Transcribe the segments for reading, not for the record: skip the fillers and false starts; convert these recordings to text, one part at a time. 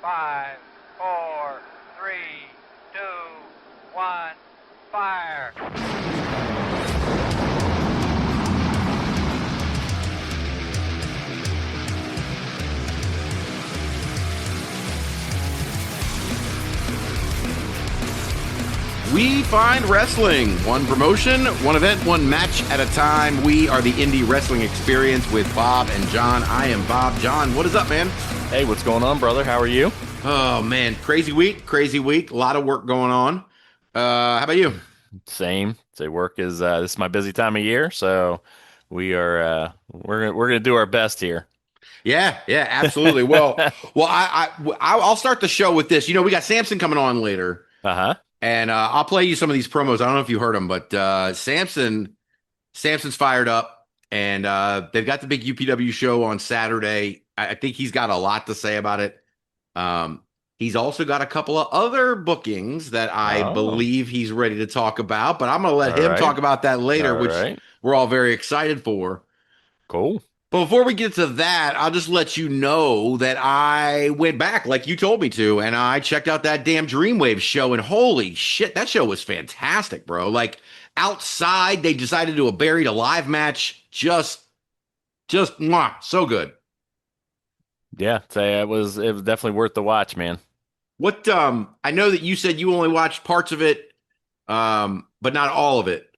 5, 4, 3, 2, 1, fire. We find wrestling, one promotion, one event, one match at a time. We are the Indie Wrestling Experience with Bob and Jon. I am Bob. Jon, what is up, man? Hey, what's going on, brother? How are you? Oh, man, crazy week. A lot of work going on. How about you? Same. Say work is this is my busy time of year, so we're gonna do our best here. Yeah, absolutely. I'll start the show with this. You know, we got Sampson coming on later. Uh-huh. And I'll play you some of these promos. I don't know if you heard them, but Sampson's fired up, and they've got the big UPW show on Saturday. I think he's got a lot to say about it. He's also got a couple of other bookings that I believe he's ready to talk about, but I'm going to let him talk about that later, which we're all very excited for. Cool. But before we get to that, I'll just let you know that I went back like you told me to, and I checked out that damn DREAMWAVE show, and holy shit, that show was fantastic, bro. Like, outside, they decided to do a Buried Alive match. Just mwah, so good. Yeah, it was definitely worth the watch, man. What, I know that you said you only watched parts of it, but not all of it.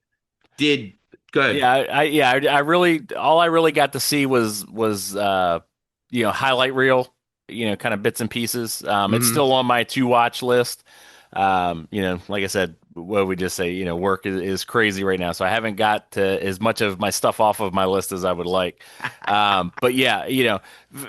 Go ahead. I really all I really got to see was highlight reel, kind of bits and pieces. It's still on my to watch list. Like I said, what we just say, work is crazy right now, so I haven't got to as much of my stuff off of my list as I would like. But yeah,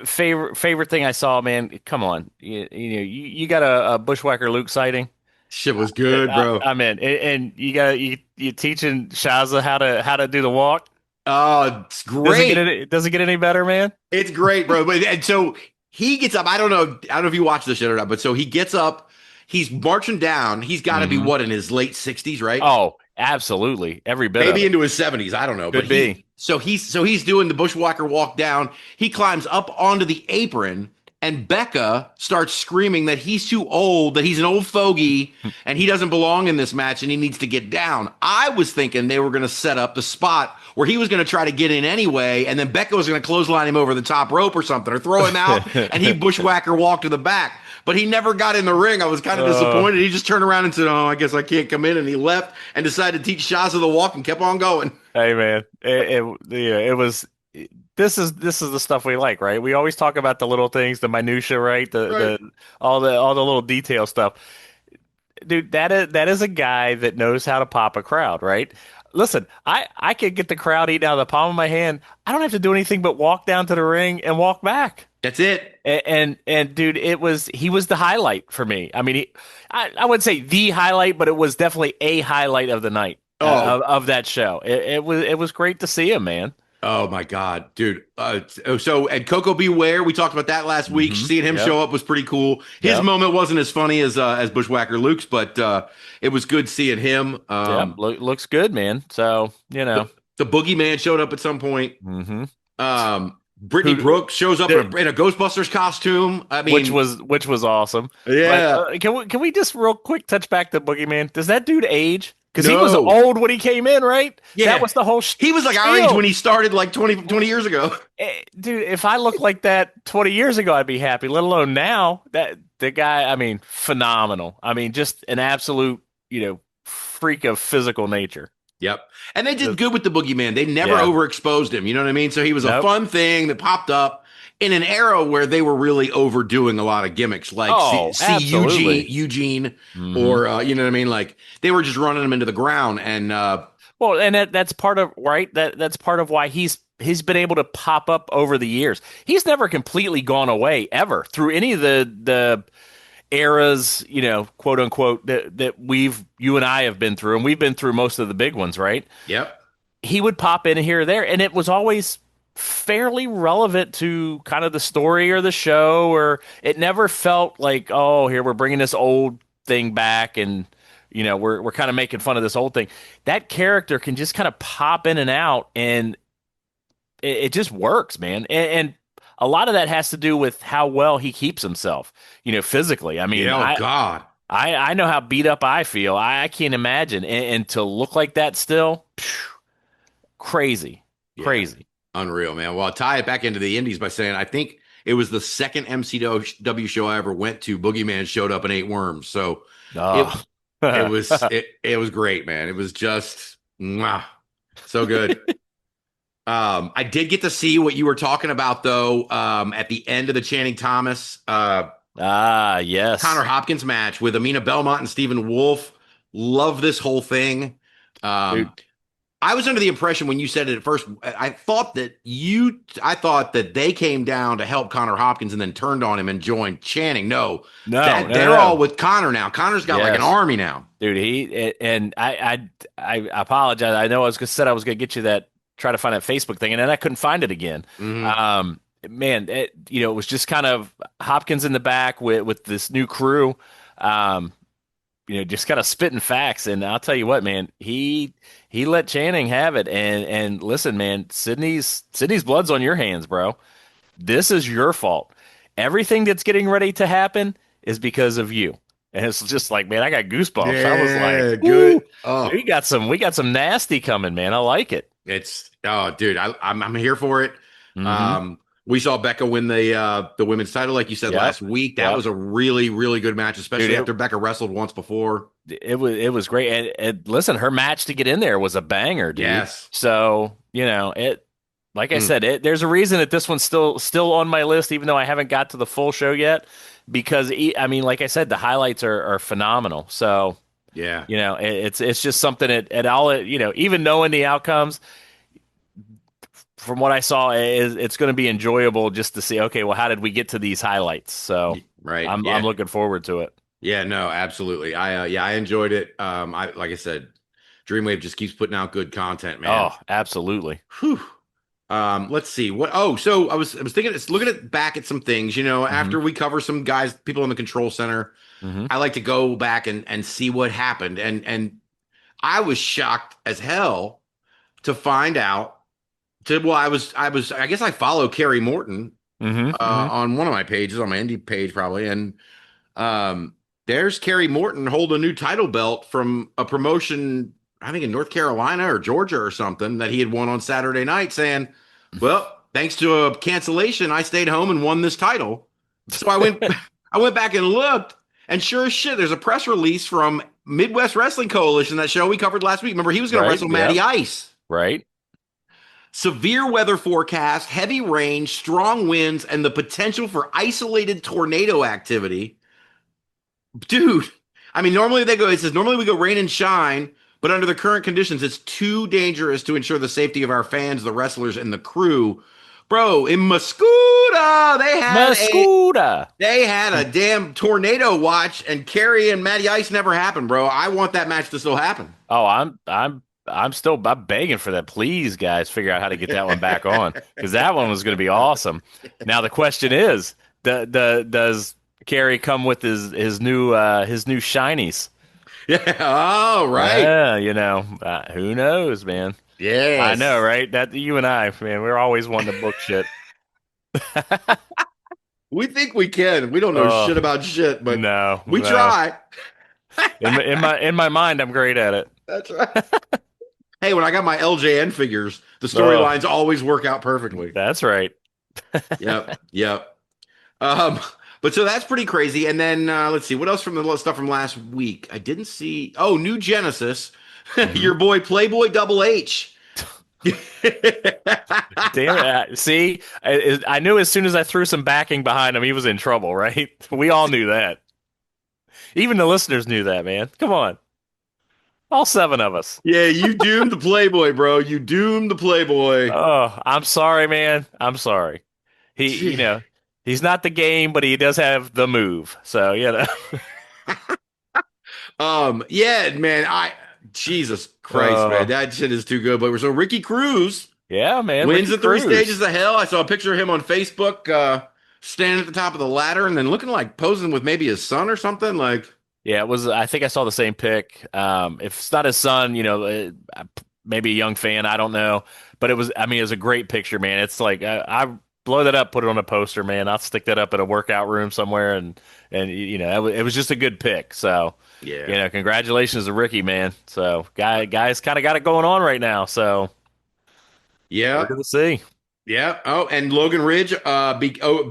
favorite thing I saw, man. Come on, you got a Bushwacker Luke sighting. Shit was good, bro. I'm in, and you teaching Shaza how to do the walk. Oh, it's great. Does it get any better, man? It's great, bro. And so he gets up. I don't know if you watch this shit or not, but so he gets up. He's marching down. He's got to be in his late 60s, right? Oh, absolutely, every bit. Maybe into his 70s. I don't know. Could be. So he's doing the Bushwacker walk down. He climbs up onto the apron. And Becca starts screaming that he's too old, that he's an old fogey, and he doesn't belong in this match, and he needs to get down. I was thinking they were going to set up the spot where he was going to try to get in anyway, and then Becca was going to clothesline him over the top rope or something, or throw him out, and he Bushwacker walk to the back. But he never got in the ring. I was kind of disappointed. He just turned around and said, "Oh, I guess I can't come in," and he left and decided to teach Shaza the walk and kept on going. Hey, man, it was. This is the stuff we like, right? We always talk about the little things, the minutia, right? The all the little detail stuff. Dude, that is a guy that knows how to pop a crowd, right? Listen, I could get the crowd eaten out of the palm of my hand. I don't have to do anything but walk down to the ring and walk back. That's it. And dude, he was the highlight for me. I mean, I wouldn't say the highlight, but it was definitely a highlight of the night of that show. It was great to see him, man. Oh my God, dude. And Coco Beware, we talked about that last week. Seeing him show up was pretty cool. His moment wasn't as funny as Bushwacker Luke's, but it was good seeing him. Looks good, man. So, the Boogeyman showed up at some point. Brittany Brooks shows up in a Ghostbusters costume. I mean, which was awesome. Yeah. But, can we just real quick touch back to Boogeyman? Does that dude age? Because he was old when he came in, right? Yeah. That was the whole He was like our age when he started like 20 years ago. Dude, if I looked like that 20 years ago, I'd be happy, let alone now. The guy, I mean, phenomenal. I mean, just an absolute, freak of physical nature. Yep. And they did good with the Boogeyman. They never overexposed him. You know what I mean? So he was a fun thing that popped up in an era where they were really overdoing a lot of gimmicks, like see Eugene, or you know what I mean? Like they were just running him into the ground, and that's part of that's part of why he's been able to pop up over the years. He's never completely gone away ever through any of the eras, quote unquote, that you and I have been through, and we've been through most of the big ones, right? Yep. He would pop in here or there, and it was always fairly relevant to kind of the story or the show, or it never felt like, oh, here we're bringing this old thing back, and we're kind of making fun of this old thing. That character can just kind of pop in and out, and it just works, man. And a lot of that has to do with how well he keeps himself, physically. I mean, Yeah, oh God. I know how beat up I feel. I can't imagine. And to look like that still, crazy, Yeah. crazy. Unreal, man. Well, I'll tie it back into the indies by saying I think it was the second MCW show I ever went to. Boogeyman showed up and ate worms. So it Oh. it was great, man. It was just so good. I did get to see what you were talking about though. At the end of the Channing Thomas Yes. Connor Hopkins match with Amina Belmont and Stephen Wolf. Love this whole thing. Dude. I was under the impression when you said it at first, I thought that they came down to help Connor Hopkins and then turned on him and joined Channing. No, they're all with Connor now. Connor's got like an army now. Dude, I apologize. I know I said I was going to get you that, try to find that Facebook thing, and then I couldn't find it again. Mm-hmm. Man, it was just kind of Hopkins in the back with this new crew. Just kind of spitting facts. And I'll tell you what, man, he let Channing have it. And listen, man, Sydney's blood's on your hands, bro. This is your fault. Everything that's getting ready to happen is because of you. And it's just like, man, I got goosebumps. Yeah, I was like, good. Oh, we got some nasty coming, man. I like it. Dude, I'm here for it. Mm-hmm. We saw Becca win the women's title, like you said last week. That was a really, really good match, especially after Becca wrestled once before. It was great. And listen, her match to get in there was a banger, dude. Yes. So like I said, there's a reason that this one's still on my list, even though I haven't got to the full show yet. Because I mean, like I said, the highlights are phenomenal. So yeah, it's just something at all. Even knowing the outcomes, from what I saw, it's going to be enjoyable just to see, okay, well, how did we get to these highlights? So right, I'm looking forward to it. Yeah, no, absolutely. I enjoyed it. Like I said, DreamWave just keeps putting out good content, man. Oh, absolutely. Whew. Let's see what. Oh, so I was thinking, looking back at some things. After we cover some guys, people in the control center, I like to go back and see what happened, and I was shocked as hell to find out. I guess I follow Kerry Morton on one of my pages, on my indie page probably, and there's Kerry Morton holding a new title belt from a promotion, I think in North Carolina or Georgia or something, that he had won on Saturday night, saying, well, thanks to a cancellation, I stayed home and won this title. So I went back and looked, and sure as shit, there's a press release from Midwest Wrestling Coalition, that show we covered last week. Remember, he was going to wrestle Matty Ice. Right. Severe weather forecast, heavy rain, strong winds, and the potential for isolated tornado activity. Dude, I mean, it says normally we go rain and shine, but under the current conditions, it's too dangerous to ensure the safety of our fans, the wrestlers, and the crew. Bro, in Mascoutah, they had a damn tornado watch, and Kerry and Matty Ice never happened, bro. I want that match to still happen. Oh, I'm begging for that. Please, guys, figure out how to get that one back on, because that one was going to be awesome. Now the question is, does Kerry come with his new shinies? Yeah. Oh, right. Yeah. Who knows, man? Yeah. I know, right? That you and I, man, we're always wanting to book shit. We think we can. We don't know shit about shit, but we try. in my mind, I'm great at it. That's right. Hey, when I got my LJN figures, the storylines always work out perfectly. That's right. Yep. But so that's pretty crazy. And then let's see what else from the stuff from last week. I didn't see. Oh, New Genesis, your boy Playboy Double H. Damn it! See, I knew as soon as I threw some backing behind him, he was in trouble. Right? We all knew that. Even the listeners knew that, man. Come on. All 7 of us. Yeah, you doomed the Playboy, bro. You doomed the Playboy. Oh, I'm sorry, man. I'm sorry. He's not the game, but he does have the move. So, yeah, man. Jesus Christ, man. That shit is too good. But so Ricky Cruz. Yeah, man. Wins the 3 stages of hell. I saw a picture of him on Facebook standing at the top of the ladder and then looking like posing with maybe his son or something. Like, yeah, it was. I think I saw the same pic. If it's not his son, maybe a young fan. I don't know, but it was. I mean, it was a great picture, man. It's like I blow that up, put it on a poster, man. I'll stick that up at a workout room somewhere, and it was just a good pick. So, Yeah. congratulations to Ricky, man. So, guys kind of got it going on right now. So, we're Yeah. gonna see. Yeah. Oh, and Logan Ridge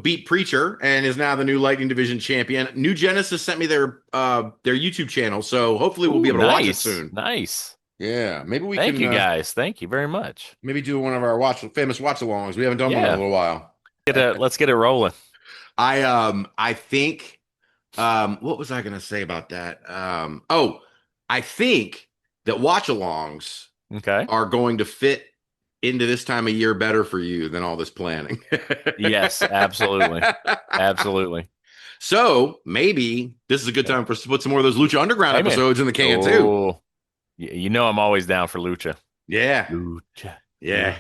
beat Preacher and is now the new Lightning Division champion. New Genesis sent me their YouTube channel, so hopefully we'll be able to watch it soon. Nice. Yeah, maybe we Thank can. you guys. Thank you very much. Maybe do one of our famous watch-alongs. We haven't done one in a Yeah. little while. Let's get it rolling. I think what was I gonna say about that? I think that watch-alongs Okay. are going to fit into this time of year better for you than all this planning. Yes, absolutely. Absolutely. So maybe this is a good time for us to put some more of those Lucha Underground episodes in the can too. Oh, you know I'm always down for Lucha. Yeah. Lucha. Yeah.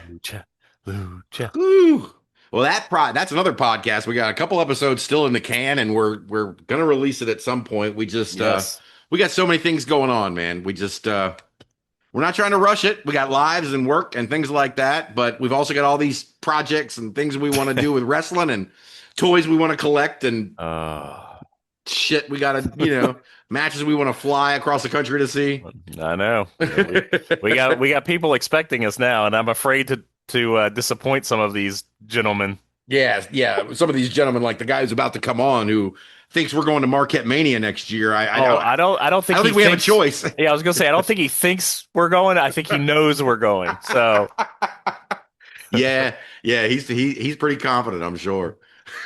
Lucha. Woo. Well, that's another podcast. We got a couple episodes still in the can, and we're gonna release it at some point. We just we got so many things going on, man. We just we're not trying to rush it. We got lives and work and things like that, but we've also got all these projects and things we want to do with wrestling and toys we want to collect and shit we got to, matches we want to fly across the country to see. I know. we got people expecting us now, and I'm afraid to disappoint some of these gentlemen. Yeah. Some of these gentlemen, like the guy who's about to come on, who thinks we're going to Marquette Mania next year. I don't think we have a choice. Yeah, I was gonna say I don't think he thinks we're going. I think he knows we're going. So yeah, he's pretty confident, I'm sure.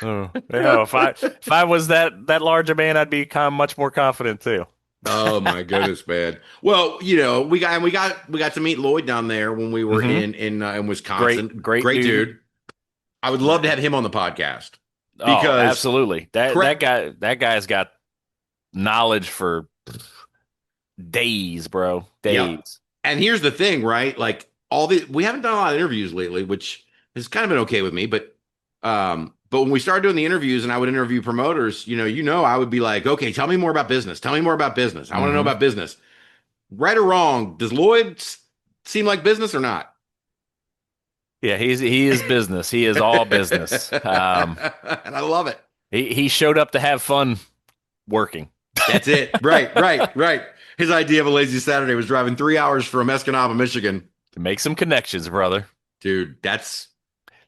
If I was that large a man, I'd be much more confident too. Oh my goodness, man. Well, we got to meet Lloyd down there when we were in Wisconsin. Great dude. I would love to have him on the podcast. Because absolutely. That guy's got knowledge for days, bro. Days. Yeah. And here's the thing, right? Like we haven't done a lot of interviews lately, which has kind of been okay with me, but when we started doing the interviews and I would interview promoters, I would be like, okay, tell me more about business. Tell me more about business. I want to know about business. Right or wrong, does Lloyd seem like business or not? Yeah, he is business. He is all business. And I love it. He showed up to have fun working. That's it. Right. His idea of a lazy Saturday was driving 3 hours from Escanaba, Michigan. To make some connections, brother. Dude, that's...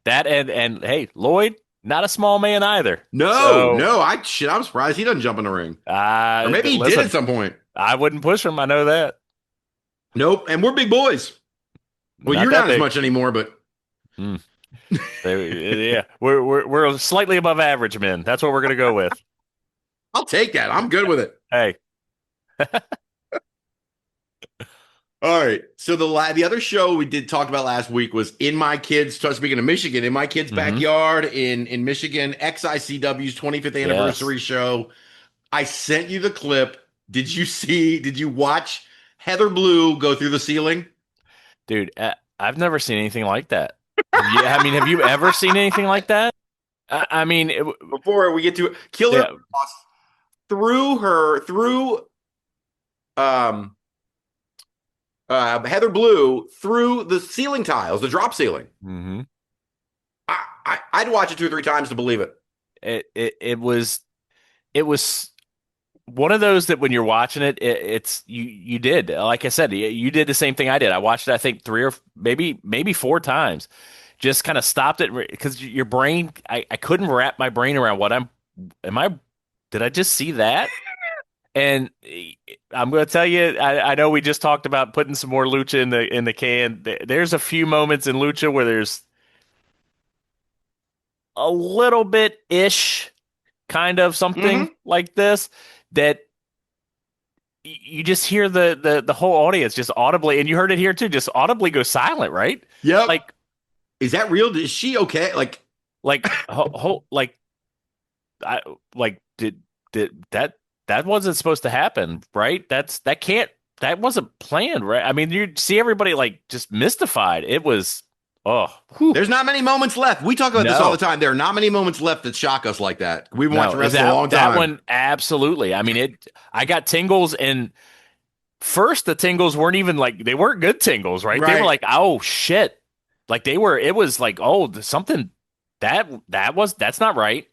That and hey, Lloyd, not a small man either. No. I'm surprised he doesn't jump in the ring. Or maybe he did at some point. I wouldn't push him. I know that. Nope. And we're big boys. Well, you're not as much anymore, but... Yeah, we're slightly above average men. That's what we're gonna go with. I'll take that. I'm good with it. Hey. All right. So the other show we did talk about last week was speaking of Michigan, in my kid's backyard in Michigan, XICW's 25th anniversary show. I sent you the clip. Did you watch Heather Blue go through the ceiling? Dude, I've never seen anything like that. Have you ever seen anything like that? Before we get to it, Killer Kross through Heather Blue through the ceiling tiles, the drop ceiling. Mm-hmm. I'd watch it 2 or 3 times to believe it. It was one of those that when you're watching it, it's you did, like I said, you did the same thing I did. I watched it, I think 3 or maybe 4 times. Just kind of stopped it because your brain, I couldn't wrap my brain around did I just see that? And I'm going to tell you, I know we just talked about putting some more Lucha in the can. There's a few moments in Lucha where there's a little bit ish kind of something like this that you just hear the whole audience just audibly, and you heard it here too, just audibly go silent, right? Yeah. Like, is that real? Is she okay? Did that wasn't supposed to happen, right? That wasn't planned, right? I mean, you see everybody like just mystified. It was, There's not many moments left. We talk about this all the time. There are not many moments left that shock us like that. We've been watching wrestling a long time. That one, absolutely. I mean, I got tingles, and first the tingles weren't even they weren't good tingles, right? They were like, oh shit. Like it was like, oh, something that's not right.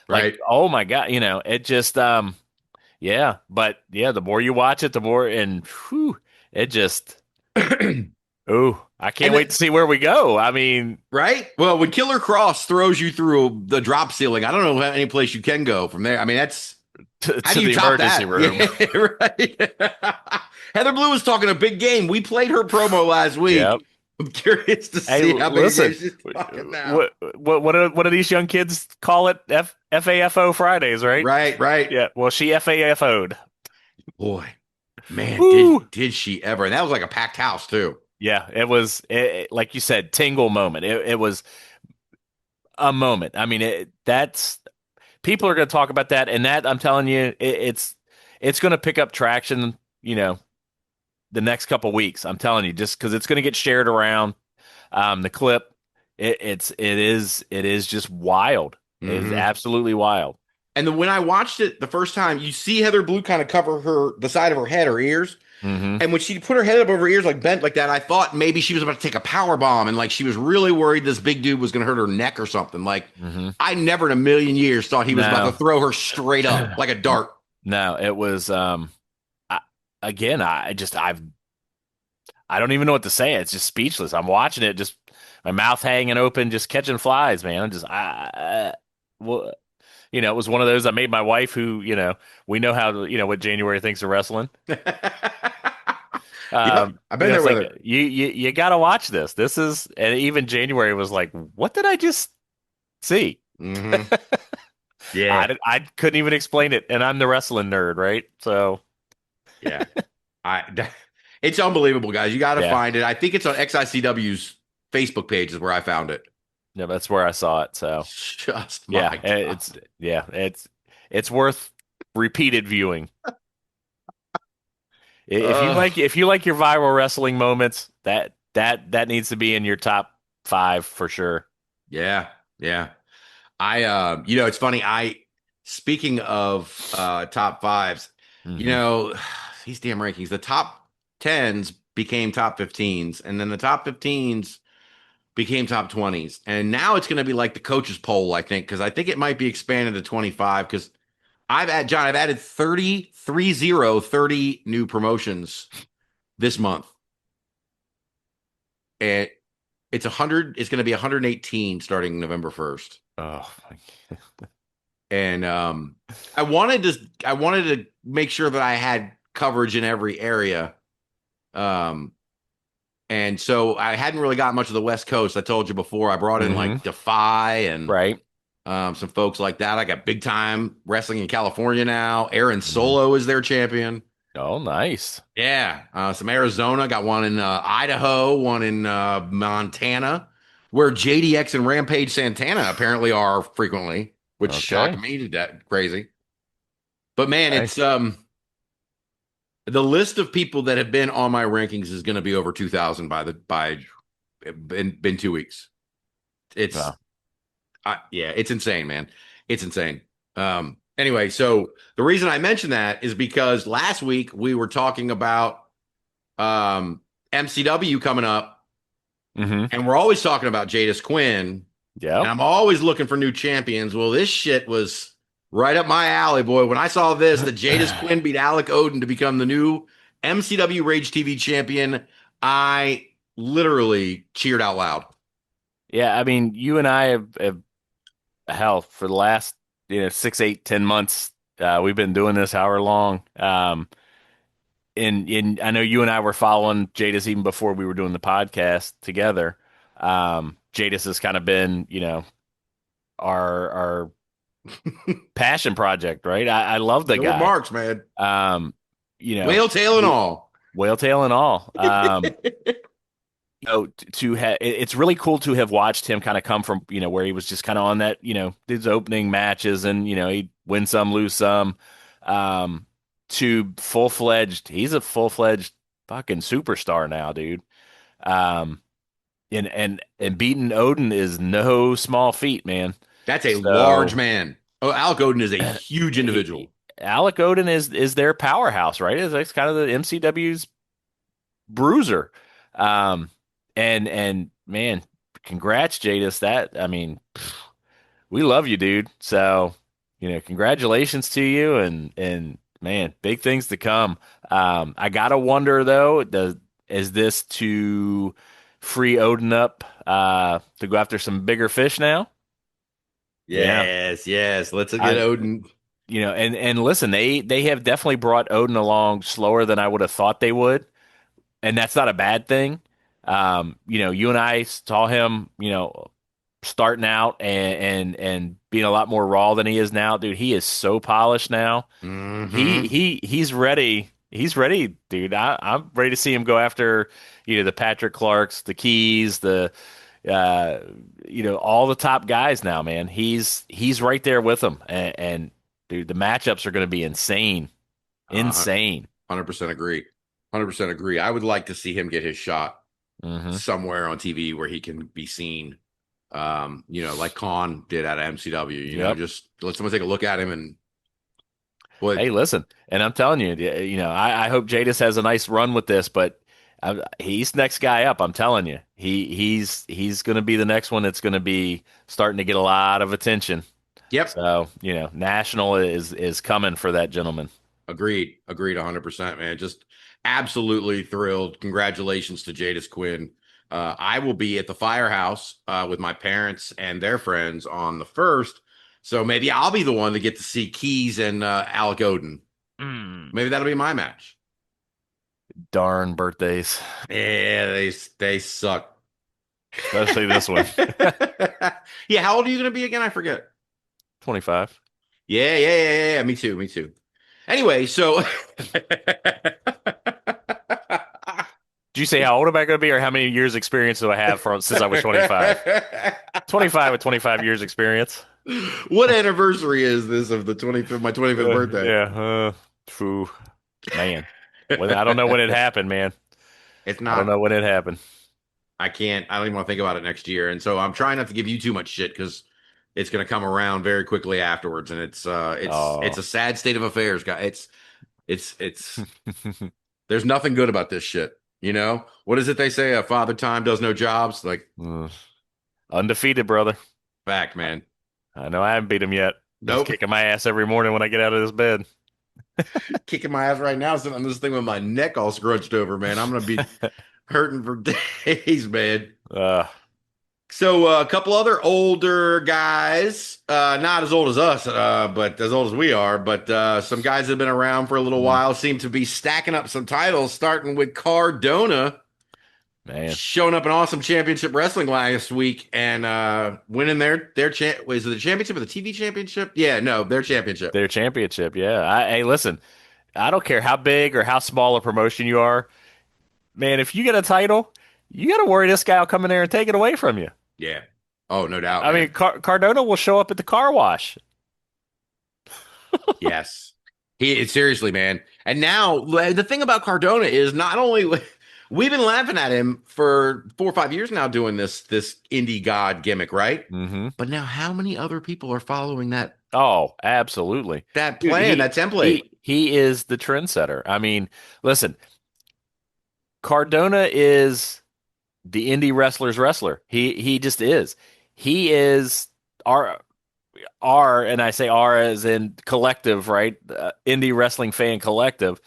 Like, Right. oh my God, it just yeah, but yeah, the more you watch it, the more and whew, it just ooh, I can't And wait to see where we go. I mean, right? Well, when Killer Kross throws you through the drop ceiling, I don't know any place you can go from there. I mean, that's how to do you the top emergency that? room. Yeah, right. Heather Blue was talking a big game. We played her promo last Yep. week. I'm curious to Hey, see how big a game listen, she's talking now. what do these young kids call it? FAFO Fridays, right? Right, right. Yeah. Well, she FAFO'd. Boy, man, Woo! did she ever? And that was like a packed house too. Yeah, it was like you said, tingle moment. It was a moment. I mean, that's people are going to talk about that, and that I'm telling you, it's going to pick up traction. The next couple weeks. I'm telling you, just because it's going to get shared around. The clip, it is just wild. It is Hmm. absolutely wild. And then when I watched it the first time, you see Heather Blue kind of cover the side of her head, her ears. Hmm. And when she put her head up over her ears, like bent like that, I thought maybe she was about to take a power bomb, and like she was really worried this big dude was going to hurt her neck or something. Like Hmm. I never in a million years thought he was about to No, throw her straight up like a dart. no, it was. I, again, I don't even know what to say. It's just speechless. I'm watching it, just my mouth hanging open, just catching flies, man. I'm just, well, it was one of those. I made my wife, who, we know how to, what January thinks of wrestling. Yep, I've been there It's with like her. you got to watch this. This is, and even January was like, what did I just see? Hmm. Yeah, I couldn't even explain it, and I'm the wrestling nerd, right? So yeah. I it's unbelievable, guys. You got to yeah, find it. I think it's on XICW's Facebook page is where I found it. yeah, that's where I saw it. So Just yeah, my God. it's worth repeated viewing. If you Uh, like if you like your viral wrestling moments, that needs to be in your top five for sure. yeah, yeah. It's funny. Speaking of top fives, you Hmm. know, these damn rankings, the top tens became top 15s, and then the top 15s became top 20s. And now it's going to be like the coaches poll, I think, because I think it might be expanded to 25. Because I've added 30 new promotions this month. And it's going to be 118 starting November 1st. Oh, And I wanted to make sure that I had coverage in every area. Um and so I hadn't really got much of the West Coast. I told you before. I brought in hmm like Defy and right. some folks like that. I got big time wrestling in California now. Aaron Hmm. Solo is their champion. Oh, nice. Yeah. Some Arizona, got one in Idaho, one in Montana, where JDX and Rampage Santana apparently are frequently, which shocked Okay. me to death. Crazy. But man, it's Nice. the list of people that have been on my rankings is going to be over 2,000 by been 2 weeks. It's Wow. yeah, it's insane, man. It's insane. Anyway, so the reason I mentioned that is because last week we were talking about MCW coming up, Hmm. and we're always talking about Jadis Quinn, and Yep. I'm always looking for new champions. Well, this shit was right up my alley, boy. When I saw this, that Jadis Quinn beat Alec Odin to become the new MCW Rage TV champion, I literally cheered out loud. Yeah, I mean, you and I have hell for the last 6, 8, 10 months. We've been doing this however long. And I know you and I were following Jadis even before we were doing the podcast together. Jadis has kind of been, our passion project, right? I love the No guy. remarks, man. Um, you know, Whale tail and we all. whale tail and all. To have it's really cool to have watched him kind of come from, where he was just kind of on that, his opening matches and, he'd win some, lose some, um, to full-fledged, he's a full-fledged fucking superstar now, dude. Um, and beating Odin is no small feat, man. That's a large So man. Oh, Alec Odin is a huge he individual. Alec Odin is their powerhouse, right? It's kind of the MCW's bruiser. Um, and man, congrats, Jadis. That I mean, we love you, dude. So, congratulations to you, and man, big things to come. I gotta wonder though, is this to free Odin up to go after some bigger fish now? Yeah. Yes, yes. Let's get I Odin. and listen, they have definitely brought Odin along slower than I would have thought they would, and that's not a bad thing. You and I saw him, starting out and being a lot more raw than he is now, dude. He is so polished now. Hmm. He's ready. He's ready, dude. I'm ready to see him go after, the Patrick Clarks, the Keys, uh, all the top guys now, man. He's right there with them, and dude, the matchups are going to be insane, Uh, insane. 100% agree. 100% agree. I would like to see him get his shot Hmm. somewhere on TV where he can be seen. Like Khan did at MCW. Yep. Just let someone take a look at him and boy, Hey, listen, and I'm telling you, I hope Jadis has a nice run with this, but he's next guy up. I'm telling you, he's going to be the next one that's going to be starting to get a lot of attention. yep. So, national is coming for that gentleman. Agreed. Agreed 100%, man. Just absolutely thrilled. Congratulations to Jadis Quinn. I will be at the firehouse with my parents and their friends on the 1st. So maybe I'll be the one to get to see Keys and Alec Odin. Mm. Maybe that'll be my match. Darn birthdays, Yeah, they suck. especially this one. Yeah, how old are you going to be again? I forget. 25. Yeah, yeah, yeah, yeah, yeah. Me too. Me too. Anyway, so Did you say how old am I going to be, or how many years experience do I have since I was 25? 25 with 25 years experience. What anniversary is this of the 25th, my 25th birthday? Yeah. Phew, man. I don't know when it happened, man. It's I don't not, know when it happened. I don't even want to think about it next year. And so I'm trying not to give you too much shit because it's going to come around very quickly afterwards. And it's Oh. a sad state of affairs, guys. It's, there's nothing good about this shit. What is it they say? A father time does no jobs. Like, Mm. Undefeated, brother. fact, man. I know I haven't beat him yet. He's Nope. kicking my ass every morning when I get out of this bed. Kicking my ass right now, sitting on this thing with my neck all scrunched over, man. I'm going to be hurting for days, man. Uh, So a couple other older guys, not as old as us, but as old as we are, but some guys that have been around for a little mm, while seem to be stacking up some titles, starting with Cardona, man, showing up in awesome championship wrestling last week and winning was it the championship or the TV championship? Yeah, no, their championship. their championship. Yeah. Hey, listen, I don't care how big or how small a promotion you are, man. If you get a title, you got to worry this guy will come in there and take it away from you. Yeah. Oh, no doubt, I mean, man. Cardona will show up at the car wash. Yes. Seriously, man. And now the thing about Cardona is not only we've been laughing at him for 4 or 5 years now doing this indie god gimmick, right? Hmm. But now how many other people are following Oh, absolutely. that Dude, plan, he that template? he is the trendsetter. I mean, listen, Cardona is the indie wrestler's wrestler. He just is. He is our, and I say our as in collective, right? Indie wrestling fan collective.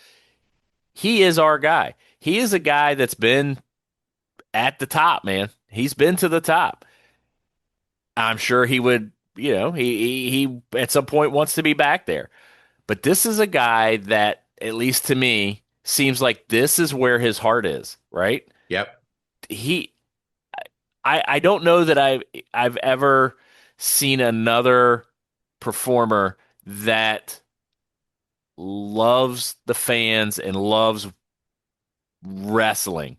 He is our guy. He is a guy that's been at the top, man. He's been to the top. I'm sure he would, he at some point wants to be back there. But this is a guy that, at least to me, seems like this is where his heart is, right? Yep. He I don't know that I've ever seen another performer that loves the fans and loves wrestling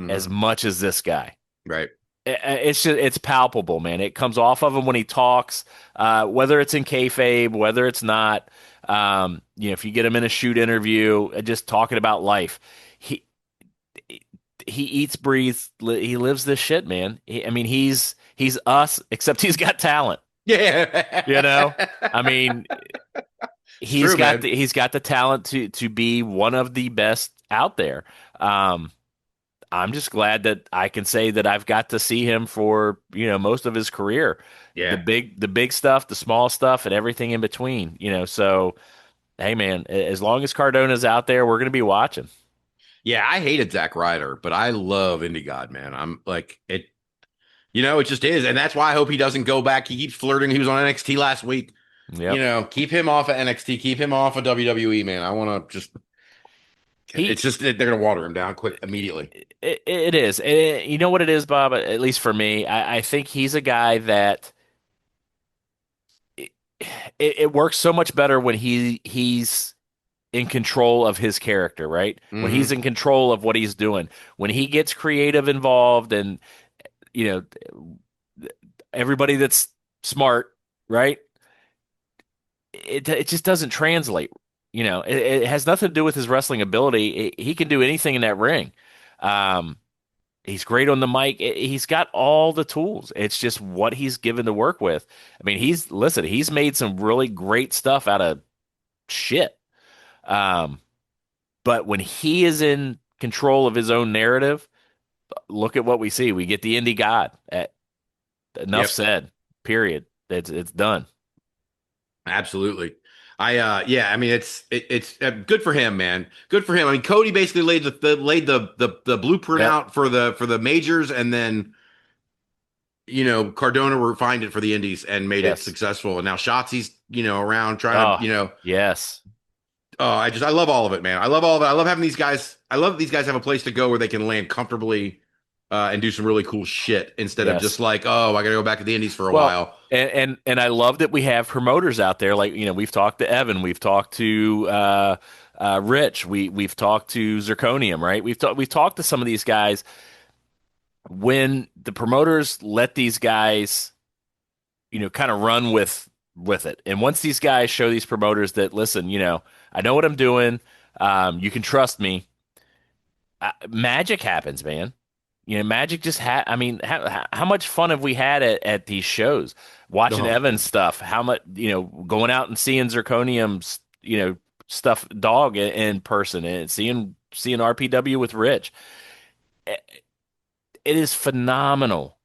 as Mhm. much as this guy. Right. It's palpable, man. It comes off of him when he talks, whether it's in kayfabe, whether it's not. If you get him in a shoot interview, just talking about life, he he eats, breathes, he lives this shit, man. I mean, he's us, except he's got talent. You know, Yeah. I mean, It's true, man. he's got the talent to be one of the best out there. Um, I'm just glad that I can say that I've got to see him for, most of his career. Yeah. The big stuff, the small stuff, and everything in between, so hey man, as long as Cardona's out there, we're going to be watching. Yeah, I hated Zack Ryder, but I love Indie God, man. I'm like it, it just is. And that's why I hope he doesn't go back. He keeps flirting. He was on NXT last week. Yep. Keep him off of NXT, keep him off of WWE, man. I want to just He it's just they're gonna water him down quick immediately. it is. You know what it is, Bob? At least for me, I think he's a guy that it, it works so much better when he's in control of his character, right? When he's Hmm. in control of what he's doing, when he gets creative involved, and you know everybody that's smart, right? It just doesn't translate. It has nothing to do with his wrestling ability. He can do anything in that ring. Um, he's great on the mic. He's got all the tools. It's just what he's given to work with. I mean, he's made some really great stuff out of shit. Um, but when he is in control of his own narrative, look at what we see. We get the indie god. Enough Yep, said. Period. It's done. absolutely. Yeah, I mean it's good for him, man. Good for him. I mean, Cody basically laid the blueprint Yep. out for the majors, and then Cardona refined it for the indies and made it Yes. successful. And now Shotzi's, around trying to, Oh, yes. oh, I love all of it, man. I love all of it. I love having these guys. I love these guys have a place to go where they can land comfortably and do some really cool shit instead of just Yes. like, oh, I got to go back to the indies for a Well, while. and I love that we have promoters out there. Like, we've talked to Evan, we've talked to Rich, we've talked to Zirconium, right? We've talked to some of these guys. When the promoters let these guys, kind of run with it, and once these guys show these promoters that, listen, I know what I'm doing, you can trust me. Magic happens, man. Magic just I mean, how much fun have we had at these shows watching Oh, Evan's stuff? How much, going out and seeing Zirconium's, stuff dog in person, and seeing RPW with Rich. It is phenomenal.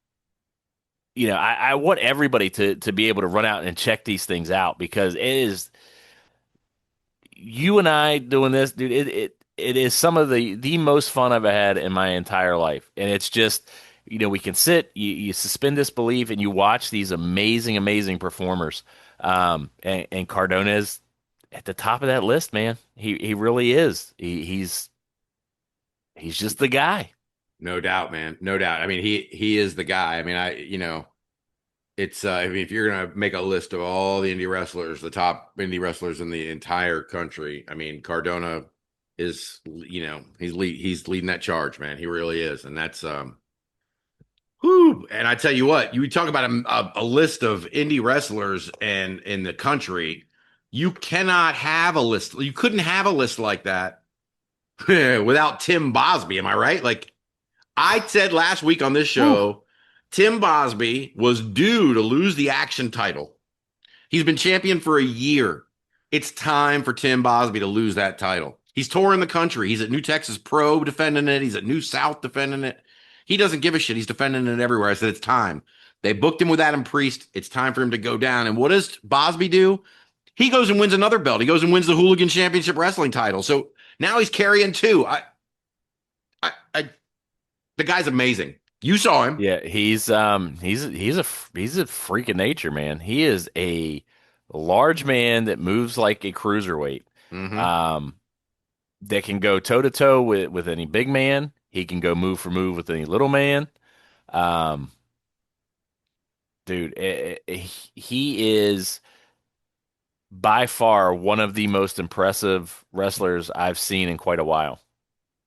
I want everybody to be able to run out and check these things out, because it is you and I doing this, dude. It is some of the most fun I've had in my entire life, and it's just, we can sit, you suspend disbelief, and you watch these amazing, amazing performers. And Cardona is at the top of that list, man. He really is. He's just the guy. no doubt, man. No doubt. I mean, he is the guy. I mean, it's I mean, if you're gonna make a list of all the indie wrestlers, the top indie wrestlers in the entire country, I mean, Cardona is, he's leading that charge, man. He really is, and that's whew. And I tell you what, you talk about a list of indie wrestlers and in the country, you cannot have a list. You couldn't have a list like that without Tim Bosby. Am I right? Like I said last week on this Whew. show, Tim Bosby was due to lose the action title. He's been champion for a year. It's time for Tim Bosby to lose that title. He's touring the country. He's at New Texas Pro defending it. He's at New South defending it. He doesn't give a shit. He's defending it everywhere. I said, it's time. They booked him with Adam Priest. It's time for him to go down. And what does Bosby do? He goes and wins another belt. He goes and wins the Hooligan Championship Wrestling title. So now he's carrying two. The guy's amazing. You saw him. Yeah, he's a freak of nature, man. He is a large man that moves like a cruiserweight. Mm-hmm. Um, that can go toe to toe with any big man. He can go move for move with any little man. Um, dude, he is by far one of the most impressive wrestlers I've seen in quite a while.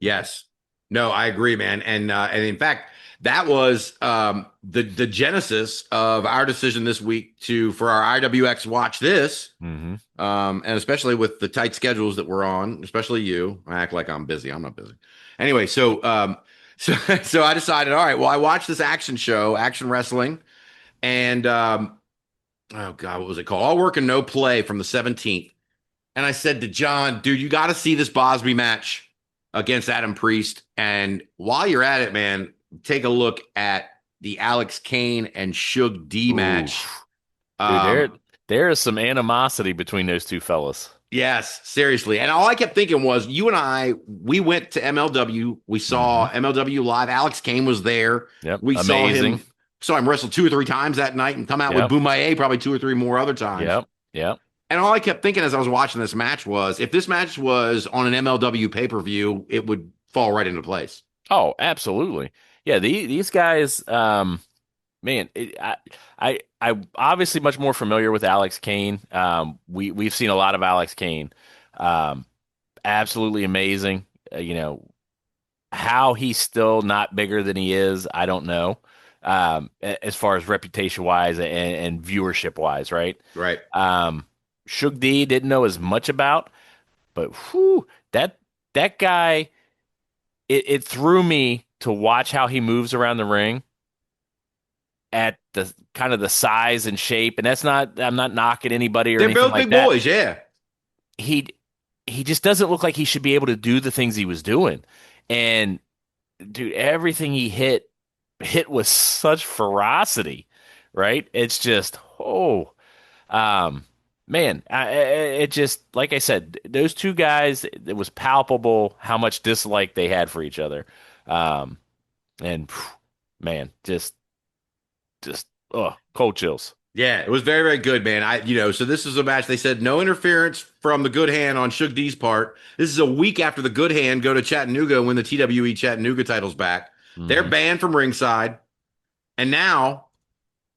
Yes. No, I agree, man. And in fact, that was the genesis of our decision this week for our IWX Watch This. Hmm. And especially with the tight schedules that we're on, especially you. I act like I'm busy. I'm not busy. Anyway, so I decided, all right, well, I watched this action show, Action Wrestling, and oh God, what was it called? All Work and No Play from the 17th. And I said to John, dude, you got to see this Bosby match. against Adam Priest. And while you're at it, man, take a look at the Alex Kane and Shug D match. Dude, there is some animosity between those two fellas. Yes, seriously. And all I kept thinking was, you and we went to MLW. We saw MLW live. Alex Kane was there. Yep. We Amazing. saw him wrestle 2 or 3 times that night and come out with Boomaye probably 2 or 3 more other times. Yep. And all I kept thinking as I was watching this match was, if this match was on an MLW pay-per-view, it would fall right into place. Oh, absolutely. Yeah, these guys, man, I obviously much more familiar with Alex Kane. We've seen a lot of Alex Kane. Absolutely amazing. How he's still not bigger than he is, I don't know. As far as reputation wise and viewership wise, right? Right. Shug D didn't know as much about, but that guy, it threw me to watch how he moves around the ring at the kind of the size and shape. And I'm not knocking anybody or They're anything both like big that. boys, yeah. He just doesn't look like he should be able to do the things he was doing. And dude, everything he hit with such ferocity, right? It's just, man, it just, like I said, those two guys, it was palpable how much dislike they had for each other. And man, just cold chills. Yeah, it was very, very good, man. So this is a match. They said no interference from the Good Hand on Shug D's part. This is a week after the Good Hand go to Chattanooga and win the TWE Chattanooga titles back. They're banned from ringside. And now,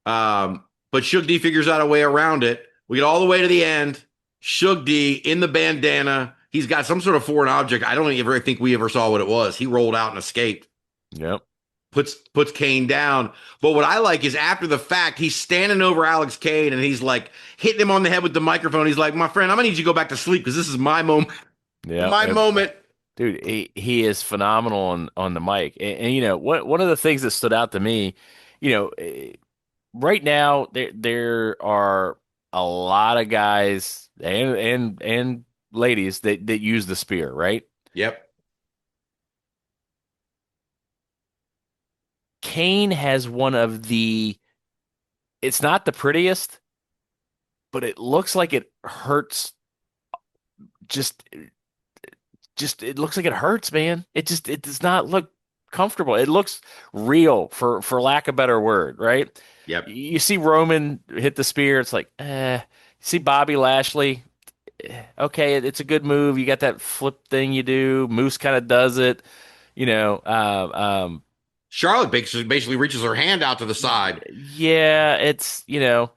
but Shug D figures out a way around it. We get all the way to the end. Shug D in the bandana. He's got some sort of foreign object. I don't ever think we ever saw what it was. He rolled out and escaped. Yep. Puts Kane down. But what I like is after the fact, he's standing over Alex Kane and he's like hitting him on the head with the microphone. He's like, my friend, I'm going to need you to go back to sleep because this is my moment. Yeah, my moment. Dude, he is phenomenal on the mic. And one of the things that stood out to me, right now there are a lot of guys and ladies that use the spear, right? Yep. Kane has one of it's not the prettiest, but it looks like it hurts. Just it looks like it hurts, man. It does not look comfortable. It looks real, for lack of a better word, right? Yep. You see Roman hit the spear, it's like, You see Bobby Lashley, okay, it's a good move. You got that flip thing you do. Moose kind of does it, Charlotte basically reaches her hand out to the side. Yeah, it's, it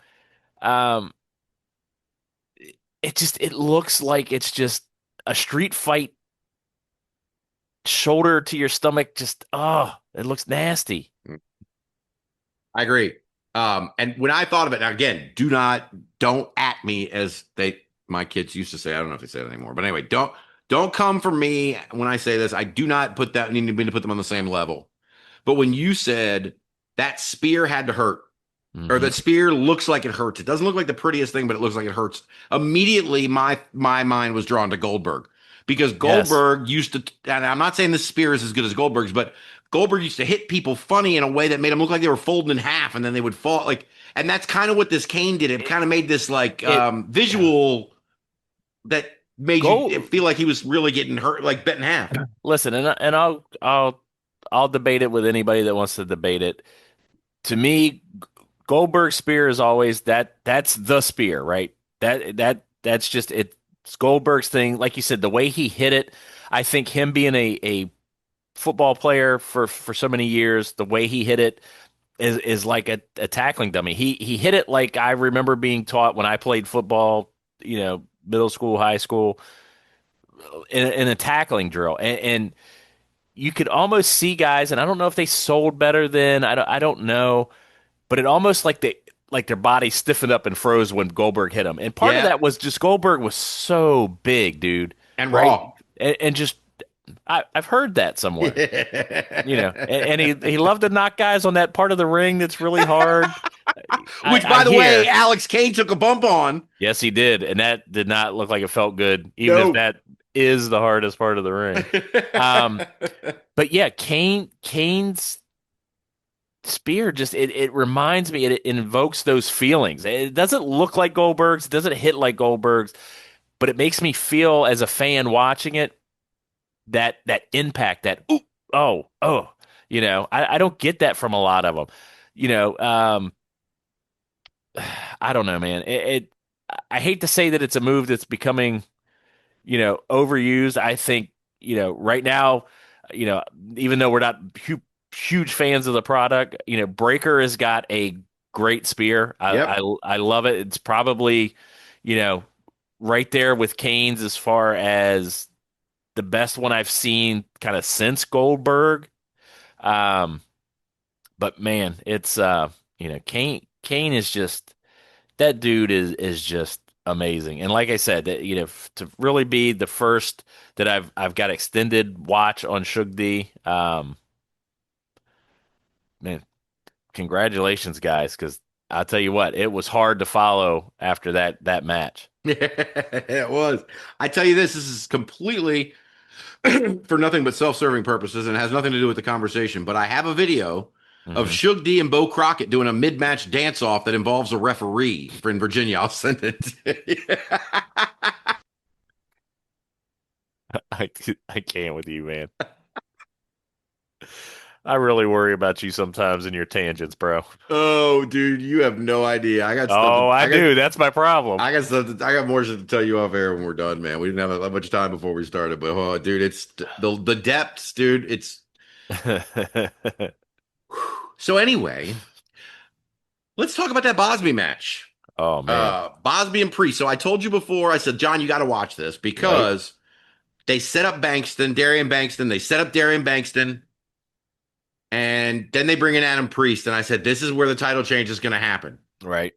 looks like it's just a street fight, shoulder to your stomach. Just, it looks nasty. I agree. And when I thought of it, now again, don't at me as my kids used to say. I don't know if they say it anymore, but anyway, don't come for me when I say this. I do not need to put them on the same level. But when you said that spear had to hurt, or that spear looks like it hurts, it doesn't look like the prettiest thing, but it looks like it hurts. Immediately, my mind was drawn to Goldberg, because Goldberg used to, and I'm not saying this spear is as good as Goldberg's, but Goldberg used to hit people funny in a way that made them look like they were folding in half, and then they would fall. And that's kind of what this Kane did. It kind of made this visual that made you feel like he was really getting hurt, like bent in half. Listen, and I'll debate it with anybody that wants to debate it. To me, Goldberg's spear is always that's the spear, right? That's just it. It's Goldberg's thing. Like you said, the way he hit it, I think him being a football player for so many years, the way he hit it is like a tackling dummy. He hit it like I remember being taught when I played football, middle school, high school, in a tackling drill. And you could almost see guys, and I don't know if they sold better then. I don't know, but it almost like their body stiffened up and froze when Goldberg hit them. And part of that was just Goldberg was so big, dude, and raw, and just I've heard that somewhere, and he loved to knock guys on that part of the ring that's really hard. Which, by the way, Alex Kane took a bump on. Yes, he did, and that did not look like it felt good. Even if is the hardest part of the ring. But yeah, Kane's spear just it reminds me, it invokes those feelings. It doesn't look like Goldberg's, it doesn't hit like Goldberg's, but it makes me feel as a fan watching it that impact, that ooh, oh, I don't get that from a lot of them. I don't know, man. I hate to say that it's a move that's becoming, overused. I think, right now, you know, even though we're not huge fans of the product, Breaker has got a great spear. Yep. I love it. It's probably, you know, right there with Kane's as far as the best one I've seen kind of since Goldberg. But man, it's Kane is just, that dude is just amazing. And like I said, that to really be the first that I've got extended watch on Shug D, man, congratulations, guys, because I'll tell you what, it was hard to follow after that match. It was. I tell you this is completely for nothing but self-serving purposes and has nothing to do with the conversation. But I have a video of Mhm. Shug D and Bo Crockett doing a mid-match dance-off that involves a referee in Virginia. I'll send it to you. I can't with you, man. I really worry about you sometimes in your tangents, bro. Oh, dude, you have no idea. I got stuff. Oh, I do. That's my problem. I got stuff. I got more shit to tell you off air when we're done, man. We didn't have that much time before we started, but oh, dude, it's the depths, dude. It's so anyway. Let's talk about that Bosby match. Oh man. Bosby and Priest. So I told you before, I said, John, you got to watch this because they set up Darian Bankston. They set up Darian Bankston. And then they bring in Adam Priest. And I said, this is where the title change is going to happen. Right.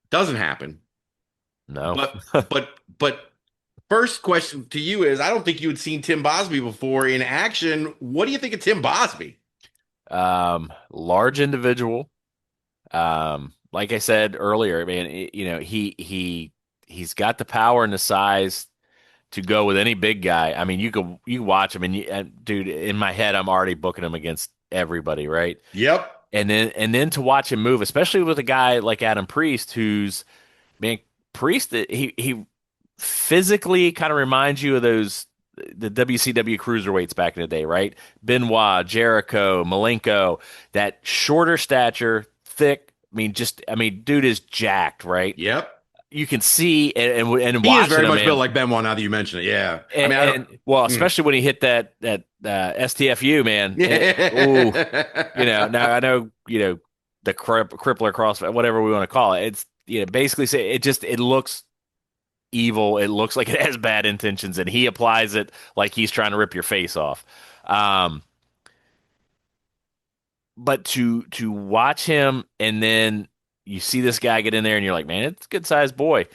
Doesn't happen. No. But first question to you is, I don't think you had seen Tim Bosby before in action. What do you think of Tim Bosby? Large individual. Like I said earlier, man, he's got the power and the size to go with any big guy. I mean, you watch him, and dude, in my head, I'm already booking him against everybody, right? Yep. And then to watch him move, especially with a guy like Adam Priest, who's, man, Priest, he physically kind of reminds you of the WCW cruiserweights back in the day, right? Benoit, Jericho, Malenko, that shorter stature, thick. I mean, dude is jacked, right? Yep. You can see and He is watching very him, much man. built like Benoit now that you mention it. Yeah. Well, especially when he hit that STFU, man. Now I know, the crippler cross, whatever we want to call it. It's, basically say it looks evil. It looks like it has bad intentions, and he applies it like he's trying to rip your face off. But to watch him, and then you see this guy get in there, and you're like, man, it's a good sized boy.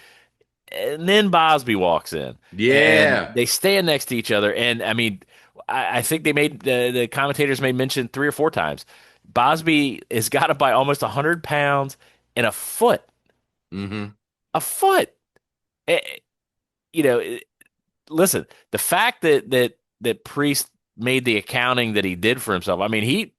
And then Bosby walks in. Yeah. And they stand next to each other. And I mean, I think they made the commentators may mention 3 or 4 times. Bosby has got him by almost 100 pounds and a foot. Mm-hmm. A foot. Eh, You know, eh, Listen, the fact that Priest made the accounting that he did for himself. I mean, he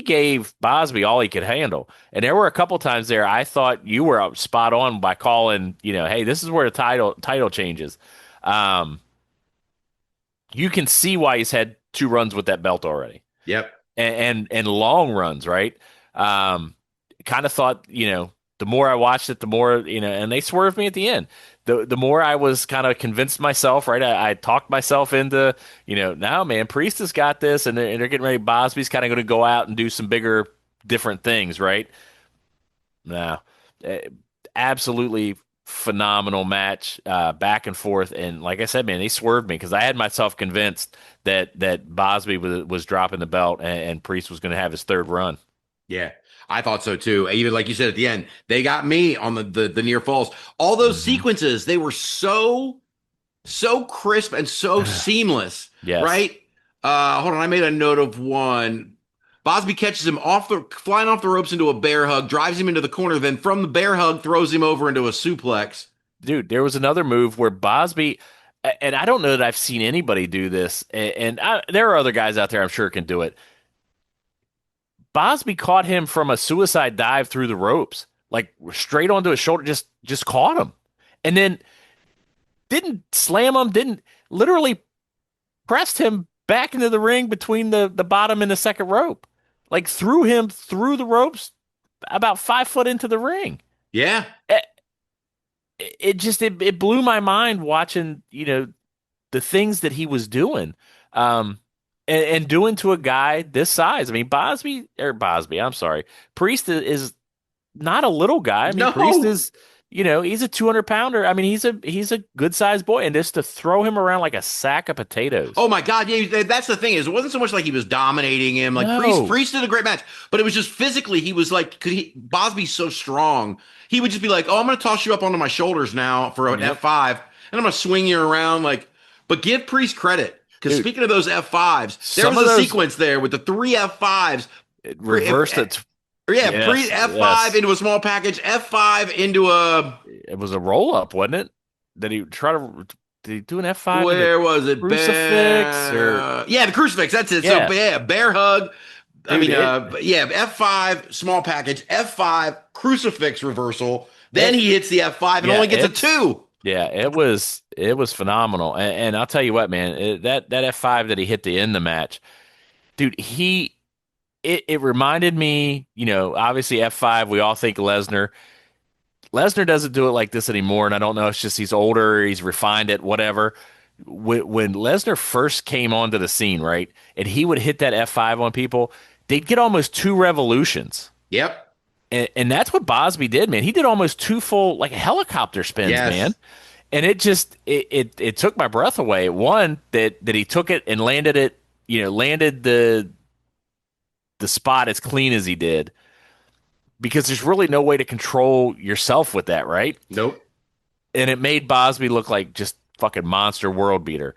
gave Bosby all he could handle. And there were a couple times there I thought you were spot on by calling, hey, this is where the title changes. You can see why he's had 2 runs with that belt already. Yep. And long runs, right? Kind of thought, the more I watched it, the more, and they swerved me at the end. The more I was kind of convinced myself, right? I talked myself into, now, man, Priest has got this, and they're getting ready. Bosby's kind of going to go out and do some bigger, different things, right? No, absolutely phenomenal match, back and forth. And like I said, man, they swerved me because I had myself convinced that Bosby was dropping the belt, and Priest was going to have his 3rd run. Yeah. I thought so too. Even like you said at the end, they got me on the near falls. All those sequences, they were so crisp and so seamless. Yes. Right? Hold on, I made a note of one. Bosby catches him flying off the ropes into a bear hug, drives him into the corner, then from the bear hug throws him over into a suplex. Dude, there was another move where Bosby, and I don't know that I've seen anybody do this, and there are other guys out there I'm sure can do it. Bosby caught him from a suicide dive through the ropes, like straight onto his shoulder, just caught him, and then didn't slam him, didn't literally pressed him back into the ring between the bottom and the second rope, like threw him through the ropes about 5 foot into the ring. Yeah. It blew my mind watching, the things that he was doing. And doing to a guy this size. I mean, Bosby, I'm sorry. Priest is not a little guy. I mean, No. Priest is, he's a 200-pounder. I mean, he's a good sized boy, and just to throw him around like a sack of potatoes. Oh my God! Yeah, that's the thing is, it wasn't so much like he was dominating him. Like No. Priest did a great match, but it was just physically he was like, Bosby's so strong, he would just be like, "Oh, I'm going to toss you up onto my shoulders now for an F5, and I'm going to swing you around." Like, but give Priest credit. Because speaking of those F5s, there was a sequence there with the 3 F5s. It reversed it. Yeah, F5 into a small package, F5 into a... It was a roll-up, wasn't it? Did he do an F5? Where was it? Crucifix? Yeah, the crucifix, that's it. Yeah. So, yeah, bear hug. Dude, F5, small package, F5, crucifix reversal. Then he hits the F5 and only gets a 2. Yeah, it was phenomenal, and I'll tell you what, man, that F5 that he hit to end the match, dude, it reminded me, obviously F5, we all think Lesnar. Lesnar doesn't do it like this anymore, and I don't know, it's just he's older, he's refined it, whatever. When Lesnar first came onto the scene, right, and he would hit that F5 on people, they'd get almost 2 revolutions. Yep. And that's what Bosby did, man. He did almost 2 full, like, helicopter spins, man. And it just it took my breath away. One, that he took it and landed it, landed the spot as clean as he did. Because there's really no way to control yourself with that, right? Nope. And it made Bosby look like just fucking monster world beater.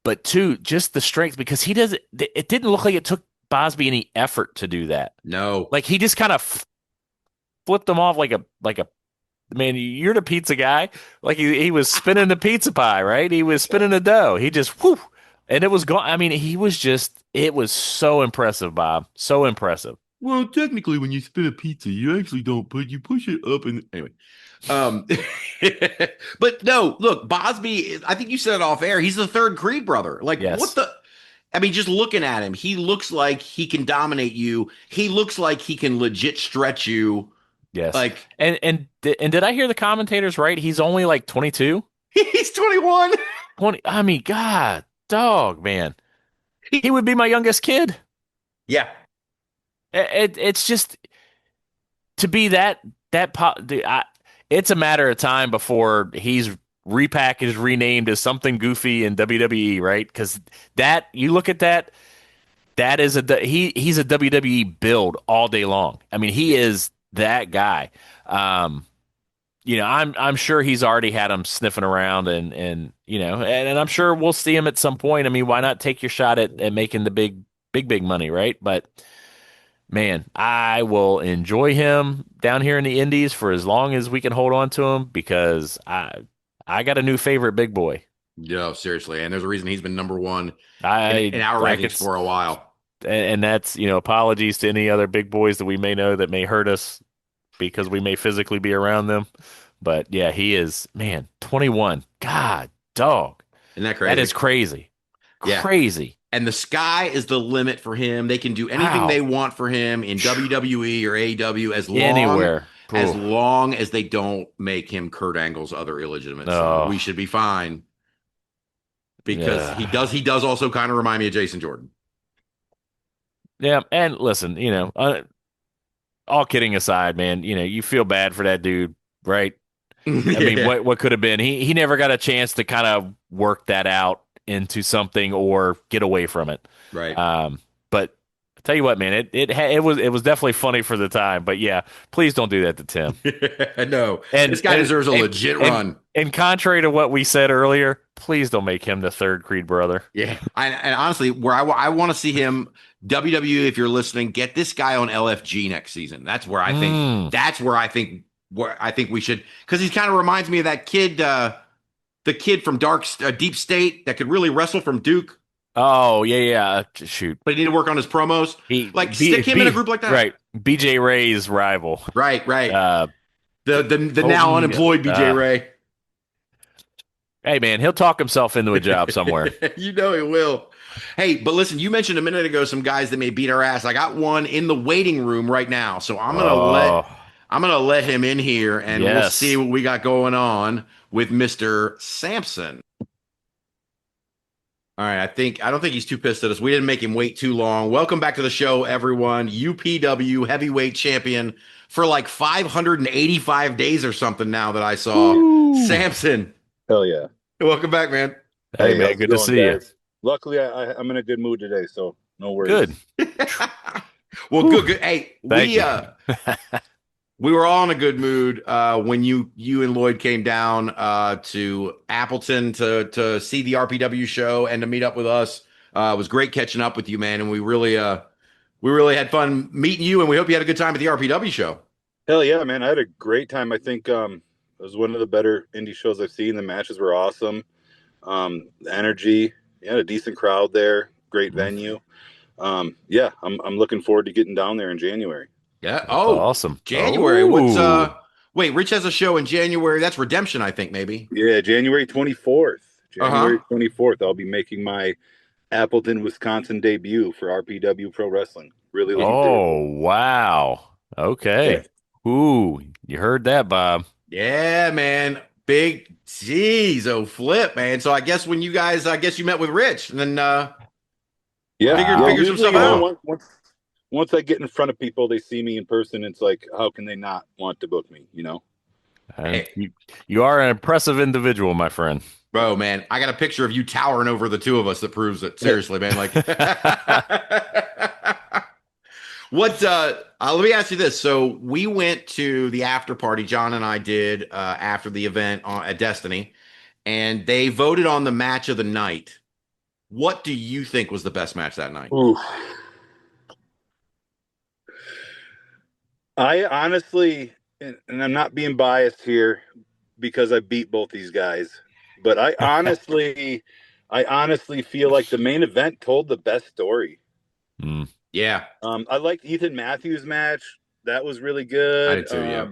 But 2, just the strength, because it didn't look like it took Bosby any effort to do that. No. Like he just kind of flipped him off like a man, you're the pizza guy. Like he was spinning the pizza pie, right? He was spinning the dough. He just whoo, and it was gone. I mean, it was so impressive, Bob. So impressive. Well, technically, when you spin a pizza, you actually don't you push it up and anyway. But no, look, Bosby, I think you said it off air. He's the 3rd Creed brother. Like, what the? I mean, just looking at him, he looks like he can dominate you. He looks like he can legit stretch you. Yes. Like, and did I hear the commentators right? He's only like 22. He's 21. 20. I mean, God, dog, man. He would be my youngest kid. Yeah. It's just to be it's a matter of time before he's repackaged, renamed as something goofy in WWE, right? Because you look at that is he's a WWE build all day long. I mean, he is that guy. I'm sure he's already had him sniffing around, and I'm sure we'll see him at some point. I mean, why not take your shot at making the big money, right? But man, I will enjoy him down here in the Indies for as long as we can hold on to him, because I got a new favorite big boy. No, seriously. And there's a reason he's been number 1 in our rankings for a while. And that's, apologies to any other big boys that we may know that may hurt us because we may physically be around them. But yeah, he is, man, 21. God, dog. Isn't that crazy? That is crazy. Yeah. Crazy. And the sky is the limit for him. They can do anything they want for him in WWE or AEW as long as they don't make him Kurt Angle's other illegitimate son. We should be fine. Because he does also kind of remind me of Jason Jordan. Yeah, and listen, all kidding aside, man, you feel bad for that dude, right? I mean, what could have been? He never got a chance to kind of work that out into something or get away from it. Right. But I tell you what, man, it was definitely funny for the time. But yeah, please don't do that to Tim. No, this guy deserves a legit run. And contrary to what we said earlier, please don't make him the 3rd Creed brother. Yeah, and honestly, where I want to see him, WWE, if you're listening, get this guy on LFG next season. That's where I think. That's where I think we should, because he kind of reminds me of that kid. the kid from Deep State that could really wrestle from Duke, Oh yeah. Shoot. but he need to work on his promos. He Like stick him in a group like that. Right. BJ Ray's rival. Right. Uh, The now unemployed BJ Ray. Hey man, he'll talk himself into a job somewhere. You know he will. Hey, but listen, you mentioned a minute ago some guys that may beat our ass. I got one in the waiting room right now, so I'm gonna let him in here, and we'll see what we got going on with Mr. Sampson. All right, I don't think he's too pissed at us. We didn't make him wait too long. Welcome back to the show, everyone. UPW heavyweight champion for like 585 days or something now that I saw. Ooh. Sampson. Hell yeah. Welcome back, man. Hey man, good to see you. Luckily, I'm in a good mood today, so no worries. Good. Well, good. Hey, Thank you. We were all in a good mood when you and Lloyd came down to Appleton to see the RPW show and to meet up with us. It was great catching up with you, man, and we really had fun meeting you, and we hope you had a good time at the RPW show. Hell yeah, man! I had a great time. I think it was one of the better indie shows I've seen. The matches were awesome. The energy, you had a decent crowd there. Great venue. Yeah, I'm looking forward to getting down there in January. Yeah. Oh, awesome. January. What's wait, Rich has a show in January. That's Redemption, I think, maybe. Yeah, January 24th. January 24th. I'll be making my Appleton, Wisconsin debut for RPW Pro Wrestling. Really looking forward. Wow. Okay. Yeah. Ooh, you heard that, Bob. Yeah, man. Big flip, man. So I guess when you guys you met with Rich and then figure some stuff out. Once I get in front of people, they see me in person. It's like, how can they not want to book me? You know, you are an impressive individual, my friend. Bro, man, I got a picture of you towering over the two of us that proves it. Seriously, man. Like, what? Let me ask you this. So we went to the after party. John and I did after the event at Destiny, and they voted on the match of the night. What do you think was the best match that night? Ooh. I honestly, and I'm not being biased here because I beat both these guys, but I honestly feel like the main event told the best story. Yeah. I liked Ethan Matthews' match. That was really good. I did too, yeah.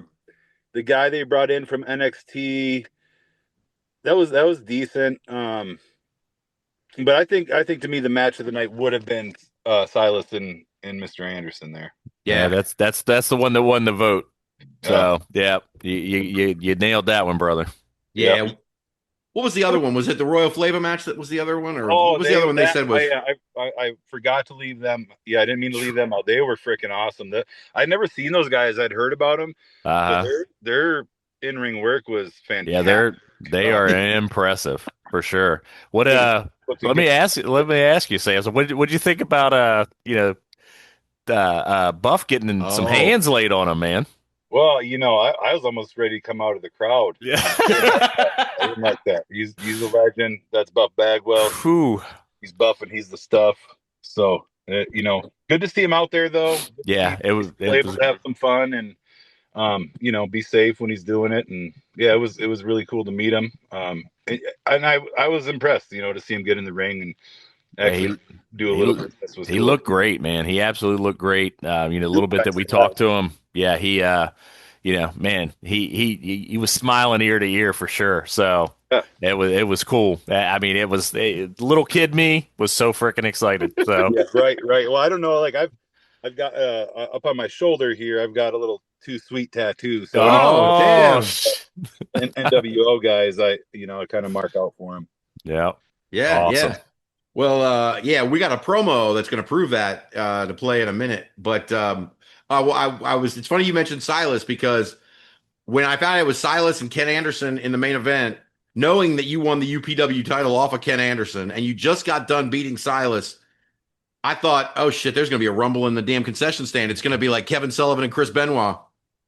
The guy they brought in from NXT, that was decent. But I think to me the match of the night would have been Silas and Mr. Anderson there. Yeah, that's the one that won the vote. So yeah, you nailed that one, brother. Yeah. Yep. What was the other one? Was it the Royal Flava match that was the other one, or what was the other one they said was? I forgot to leave them. Yeah, I didn't mean to leave them out. They were freaking awesome. I'd never seen those guys. I'd heard about them. Their in-ring work was fantastic. Yeah, they are impressive for sure. What let me ask you, Sam. So what'd you think about Buff getting some hands laid on him, man? Well, I was almost ready to come out of the crowd. Yeah. I didn't like that. He's a legend. That's Buff Bagwell. Whew. He's buff and he's the stuff. So, good to see him out there, though. Yeah, it was able to have some fun and, be safe when he's doing it. And yeah, it was really cool to meet him. And I was impressed, to see him get in the ring and actually do a little bit. He looked great, man. He absolutely looked great. A little bit that we talked to him. Yeah, he man, he was smiling ear to ear for sure. So it was cool. I mean, it was little kid me was so freaking excited. So yeah, right. Well, I don't know. Like I've got up on my shoulder here, I've got a little Too Sweet tattoo. So damn. And NWO guys, I kind of mark out for him. Yeah. Awesome. Yeah. Well, we got a promo that's going to prove that to play in a minute. But it's funny you mentioned Silas, because when I found out it was Silas and Ken Anderson in the main event, knowing that you won the UPW title off of Ken Anderson and you just got done beating Silas, I thought, oh shit, there's going to be a rumble in the damn concession stand. It's going to be like Kevin Sullivan and Chris Benoit.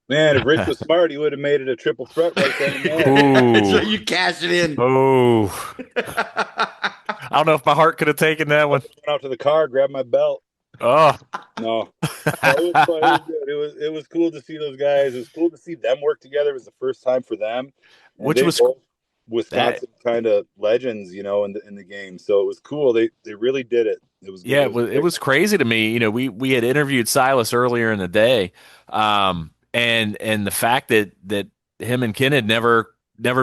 Man, if Rich was smart, he would have made it a triple threat right there. So you cash it in. Oh. I don't know if my heart could have taken that one. Went out to the car, grabbed my belt. Oh. No. It was good. It was cool to see those guys. It was cool to see them work together. It was the first time for them. Which was Wisconsin kind of legends, you know, in the game. So it was cool. They really did it. It was Yeah, it it was crazy to me. You know, we had interviewed Silas earlier in the day, and the fact that him and Ken had never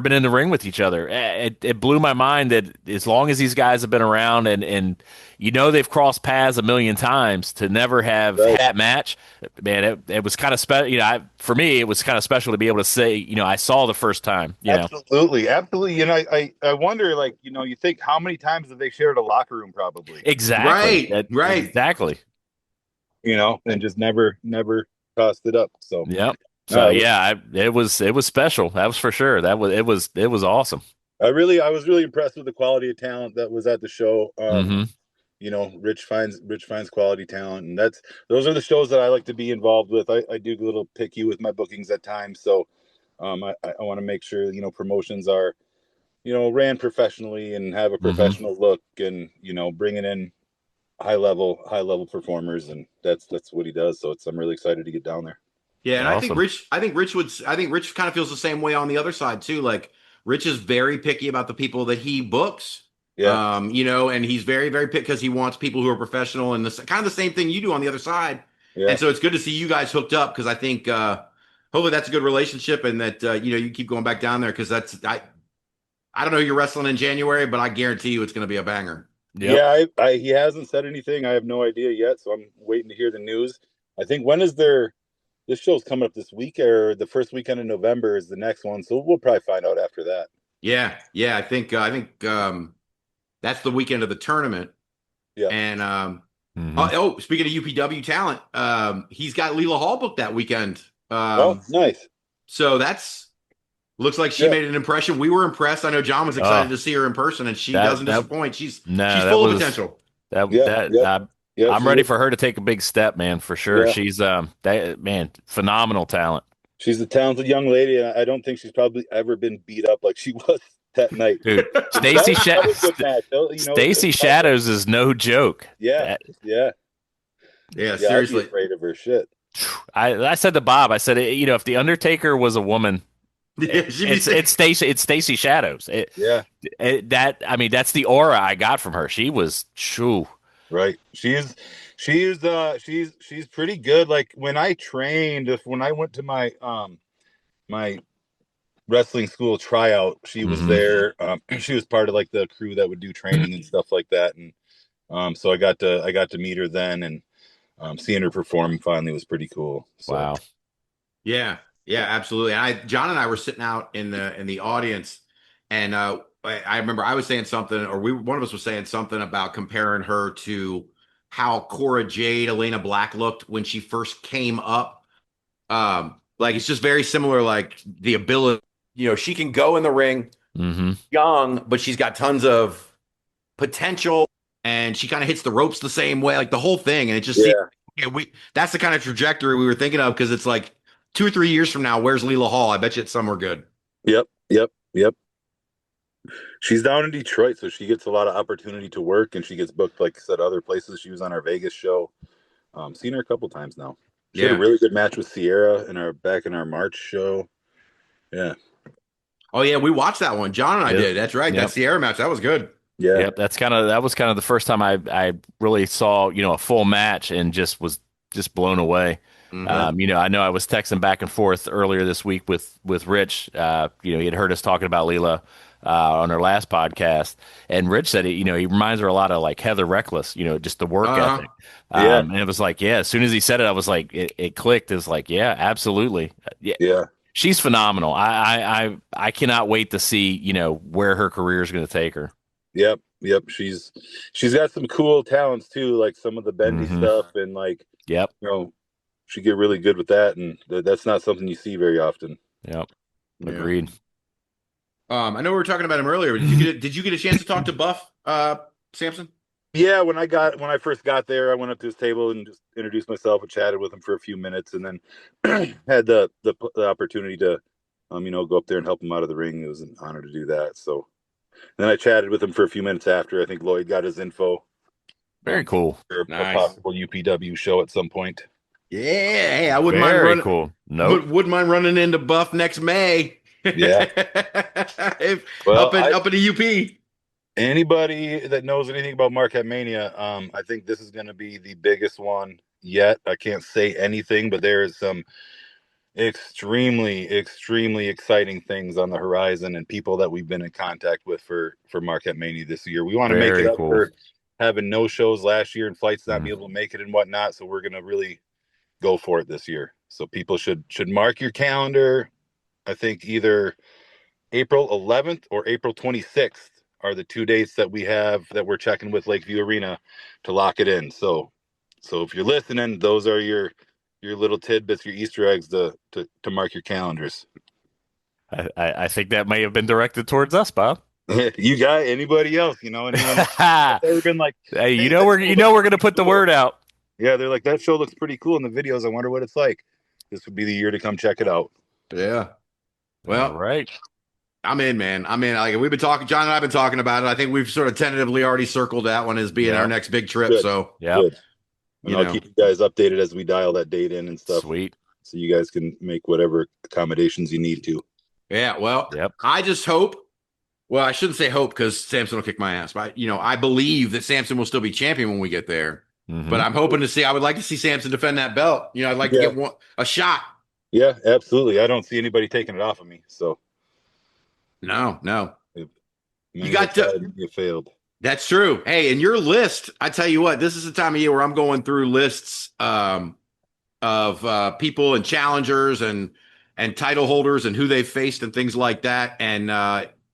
been in the ring with each other. It blew my mind that as long as these guys have been around and you know they've crossed paths a million times, to never have Right. had that match, man, it was kind of special. You know, for me, it was kind of special to be able to say, you know, I saw the first time. You know, Absolutely. You know, I wonder, like, you know, you think how many times have they shared a locker room? Probably. exactly, Right. exactly. You know, and just never tossed it up. So Yep. So yeah, it was special. That was for sure. It was awesome. I was really impressed with the quality of talent that was at the show. Mm-hmm. You know, Rich finds quality talent, and those are the shows that I like to be involved with. I do a little picky with my bookings at times, so I want to make sure, you know, promotions are, you know, ran professionally and have a professional look, and, you know, bringing in high level performers, and that's what he does. So I'm really excited to get down there. Yeah, and Awesome. I think Rich kind of feels the same way on the other side too. Like Rich is very picky about the people that he books. Yeah. You know, and he's very, very picky because he wants people who are professional, and this kind of the same thing you do on the other side. Yeah. And so it's good to see you guys hooked up, because I think hopefully that's a good relationship, and that you know, you keep going back down there, because I don't know, you're wrestling in January, but I guarantee you it's going to be a banger. Yep. Yeah, he hasn't said anything. I have no idea yet, so I'm waiting to hear the news. I think this show's coming up this week, or the first weekend in November is the next one, so we'll probably find out after that. Yeah, I think that's the weekend of the tournament. Yeah. And speaking of UPW talent, he's got Leela Hall booked that weekend. Nice. So looks like she made an impression. We were impressed. I know John was excited to see her in person, and she doesn't disappoint. She's full of potential. I'm ready for her to take a big step, man, for sure. Yeah. She's phenomenal talent. She's a talented young lady, and I don't think she's probably ever been beat up like she was that night. Dude, Stacy Shadows is no joke. Yeah. Seriously. I'd be afraid of her shit. I said to Bob, I said, you know, if the Undertaker was a woman, it's Stacy Shadows. That's the aura I got from her. She was right. She's pretty good. Like when I went to my my wrestling school tryout, she was there. She was part of like the crew that would do training and stuff like that, and so I got to meet her then, and seeing her perform finally was pretty cool. So. Wow. Yeah, absolutely. And John and I were sitting out in the audience, and I remember I was saying something, or one of us was saying something about comparing her to how Cora Jade, Elena Black looked when she first came up. Like it's just very similar, like the ability, you know, she can go in the ring young, but she's got tons of potential, and she kind of hits the ropes the same way, like the whole thing. And it just that's the kind of trajectory we were thinking of, because it's like 2 or 3 years from now, where's Leela Hall? I bet you it's somewhere good. Yep. She's down in Detroit, so she gets a lot of opportunity to work, and she gets booked, like I said, other places. She was on our Vegas show. Seen her a couple times now. She had a really good match with Sierra back in our March show. Yeah. Oh yeah, we watched that one. John and I did. That's right. That Sierra match, that was good. Yeah. Yep, that was kind of the first time I really saw, you know, a full match, and was blown away. You know, I I was texting back and forth earlier this week with Rich. You know, he had heard us talking about Leela on our last podcast, and Rich said, you know, he reminds her a lot of like Heather Reckless, you know, just the work ethic. And it was like, as soon as he said it, I was like, it clicked. It was like, yeah, absolutely. Yeah. She's phenomenal. I cannot wait to see, you know, where her career is going to take her. Yep. She's got some cool talents too, like some of the bendy stuff, and like, you know, she get really good with that, and that's not something you see very often. Yep. Agreed. I know we were talking about him earlier. Did you get a chance to talk to Buff, Sampson? Yeah, when I first got there, I went up to his table and just introduced myself and chatted with him for a few minutes, and then had the opportunity to you know, go up there and help him out of the ring. It was an honor to do that. So then I chatted with him for a few minutes after. I think Lloyd got his info. Very cool. For a possible UPW show at some point. Yeah, hey, I wouldn't mind running. Cool. Nope. Wouldn't mind running into Buff next May. Yeah. Up in the UP. Anybody that knows anything about Marquette Mania, I think this is going to be the biggest one yet. I can't say anything, but there is some extremely, extremely exciting things on the horizon and people that we've been in contact with for Marquette Mania this year. We want to make it Very up cool. for having no shows last year and flights not Mm. be able to make it and whatnot. So we're going to really go for it this year. So people should mark your calendar. I think either April 11th or April 26th are the 2 dates that we have that we're checking with Lakeview Arena to lock it in. So if you're listening, those are your little tidbits, your Easter eggs to mark your calendars. I think that may have been directed towards us, Bob. You got anybody else? Anyone ever been like, hey, hey, we're gonna put the word out. Yeah, they're like, that show looks pretty cool in the videos. I wonder what it's like. This would be the year to come check it out. Yeah. Well, all right. I'm in, man. I'm in. Like we've been talking, John and I've been talking about it. I think we've sort of tentatively already circled that one as being our next big trip. Good. So yeah, and I'll keep you guys updated as we dial that date in and stuff. Sweet. So you guys can make whatever accommodations you need to. Yeah. Well, I just hope. Well, I shouldn't say hope because Sampson will kick my ass. But I believe that Sampson will still be champion when we get there. Mm-hmm. But I'm hoping to see. I would like to see Sampson defend that belt. I'd like to get a shot. Yeah, absolutely. I don't see anybody taking it off of me. So. No. You got to. You failed. That's true. Hey, in your list, I tell you what, this is the time of year where I'm going through lists of people and challengers and title holders and who they've faced and things like that. And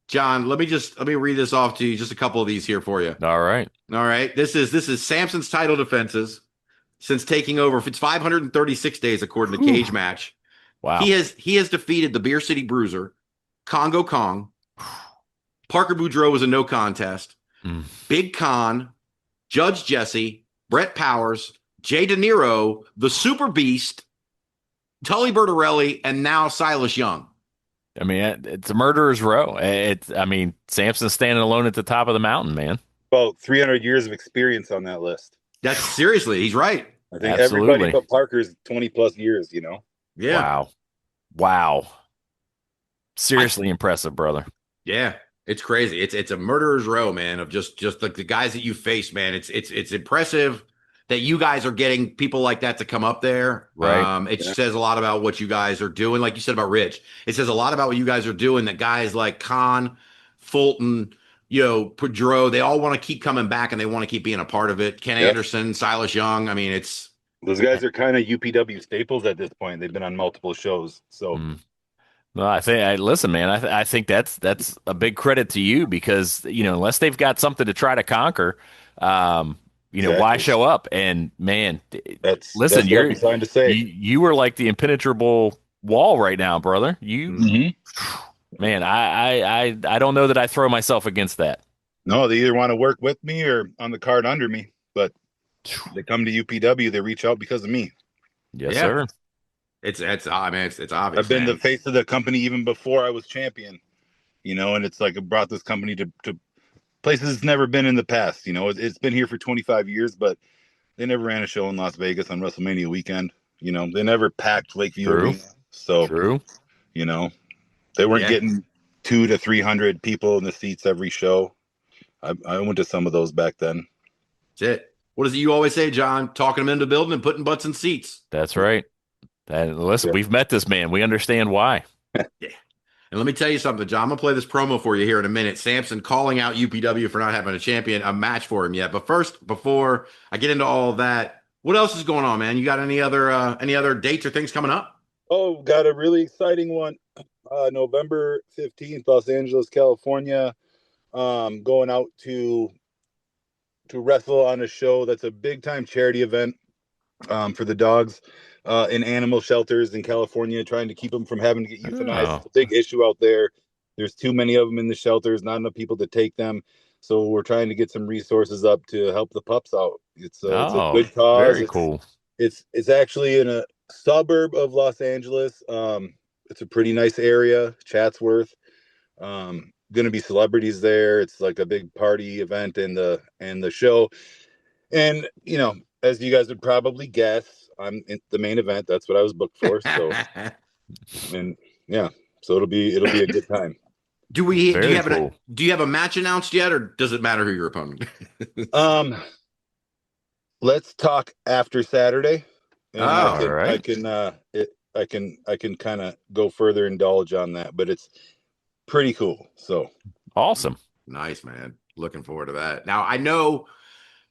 John, let me read this off to you. Just a couple of these here for you. All right. This is Sampson's title defenses since taking over. It's 536 days according to Cage Match. Wow. He has defeated the Beer City Bruiser, Congo Kong. Parker Boudreaux was a no contest. Big Con, Judge Jesse, Brett Powers, Jay De Niro, the Super Beast, Tully Bertarelli, and now Silas Young. I mean, it's a murderer's row. Sampson's standing alone at the top of the mountain, man. About 300 years of experience on that list. That's seriously, he's right. I think everybody but Parker's 20 plus years, Yeah. Wow. Seriously impressive, brother. Yeah. It's crazy. It's a murderer's row, man, of just like the guys that you face, man. It's impressive that you guys are getting people like that to come up there. Right. It says a lot about what you guys are doing. Like you said about Rich, it says a lot about what you guys are doing. That guys like Khan, Fulton, Pedro, they all want to keep coming back and they want to keep being a part of it. Ken Anderson, Silas Young. I mean, those guys are kind of UPW staples at this point. They've been on multiple shows. So. No, listen, man. I think that's a big credit to you because unless they've got something to try to conquer, why show up? And man, listen, you're trying to say you are like the impenetrable wall right now, brother. Man, I don't know that I throw myself against that. No, they either want to work with me or on the card under me, but they come to UPW, they reach out because of me. Yes, sir. It's obvious. I've been the face of the company even before I was champion, and it's like I brought this company to places it's never been in the past. It's been here for 25 years, but they never ran a show in Las Vegas on WrestleMania weekend. They never packed Lakeview Arena. So, true. They weren't getting 200 to 300 people in the seats every show. I went to some of those back then. That's it. What is it you always say, John? Talking them into the building and putting butts in seats. That's right. Listen, we've met this man. We understand why. Yeah. And let me tell you something, John. I'm going to play this promo for you here in a minute. Sampson calling out UPW for not having a match for him yet. But first, before I get into all of that, what else is going on, man? You got any other dates or things coming up? Oh, got a really exciting one. November 15th, Los Angeles, California. Going out to wrestle on a show that's a big-time charity event for the dogs. In animal shelters in California, trying to keep them from having to get euthanized. It's a big issue out there. There's too many of them in the shelters, not enough people to take them. So we're trying to get some resources up to help the pups out. It's a good cause. Very cool. It's actually in a suburb of Los Angeles. It's a pretty nice area, Chatsworth. Going to be celebrities there. It's like a big party event in the show. And as you guys would probably guess, I'm in the main event. That's what I was booked for. So, and yeah, So it'll be a good time. Do you Very have cool. do you have a match announced yet, or does it matter who your opponent? Let's talk after Saturday, and Oh, right. I can kind of go further, indulge on that, but it's pretty cool. So Awesome. nice, man. Looking forward to that. Now, I know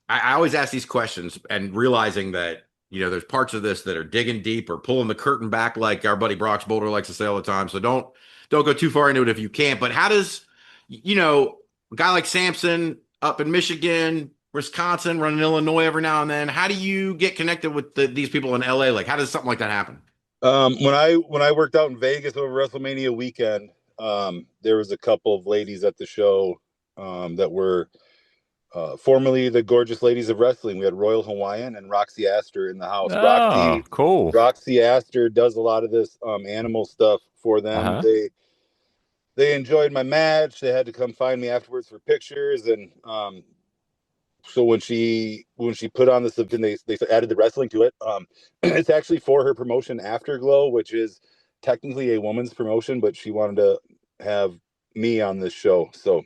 I always ask these questions and realizing that, there's parts of this that are digging deep or pulling the curtain back, like our buddy Brox Boulder likes to say all the time. So don't go too far into it if you can't. But how does, a guy like Sampson up in Michigan, Wisconsin, running Illinois every now and then, how do you get connected with these people in LA? Like, how does something like that happen? When I worked out in Vegas over WrestleMania weekend, there was a couple of ladies at the show that were formerly the Gorgeous Ladies of Wrestling. We had Royal Hawaiian and Roxy Astor in the house. Oh, cool. Roxy Astor does a lot of this animal stuff for them. They enjoyed my match. They had to come find me afterwards for pictures, and so when she put on this, they added the wrestling to it. It's actually for her promotion, Afterglow, which is technically a woman's promotion, but she wanted to have me on this show. So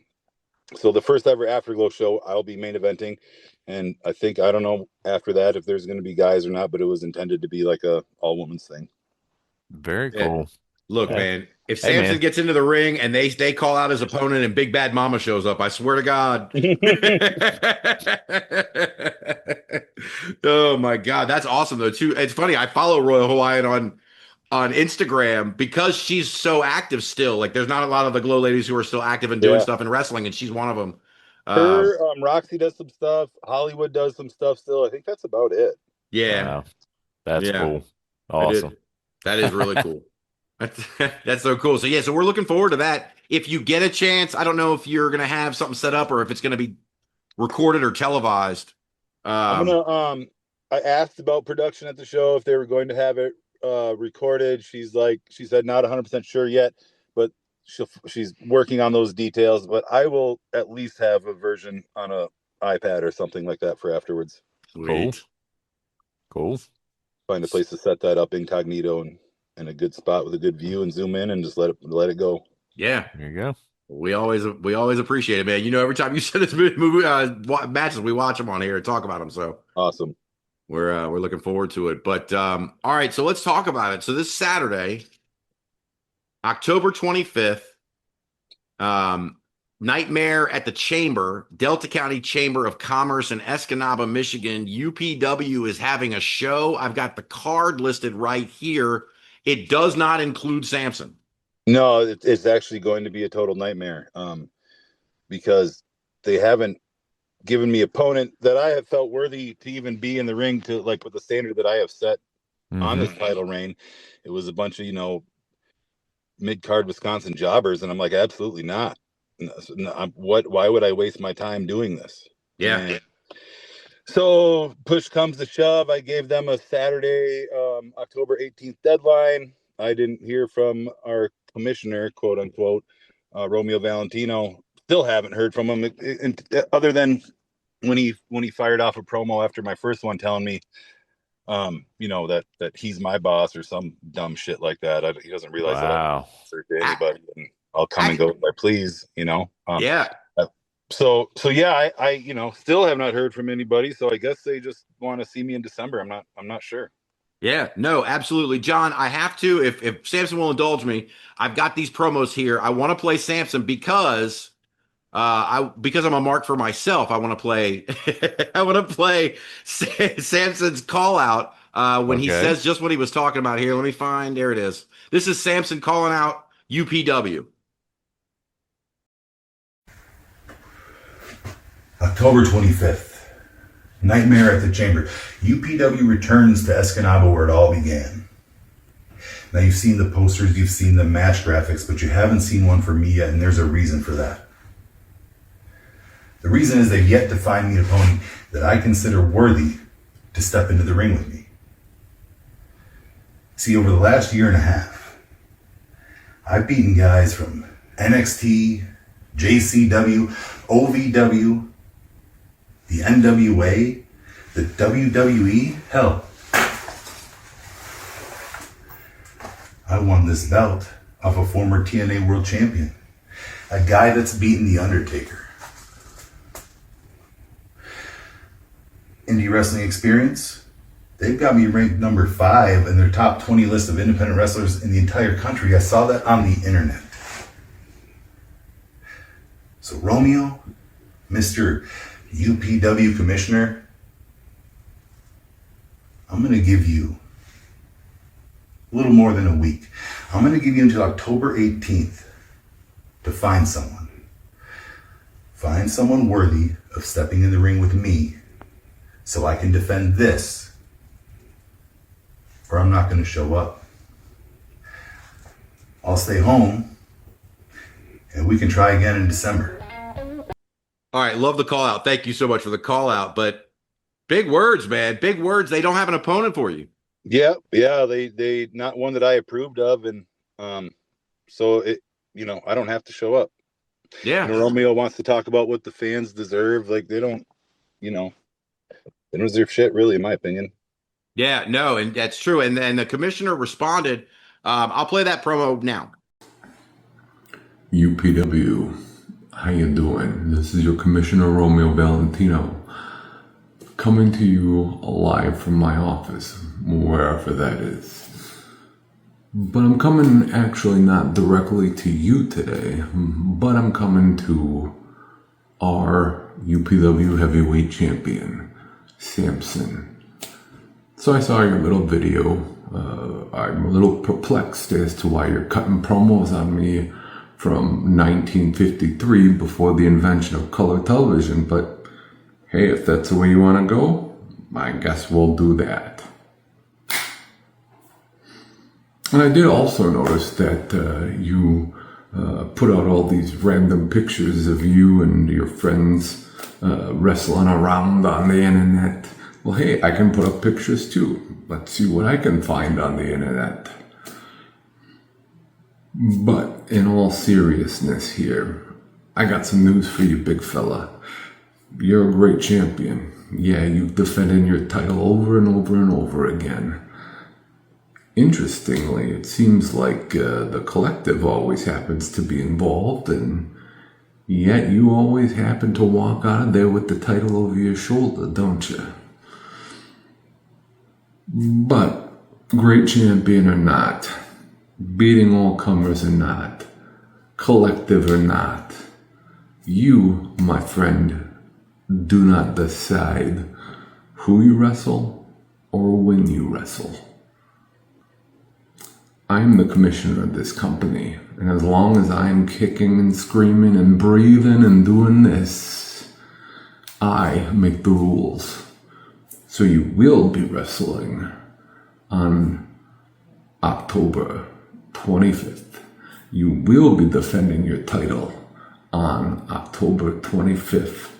the first ever Afterglow show, I'll be main eventing, and I don't know after that if there's going to be guys or not, but it was intended to be like a all women's thing. Very cool. Look, man, if Sampson gets into the ring and they call out his opponent and Big Bad Mama shows up, I swear to God. Oh my God, that's awesome though too. It's funny. I follow Royal Hawaiian on Instagram because she's so active still. Like, there's not a lot of the Glow ladies who are still active and doing stuff in wrestling, and she's one of them. Roxy does some stuff. Hollywood does some stuff still. I think that's about it. Yeah, wow. That's cool. Awesome. That is really cool. That's so cool. So so we're looking forward to that. If you get a chance, I don't know if you're gonna have something set up or if it's gonna be recorded or televised. I'm gonna I asked about production at the show if they were going to have it recorded. She said not 100% sure yet, but she's working on those details. But I will at least have a version on a iPad or something like that for afterwards. Cool. Find a place to set that up incognito and in a good spot with a good view and zoom in and just let it go. Yeah, there you go. We always appreciate it, man. Every time you send us movie matches, we watch them on here and talk about them. So awesome. We're looking forward to it. But all right, so let's talk about it. So this Saturday, October 25th, Nightmare at the Chamber, Delta County Chamber of Commerce in Escanaba, Michigan. UPW is having a show. I've got the card listed right here. It does not include Sampson. No, it's actually going to be a total nightmare because they haven't given me opponent that I have felt worthy to even be in the ring to, like, with the standard that I have set on this title reign. It was a bunch of, mid-card Wisconsin jobbers, and I'm like, absolutely not. No, why would I waste my time doing this? Yeah. And so push comes to shove. I gave them a Saturday, October 18th deadline. I didn't hear from our commissioner, quote unquote, Romeo Valentino. Still haven't heard from him, other than when he fired off a promo after my first one, telling me, that he's my boss or some dumb shit like that. He doesn't realize that I don't answer to anybody, and I'll come and go if I please. Yeah. So yeah, I still have not heard from anybody. So I guess they just want to see me in December. I'm not sure. Yeah, no, absolutely. John, I have to, if Sampson will indulge me, I've got these promos here. I want to play Sampson because I'm a mark for myself. I want to play Sampson's call out when he says just what he was talking about here. Let me find, there it is. This is Sampson calling out UPW. October 25th, Nightmare at the Chamber. UPW returns to Escanaba where it all began. Now, you've seen the posters, you've seen the match graphics, but you haven't seen one for me yet, and there's a reason for that. The reason is they've yet to find me an opponent that I consider worthy to step into the ring with me. See, over the last year and a half, I've beaten guys from NXT, JCW, OVW, the NWA, the WWE. Hell, I won this belt off a former TNA World Champion. A guy that's beaten The Undertaker. Indie wrestling experience? They've got me ranked number 5 in their top 20 list of independent wrestlers in the entire country. I saw that on the internet. So Romeo, Mr. UPW Commissioner, I'm going to give you a little more than a week. I'm going to give you until October 18th to find someone. Find someone worthy of stepping in the ring with me so I can defend this, or I'm not going to show up. I'll stay home, and we can try again in December. All right, love the call out. Thank you so much for the call out. But big words, man. Big words. They don't have an opponent for you. Yeah, they not one that I approved of, and so it, I don't have to show up. Yeah. Romeo wants to talk about what the fans deserve. Like they don't deserve shit, really, in my opinion. Yeah, no, and that's true. And then the commissioner responded. I'll play that promo now. UPW, how you doing? This is your Commissioner Romeo Valentino, coming to you live from my office, wherever that is. But I'm coming actually not directly to you today, but I'm coming to our UPW heavyweight champion, Sampson. So I saw your little video. I'm a little perplexed as to why you're cutting promos on me from 1953 before the invention of color television, but hey, if that's the way you want to go, I guess we'll do that. And I did also notice that you put out all these random pictures of you and your friends wrestling around on the internet. Well, hey, I can put up pictures too. Let's see what I can find on the internet. But in all seriousness here, I got some news for you, big fella. You're a great champion. Yeah, you've defended your title over and over and over again. Interestingly, it seems like the collective always happens to be involved, and yet you always happen to walk out of there with the title over your shoulder, don't you? But, great champion or not, beating all comers or not, collective or not, you, my friend, do not decide who you wrestle or when you wrestle. I'm the commissioner of this company, and as long as I'm kicking and screaming and breathing and doing this, I make the rules. So you will be wrestling on October 25th. You will be defending your title on October 25th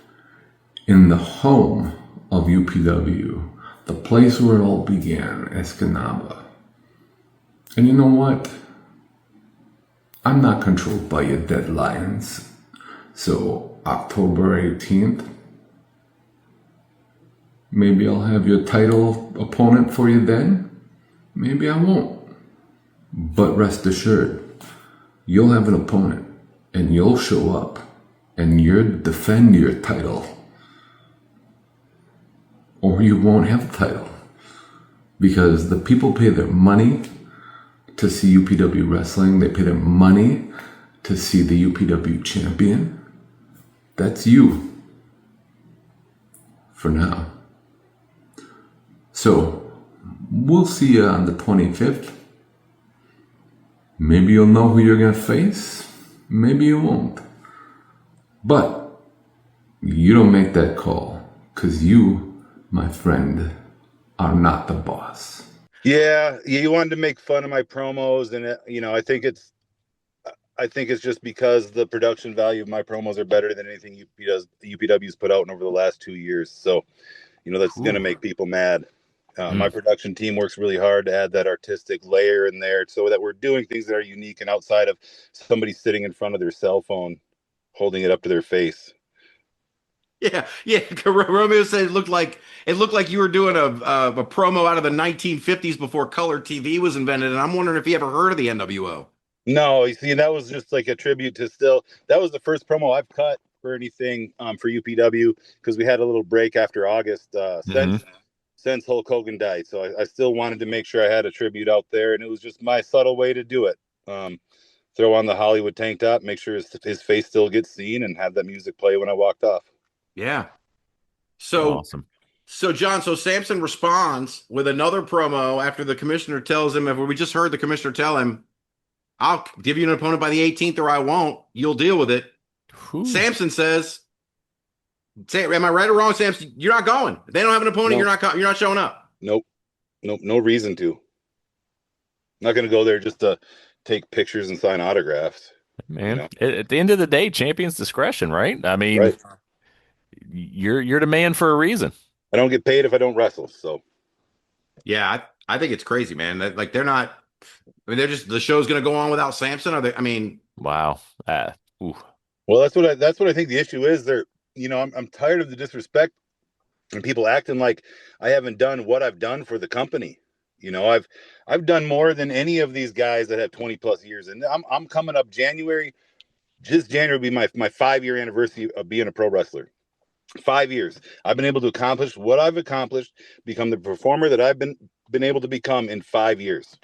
in the home of UPW, the place where it all began, Escanaba. And you know what? I'm not controlled by your deadlines. So October 18th, maybe I'll have your title opponent for you then. Maybe I won't. But rest assured, you'll have an opponent and you'll show up and you'll defend your title. Or you won't have the title. Because the people pay their money to see UPW wrestling. They pay their money to see the UPW champion. That's you. For now. So, we'll see you on the 25th. Maybe you'll know who you're going to face. Maybe you won't. But you don't make that call, because you, my friend, are not the boss. Yeah, you wanted to make fun of my promos, and I think it's just because the production value of my promos are better than anything UPW's put out in over the last 2 years. So, that's going to make people mad. My production team works really hard to add that artistic layer in there so that we're doing things that are unique and outside of somebody sitting in front of their cell phone, holding it up to their face. Yeah. Romeo said it looked like you were doing a promo out of the 1950s before color TV was invented, and I'm wondering if he ever heard of the NWO. No, you see, that was just like a tribute to still. That was the first promo I've cut for anything for UPW because we had a little break after August since Hulk Hogan died. So I still wanted to make sure I had a tribute out there, and it was just my subtle way to do it. Throw on the Hollywood tank top, make sure his face still gets seen, and have that music play when I walked off. Yeah. So Awesome. So, John, Sampson responds with another promo after the commissioner tells him, we just heard the commissioner tell him, I'll give you an opponent by the 18th or I won't. You'll deal with it. Whew. Sampson says, am I right or wrong, Sampson? You're not going. If they don't have an opponent, Nope. you're not showing up. Nope. No reason to. Not going to go there just to take pictures and sign autographs. Man, at the end of the day, champion's discretion, right? I mean, right. You're the man for a reason. I don't get paid if I don't wrestle. So, yeah, I think it's crazy, man. Like they're not. I mean, they're just the show's going to go on without Sampson. Are they? I mean, wow. Well, that's what I think the issue is. I'm tired of the disrespect and people acting like I haven't done what I've done for the company. I've done more than any of these guys that have 20 plus years, and I'm coming up January. Just January will be my 5-year anniversary of being a pro wrestler. 5 years. I've been able to accomplish what I've accomplished, become the performer that I've been able to become in 5 years.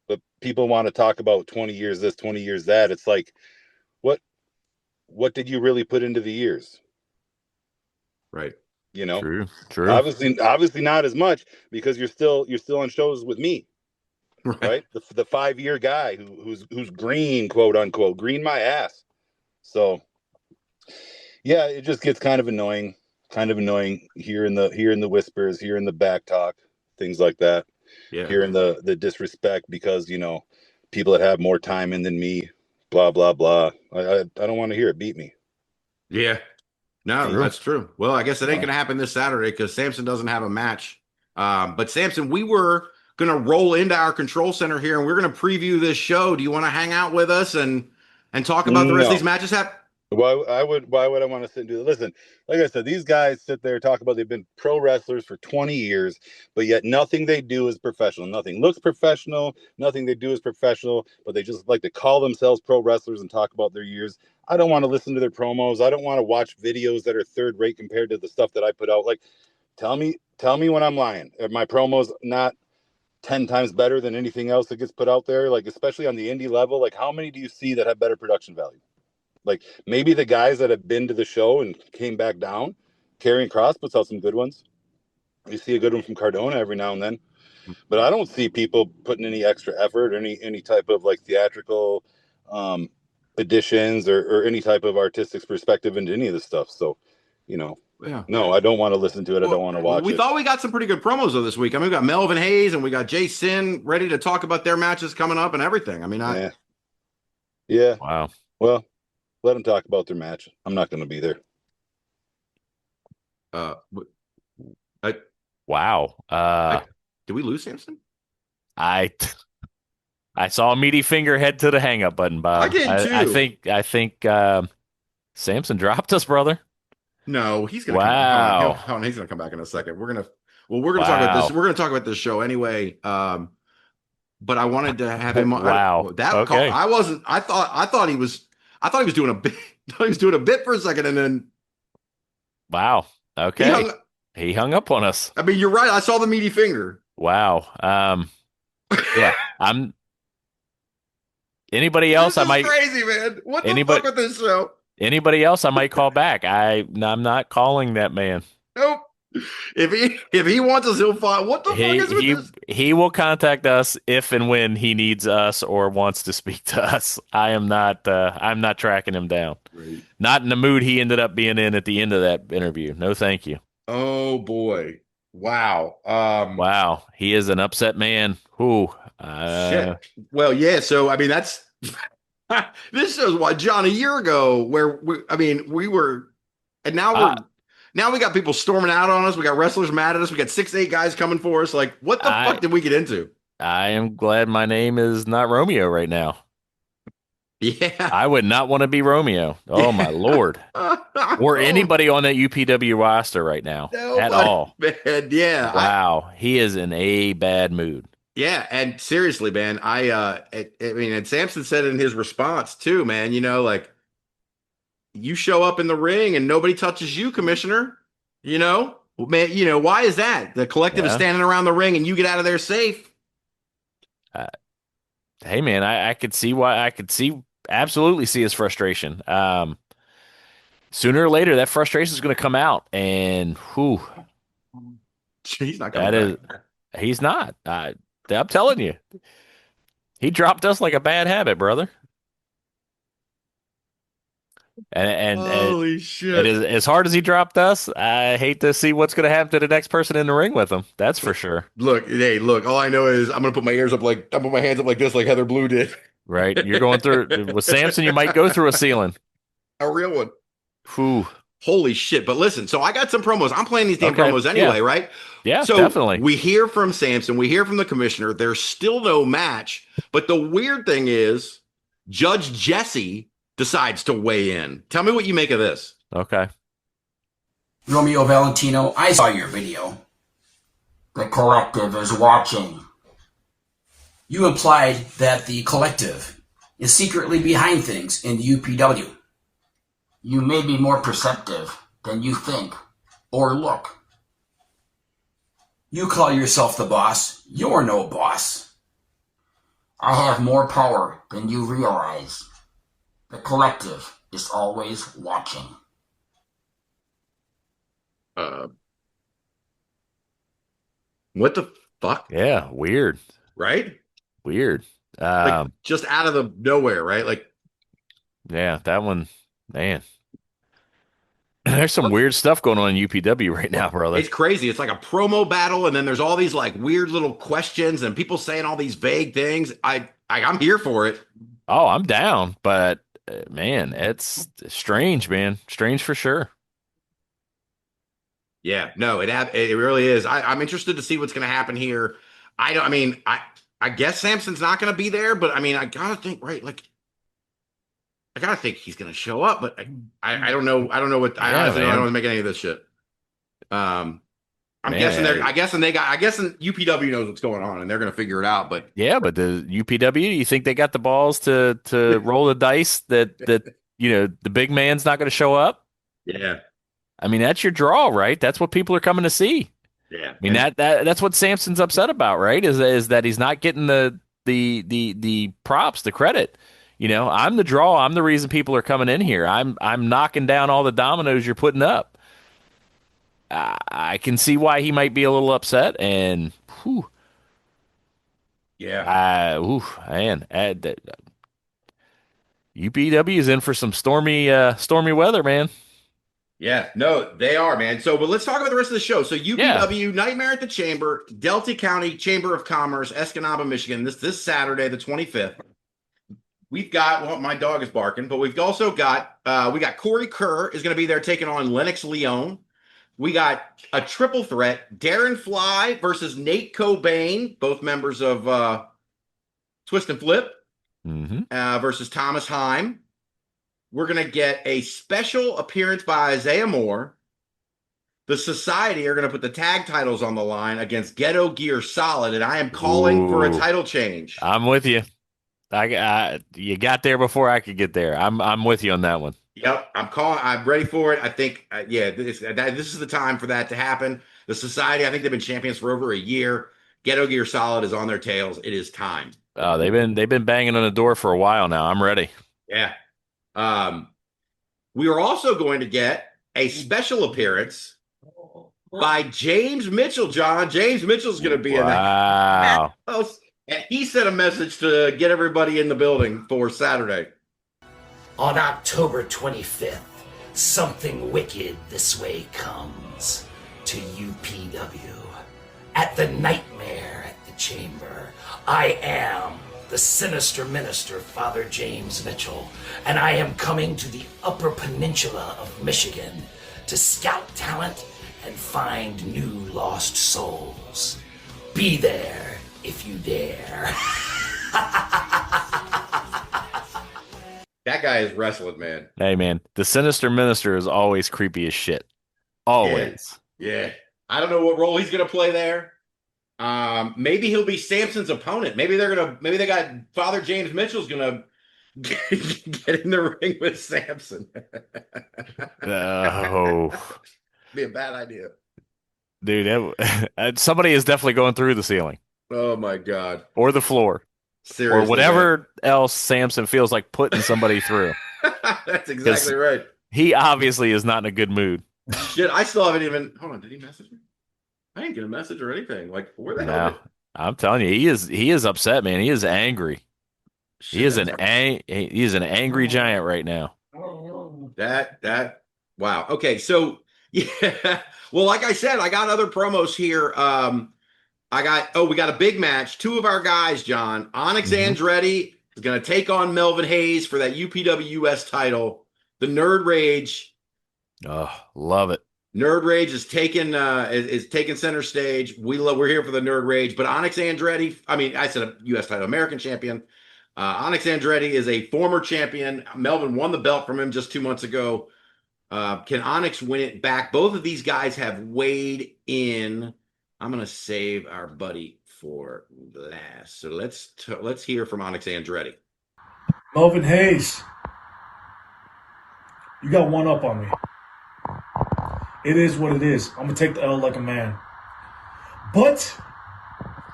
But people want to talk about 20 years this, 20 years that. It's like, what did you really put into the years? Right. True. Obviously not as much because you're still on shows with me. Right? The 5-year guy who's green, quote unquote, green my ass. So yeah, it just gets kind of annoying hearing the whispers, hearing the back talk, things like that. Yeah. Hearing the disrespect because, people that have more time in than me, blah, blah, blah. I don't want to hear it. Beat me. Yeah. No, True. that's true. Well, I guess it ain't going to happen this Saturday because Sampson doesn't have a match. But Sampson, we were going to roll into our control center here and we're going to preview this show. Do you want to hang out with us and talk about the rest of these matches? Why would I want to sit and do that? Listen, like I said, these guys sit there talk about they've been pro wrestlers for 20 years, but yet nothing they do is professional. Nothing looks professional. Nothing they do is professional, but they just like to call themselves pro wrestlers and talk about their years. I don't want to listen to their promos. I don't want to watch videos that are third rate compared to the stuff that I put out. Like, tell me when I'm lying. Are my promos not 10 times better than anything else that gets put out there? Like, especially on the indie level, like how many do you see that have better production value? Like maybe the guys that have been to the show and came back down. Kerry Kross puts out some good ones. You see a good one from Cardona every now and then. But I don't see people putting any extra effort or any type of like theatrical additions or any type of artistic perspective into any of this stuff. So, no, I don't want to listen to it. I don't want to watch it. We thought we got some pretty good promos though this week. I mean, we got Melvin Hayes and we got Jay Sin ready to talk about their matches coming up and everything. I mean, yeah. Wow. Well, let them talk about their match. I'm not going to be there. Wow. Did we lose Sampson? I saw a meaty finger head to the hang up button, Bob. I did too. I think Sampson dropped us, brother. No, he's gonna come on, he's gonna come back in a second. We're gonna talk about this. We're gonna talk about this show anyway. But I wanted to have him. Wow. Okay. I thought he was doing a bit. I thought he was doing a bit for a second, and then. Wow. Okay. He hung up on us. I mean, you're right. I saw the meaty finger. Wow. Yeah. Anybody else? This I might. Crazy, man. What the fuck with this show? Anybody else? I might call back. I'm not calling that man. Nope. If he wants us, he'll find. What the fuck is with this? He will contact us if and when he needs us or wants to speak to us. I'm not tracking him down. Right. Not in the mood he ended up being in at the end of that interview. No, thank you. Oh boy! Wow. Wow. He is an upset man. Who? Shit. Well, yeah. So I mean, that's this shows why John a year ago, where we were, and now we got people storming out on us. We got wrestlers mad at us. We got 6'8" guys coming for us. Like, what the fuck did we get into? I am glad my name is not Romeo right now. Yeah. I would not want to be Romeo. Oh, my Lord. Or anybody on that UPW roster right now at all. Man, yeah. Wow. He is in a bad mood. Yeah, and seriously, man, I mean, and Sampson said in his response too, man, you know, like you show up in the ring and nobody touches you, Commissioner. You know, well, man, you know, why is that? The collective is standing around the ring and you get out of there safe. Hey, man, I could see why. I could absolutely see his frustration. Sooner or later, that frustration is going to come out, and whew, he's not coming back. He's not. I'm telling you, he dropped us like a bad habit, brother. And holy shit! As hard as he dropped us, I hate to see what's going to happen to the next person in the ring with him. That's for sure. Look, hey, look. All I know is I'm going to put my hands up like this, like Heather Blue did. Right, you're going through with Sampson. You might go through a ceiling, a real one. Whew. Holy shit. But listen, so I got some promos. I'm playing these damn promos anyway, right? Yeah, so definitely. We hear from Sampson. We hear from the commissioner. There's still no match. But the weird thing is Judge Jesse decides to weigh in. Tell me what you make of this. Okay. Romeo Valentino, I saw your video. The collective is watching. You implied that the collective is secretly behind things in the UPW. You may be more perceptive than you think or look. You call yourself the boss. You're no boss. I have more power than you realize. The collective is always watching. What the fuck? Yeah, weird. Right? Weird. Like just out of the nowhere, right? Like, yeah, that one, man. There's some weird stuff going on in UPW right now, brother. It's crazy. It's like a promo battle, and then there's all these like weird little questions and people saying all these vague things. I'm here for it. Oh, I'm down, but man, it's strange, man. Strange for sure. Yeah, no, it really is. I'm interested to see what's going to happen here. I guess Sampson's not going to be there, but I mean, I gotta think, right? Like, I gotta think he's going to show up, but I don't know. I don't know what. I honestly don't want to make any of this shit. I'm guessing UPW knows what's going on and they're going to figure it out. But yeah, but the UPW, you think they got the balls to roll the dice that you know the big man's not going to show up? Yeah. I mean, that's your draw, right? That's what people are coming to see. Yeah. I mean, that's what Sampson's upset about, right? Is that he's not getting the props, the credit. You know, I'm the draw. I'm the reason people are coming in here. I'm knocking down all the dominoes you're putting up. I can see why he might be a little upset. And whew, yeah, man, UPW is in for some stormy weather, man. Yeah, no, they are, man. So, but let's talk about the rest of the show. So, UPW, Nightmare at the Chamber, Delta County Chamber of Commerce, Escanaba, Michigan. This Saturday, the 25th. We've got, well, my dog is barking, but we've also got, we got Corey Kerr is going to be there taking on Lennox Leone. We got a triple threat, Darren Fly versus Nate Cobain, both members of Twist and Flip, versus Thomas Heim. We're going to get a special appearance by Isaiah Moore. The Society are going to put the tag titles on the line against Ghetto Gear Solid, and I am calling for a title change. I'm with you. You got there before I could get there. I'm with you on that one. Yep, I'm ready for it. I think, this is the time for that to happen. The Society, I think they've been champions for over a year. Ghetto Gear Solid is on their tails. It is time. Oh, they've been banging on the door for a while now. I'm ready. Yeah. We are also going to get a special appearance by James Mitchell, John. James Mitchell's going to be in that house. And he sent a message to get everybody in the building for Saturday. On October 25th, something wicked this way comes to UPW. At the Nightmare at the Chamber, I am the sinister minister, Father James Mitchell, and I am coming to the Upper Peninsula of Michigan to scout talent and find new lost souls. Be there if you dare. That guy is wrestling, man. Hey, man, the sinister minister is always creepy as shit. Always. Yeah. I don't know what role he's going to play there. Maybe he'll be Sampson's opponent. Maybe they got Father James Mitchell's gonna get in the ring with Sampson. Oh, Be a bad idea. dude, somebody is definitely going through the ceiling Oh my God. or the floor Seriously, or whatever else Sampson feels like putting somebody through. man. That's exactly right. He obviously is not in a good mood. Shit, I still haven't even. Hold on, did he message me? I didn't get a message or anything. Like, where the hell? No, I'm telling you, he is upset, man. He is angry. He is an angry giant right now. Wow. Okay, so yeah. Well, like I said, I got other promos here. We got a big match. Two of our guys, John. Onyx Andretti is going to take on Melvin Hayes for that UPW US title. The Nerd Rage. Oh, love it. Nerd Rage is taking center stage. We're here for the Nerd Rage, but Onyx Andretti, I said a U.S. title, American champion. Onyx Andretti is a former champion. Melvin won the belt from him just 2 months ago. Can Onyx win it back? Both of these guys have weighed in. I'm gonna save our buddy for last. So let's hear from Onyx Andretti. Melvin Hayes, you got one up on me. It is what it is. I'm going to take the L like a man. But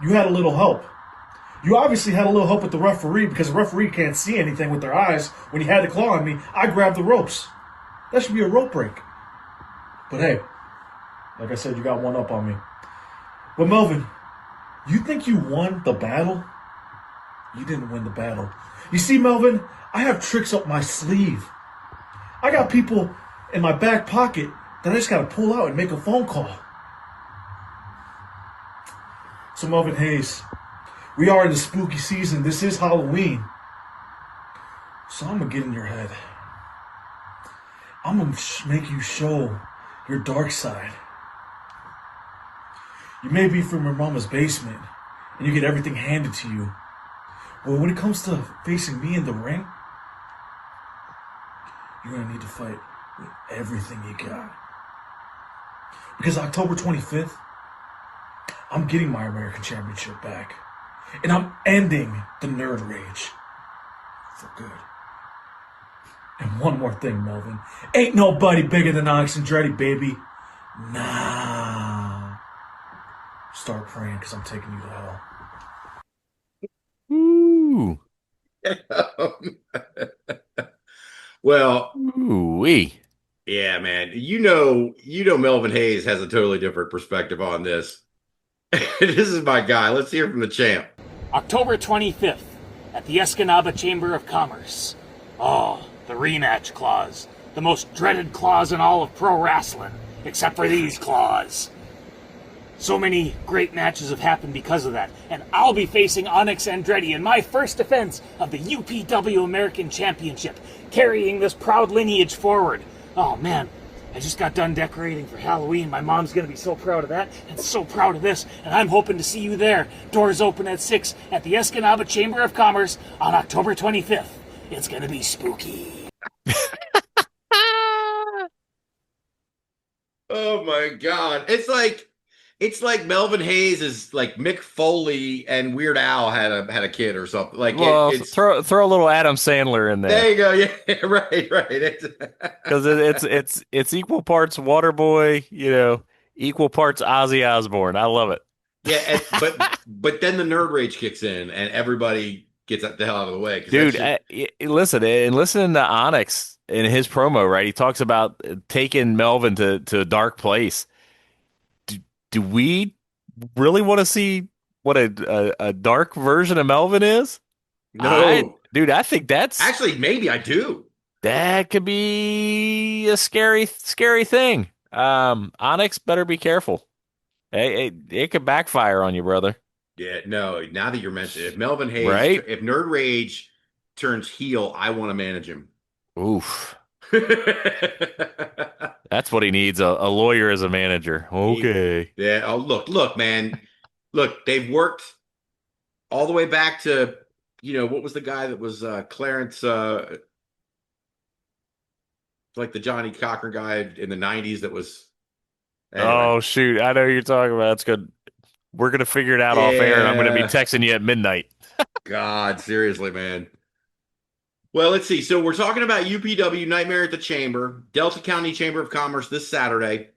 you had a little help. You obviously had a little help with the referee because the referee can't see anything with their eyes. When he had to claw on me, I grabbed the ropes. That should be a rope break. But hey, like I said, you got one up on me. But Melvin, you think you won the battle? You didn't win the battle. You see, Melvin, I have tricks up my sleeve. I got people in my back pocket that I just got to pull out and make a phone call. So Melvin Hayes, we are in the spooky season. This is Halloween. So I'm going to get in your head. I'm going to make you show your dark side. You may be from your mama's basement and you get everything handed to you. But when it comes to facing me in the ring, you're going to need to fight with everything you got. Because October 25th, I'm getting my American Championship back. And I'm ending the Nerd Rage. For good. And one more thing, Melvin. Ain't nobody bigger than Onyx Andretti, baby. Nah. Start praying, because I'm taking you to hell. Ooh. Well, Ooh-wee. yeah, man. You know, Melvin Hayes has a totally different perspective on this. This is my guy. Let's hear from the champ. October 25th at the Escanaba Chamber of Commerce. Oh, the rematch clause. The most dreaded clause in all of pro wrestling, except for these claws. So many great matches have happened because of that. And I'll be facing Onyx Andretti in my first defense of the UPW American Championship, carrying this proud lineage forward. Oh man, I just got done decorating for Halloween. My mom's going to be so proud of that and so proud of this. And I'm hoping to see you there. Doors open at 6 at the Escanaba Chamber of Commerce on October 25th. It's going to be spooky. Oh my God. It's like Melvin Hayes is like Mick Foley and Weird Al had a kid or something. Like, well, throw a little Adam Sandler in there. There you go. Yeah, right. Because it's equal parts Waterboy, equal parts Ozzy Osbourne. I love it. Yeah, but then the Nerd Rage kicks in and everybody gets the hell out of the way. Dude, listen to Onyx in his promo, right? He talks about taking Melvin to a dark place. Do we really want to see what a dark version of Melvin is? No. I think that's... Actually, maybe I do. That could be a scary thing. Onyx, better be careful. It could backfire on you, brother. Yeah, no, now that you're mentioning it, if Melvin Hayes, right? If Nerd Rage turns heel, I want to manage him. Oof. That's what he needs, a lawyer as a manager. Okay. Yeah. Oh, look, man. Look, they've worked all the way back to, what was the guy that was Clarence, like the Johnny Cochran guy in the 90s that was. Anyway. Oh, shoot. I know who you're talking about. That's good. We're going to figure it out off air, and I'm going to be texting you at midnight. God, seriously, man. Well, let's see. So we're talking about UPW Nightmare at the Chamber, Delta County Chamber of Commerce this Saturday.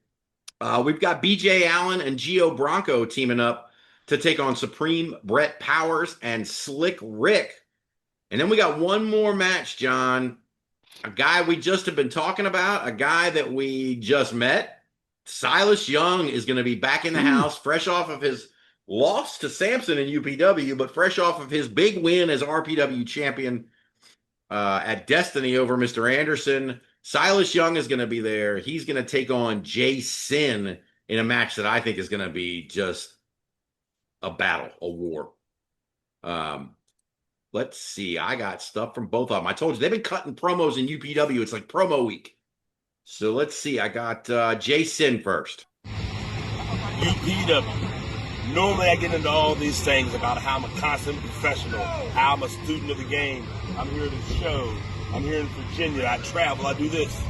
We've got BJ Allen and Gio Bronco teaming up to take on Supreme Brett Powers and Slick Rick. And then we got one more match, John. A guy we just have been talking about, a guy that we just met. Silas Young is going to be back in the house, fresh off of his loss to Sampson in UPW, but fresh off of his big win as RPW champion at Destiny over Mr. Anderson. Silas Young is going to be there. He's going to take on Jay Sin in a match that I think is going to be just a battle, a war. Let's see. I got stuff from both of them. I told you, they've been cutting promos in UPW. It's like promo week. So let's see. I got Jay Sin first. UPW. Normally I get into all these things about how I'm a constant professional, how I'm a student of the game. I'm here at the show. I'm here in Virginia. I travel. I do this.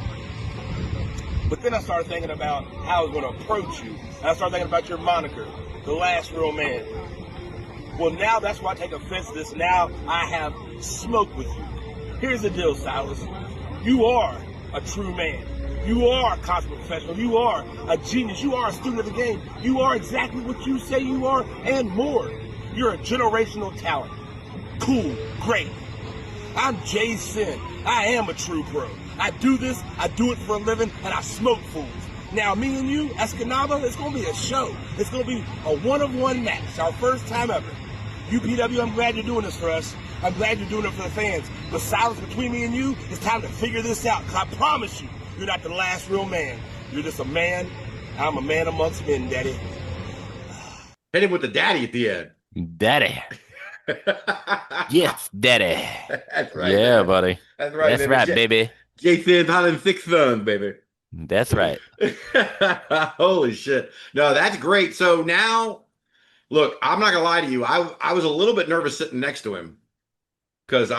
But then I started thinking about how I was going to approach you. And I started thinking about your moniker, the last real man. Well, now that's why I take offense to this. Now I have smoke with you. Here's the deal, Silas. You are a true man. You are a consummate professional. You are a genius. You are a student of the game. You are exactly what you say you are and more. You're a generational talent. Cool. Great. I'm Jay Sin. I am a true pro. I do this, I do it for a living, and I smoke fools. Now, me and you, Escanaba, it's going to be a show. It's going to be a one-of-one match, our first time ever. UPW, I'm glad you're doing this for us. I'm glad you're doing it for the fans. But Silas, between me and you, it's time to figure this out, because I promise you, you're not the last real man. You're just a man. I'm a man amongst men, Daddy. Hit him with the daddy at the end. Daddy. Yes, Daddy. That's right. Yeah, man. buddy. That's right. That's right, baby. Jason Holland sixth son, baby. That's right. Holy shit. No, that's great. So now, look, I'm not gonna lie to you. I was a little bit nervous sitting next to him because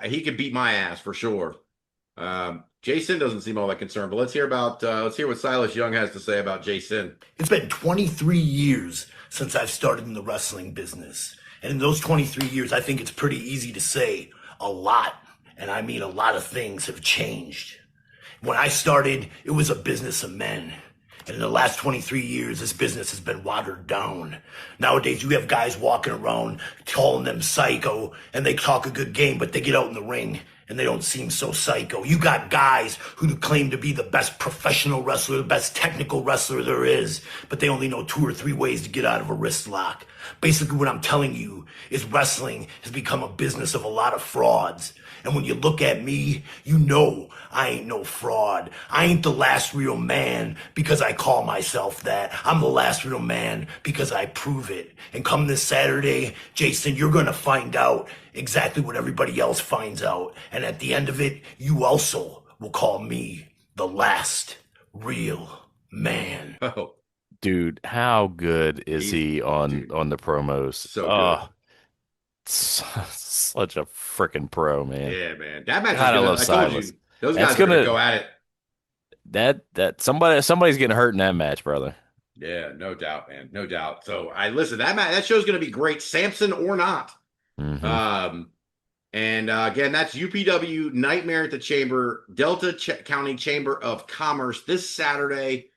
he could beat my ass for sure. Jason doesn't seem all that concerned, but let's hear what Silas Young has to say about Jason. It's been 23 years since I've started in the wrestling business. And in those 23 years, I think it's pretty easy to say a lot, and I mean a lot of things have changed. When I started, it was a business of men. And in the last 23 years, this business has been watered down. Nowadays, you have guys walking around calling them psycho, and they talk a good game, but they get out in the ring and they don't seem so psycho. You got guys who claim to be the best professional wrestler, the best technical wrestler there is, but they only know 2 or 3 ways to get out of a wrist lock. Basically, what I'm telling you is wrestling has become a business of a lot of frauds. And when you look at me, you know I ain't no fraud. I ain't the last real man because I call myself that. I'm the last real man because I prove it. And come this Saturday, Jason, you're going to find out exactly what everybody else finds out. And at the end of it, you also will call me the last real man. Oh, Dude, how good is he on the promos? So good. Such a freaking pro, man. Yeah, man. That match God, I love I told Silas. you, those guys are gonna go at it. That somebody's getting hurt in that match, brother. Yeah, no doubt, man. No doubt. So listen, that show's gonna be great, Sampson or not. Mm-hmm. And again, that's UPW Nightmare at the Chamber, Delta County Chamber of Commerce this Saturday.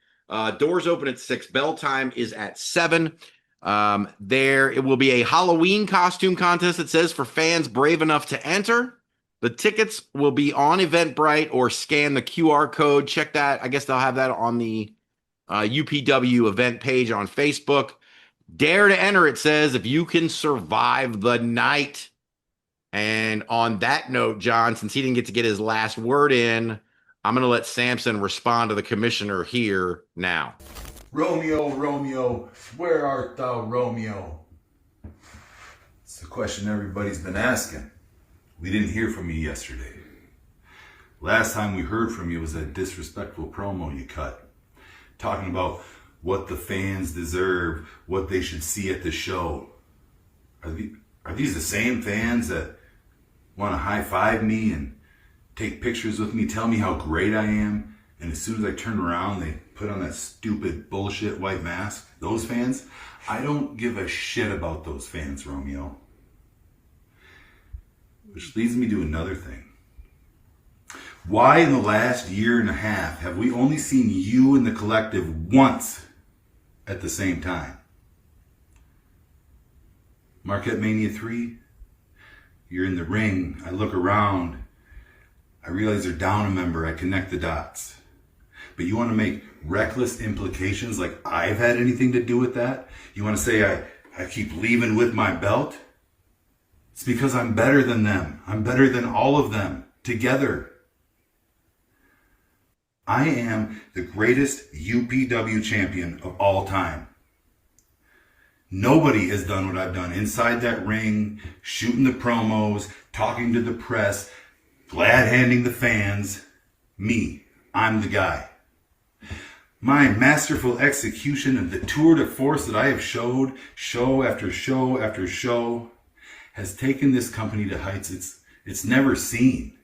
Doors open at 6. Bell time is at 7. It will be a Halloween costume contest, it says, for fans brave enough to enter. The tickets will be on Eventbrite or scan the QR code. Check that. I guess they'll have that on the UPW event page on Facebook. Dare to enter, it says, if you can survive the night. And on that note, John, since he didn't get his last word in, I'm going to let Sampson respond to the commissioner here now. Romeo, Romeo, where art thou, Romeo? It's the question everybody's been asking. We didn't hear from you yesterday. Last time we heard from you was that disrespectful promo you cut, talking about what the fans deserve, what they should see at the show. Are these the same fans that want to high-five me and take pictures with me, tell me how great I am, And as soon as I turned around, they put on that stupid bullshit white mask. Those fans, I don't give a shit about those fans, Romeo. Which leads me to another thing. Why in the last year and a half have we only seen you and the collective once at the same time? Marquette Mania 3, you're in the ring, I look around, I realize they're down a member, I connect the dots. But you want to make reckless implications like I've had anything to do with that? You want to say I keep leaving with my belt? It's because I'm better than them. I'm better than all of them together. I am the greatest UPW champion of all time. Nobody has done what I've done inside that ring, shooting the promos, talking to the press, glad-handing the fans. Me, I'm the guy. My masterful execution of the tour de force that I have showed, show after show after show, has taken this company to heights it's never seen.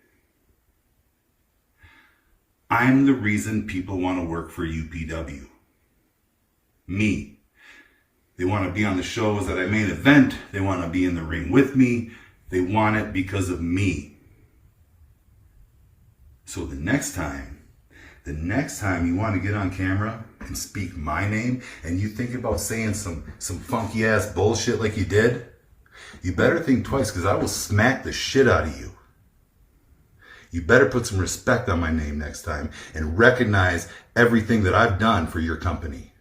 I'm the reason people want to work for UPW. Me. They want to be on the shows that I main event. They want to be in the ring with me. They want it because of me. So the next time you want to get on camera and speak my name and you think about saying some funky ass bullshit like you did, you better think twice, because I will smack the shit out of you. You better put some respect on my name next time and recognize everything that I've done for your company,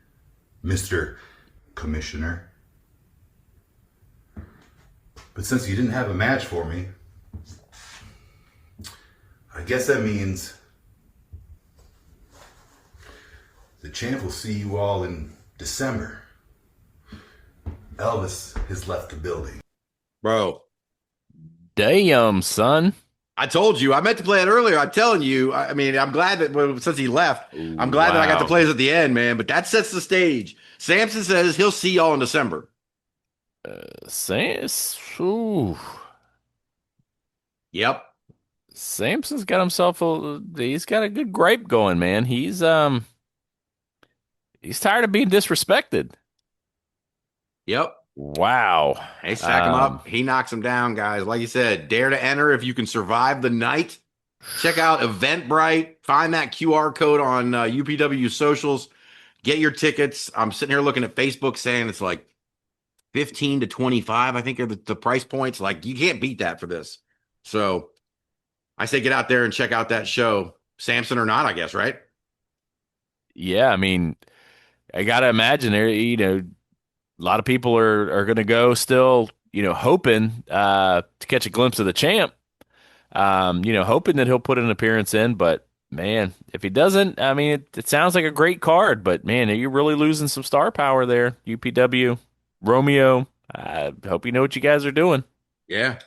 Mr. Commissioner. But since you didn't have a match for me, I guess that means the champ will see you all in December. Elvis has left the building. Bro. Damn, son. I told you. I meant to play it earlier. I'm telling you. I mean, I'm glad that since he left, I'm glad that I got to play it at the end, man. But that sets the stage. Sampson says he'll see y'all in December. Yep. Sampson's got himself he's got a good gripe going, man. He's tired of being disrespected. Yep. Wow. They stack him up. He knocks him down, guys. Like you said, dare to enter if you can survive the night. Check out Eventbrite. Find that QR code on UPW socials. Get your tickets. I'm sitting here looking at Facebook saying it's like 15 to 25, I think are the price points. Like, you can't beat that for this. So I say get out there and check out that show. Sampson or not, I guess, right? Yeah, I mean, I got to imagine there, a lot of people are going to go still, hoping to catch a glimpse of the champ, hoping that he'll put an appearance in. But, man, if he doesn't, I mean, it sounds like a great card. But, man, you're really losing some star power there, UPW. Romeo, I hope you know what you guys are doing. Yeah,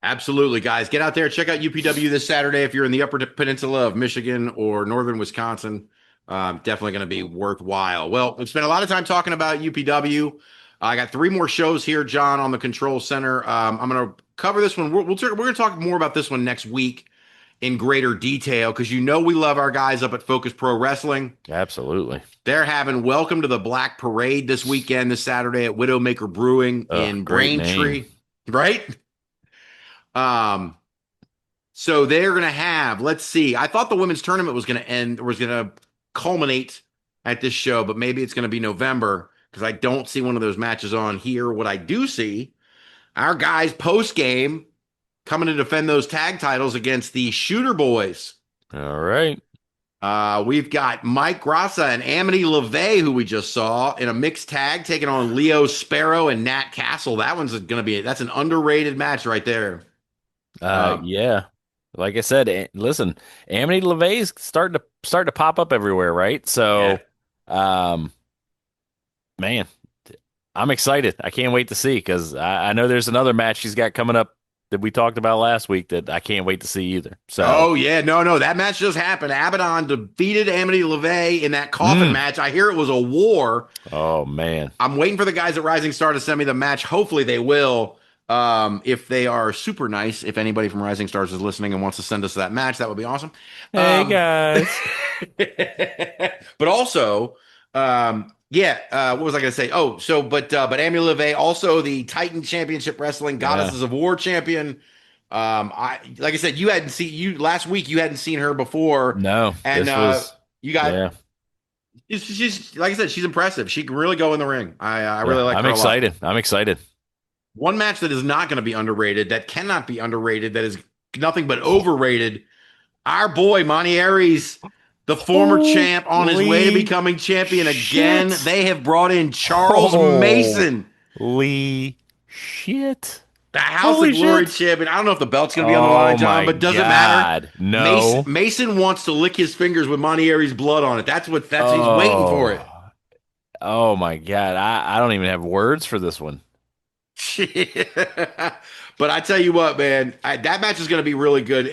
absolutely, guys. Get out there. Check out UPW this Saturday if you're in the Upper Peninsula of Michigan or Northern Wisconsin. Definitely going to be worthwhile. Well, we've spent a lot of time talking about UPW. I got 3 more shows here, John, on the Control Center. I'm going to cover this one. We're going to talk more about this one next week in greater detail because we love our guys up at Focus Pro Wrestling. Absolutely. They're having Welcome to the Black Parade this weekend, this Saturday at Widowmaker Brewing in Braintree. Right? So they're going to have, let's see, I thought the women's tournament was going to culminate at this show, but maybe it's going to be November because I don't see one of those matches on here. What I do see, our guys post game coming to defend those tag titles against the Shooter Boys. All right. We've got Mike Grassa and Amity LeVay, who we just saw in a mixed tag, taking on Leo Sparrow and Nat Castle. That one's going to be, that's an underrated match right there. Yeah. Like I said, listen, Amity LeVay's starting to pop up everywhere, right? So, man, I'm excited. I can't wait to see because I know there's another match she's got coming up that we talked about last week that I can't wait to see either. So, oh yeah, no, that match just happened. Abaddon defeated Amity LeVay in that coffin match. I hear it was a war. Oh man, I'm waiting for the guys at Rising Star to send me the match. Hopefully they will. If they are super nice, if anybody from Rising Stars is listening and wants to send us that match, that would be awesome. Hey guys. But also, what was I going to say? Oh, so but Amy LeVay, also the Titan Championship Wrestling Goddesses of War champion. Like I said, last week you hadn't seen her before. No, and you got. She's like I said, she's impressive. She can really go in the ring. I really like. I'm her excited. I'm excited. One match that is not going to be underrated, that cannot be underrated, that is nothing but overrated. Our boy Monty Aries, the former champ, on his way to becoming champion again. They have brought in Charles Mason. Holy shit. The House of Glory champion. I don't know if the belt's going to be on the line, John, but doesn't matter. No. Mason wants to lick his fingers with Monty Aries' blood on it. That's he's waiting for it. Oh my God. I don't even have words for this one. But I tell you what, man, that match is going to be really good.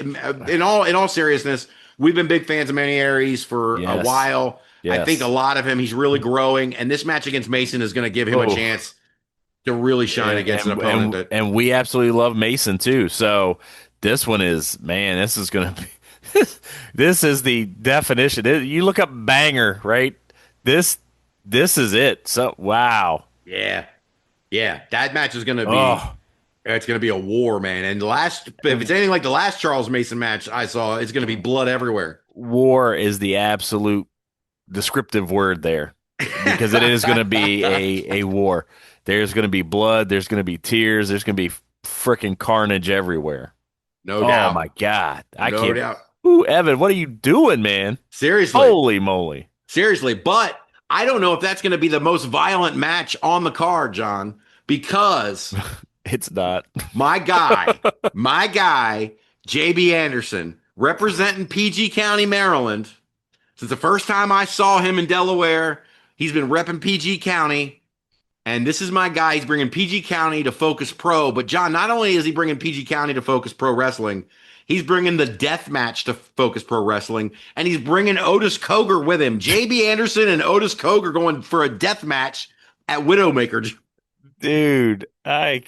In all seriousness, we've been big fans of Manny Aries for a while. Yes. I think a lot of him, he's really growing, and this match against Mason is going to give him a chance to really shine against an opponent. And we absolutely love Mason too. So this one is, man, this is going to be, this is the definition. You look up banger, right? This is it. So, wow. Yeah, that match is going to be it's going to be a war, man. And if it's anything like the last Charles Mason match I saw, it's going to be blood everywhere. War is the absolute descriptive word there, because it is going to be a war. There's going to be blood, there's going to be tears, there's going to be freaking carnage everywhere. No doubt. Oh my God. No doubt. Ooh, Evan, what are you doing, man? Seriously. Holy moly. Seriously, but I don't know if that's going to be the most violent match on the card, John, because it's not. my guy, JB Anderson, representing PG County, Maryland. Since the first time I saw him in Delaware, he's been repping PG County. And this is my guy. He's bringing PG County to Focus Pro. But, John, not only is he bringing PG County to Focus Pro Wrestling, he's bringing the death match to Focus Pro Wrestling, and he's bringing Otis Koger with him. JB Anderson and Otis Koger going for a death match at Widowmaker. Dude, I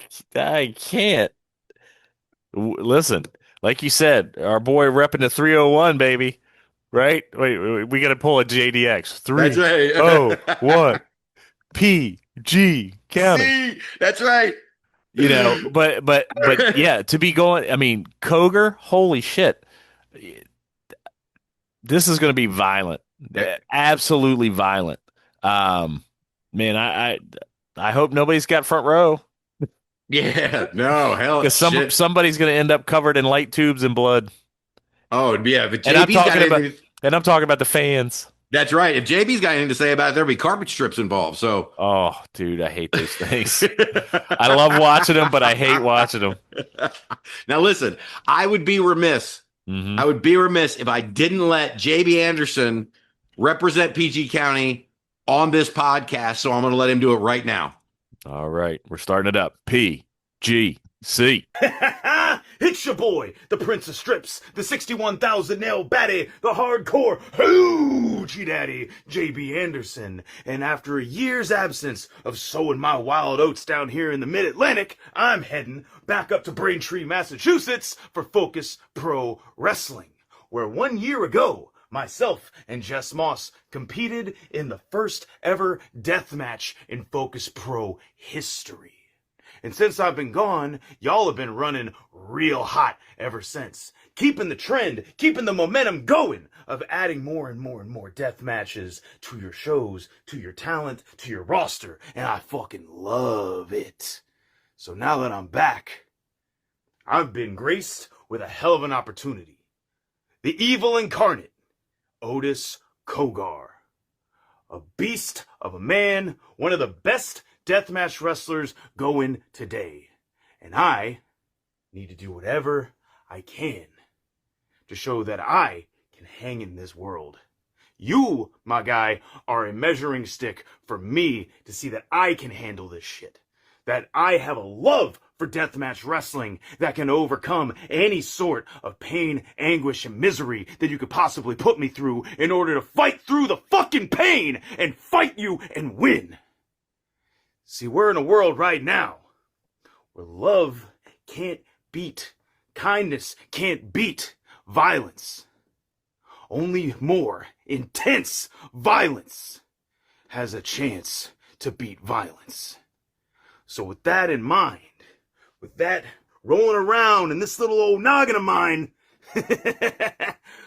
can't. Listen, like you said, our boy repping the 301, baby. Right? Wait, we got to pull a JDX. 301 PG County. See, that's right. You know, but yeah, to be going, I mean, Koger, holy shit. This is going to be violent. Absolutely violent. Man, I hope nobody's got front row. Yeah, no, hell. Because somebody's going to end up covered in light tubes and blood. Oh, yeah. But I'm talking about the fans. That's right. If JB's got anything to say about it, there'll be carpet strips involved. So, oh, dude, I hate those things. I love watching them, but I hate watching them. Now, listen, I would be remiss. I would be remiss if I didn't let JB Anderson represent PG County on this podcast. So I'm going to let him do it right now. All right, we're starting it up. PGC. It's your boy, the Prince of Strips, the 61,000 nail baddie, the hardcore hoochie daddy, JB Anderson. And after a year's absence of sowing my wild oats down here in the mid-Atlantic, I'm heading back up to Braintree, Massachusetts for Focus Pro Wrestling, where 1 year ago, myself and Jess Moss competed in the first ever death match in Focus Pro history. And since I've been gone, y'all have been running real hot ever since. Keeping the trend, keeping the momentum going of adding more and more and more death matches to your shows, to your talent, to your roster. And I fucking love it. So now that I'm back, I've been graced with a hell of an opportunity. The evil incarnate, Otis Kogar. A beast of a man, one of the best deathmatch wrestlers going today. And I need to do whatever I can to show that I can hang in this world. You, my guy, are a measuring stick for me to see that I can handle this shit. That I have a love for deathmatch wrestling that can overcome any sort of pain, anguish, and misery that you could possibly put me through in order to fight through the fucking pain and fight you and win. See, we're in a world right now where love can't beat kindness, can't beat violence. Only more intense violence has a chance to beat violence. So with that in mind, with that rolling around in this little old noggin of mine,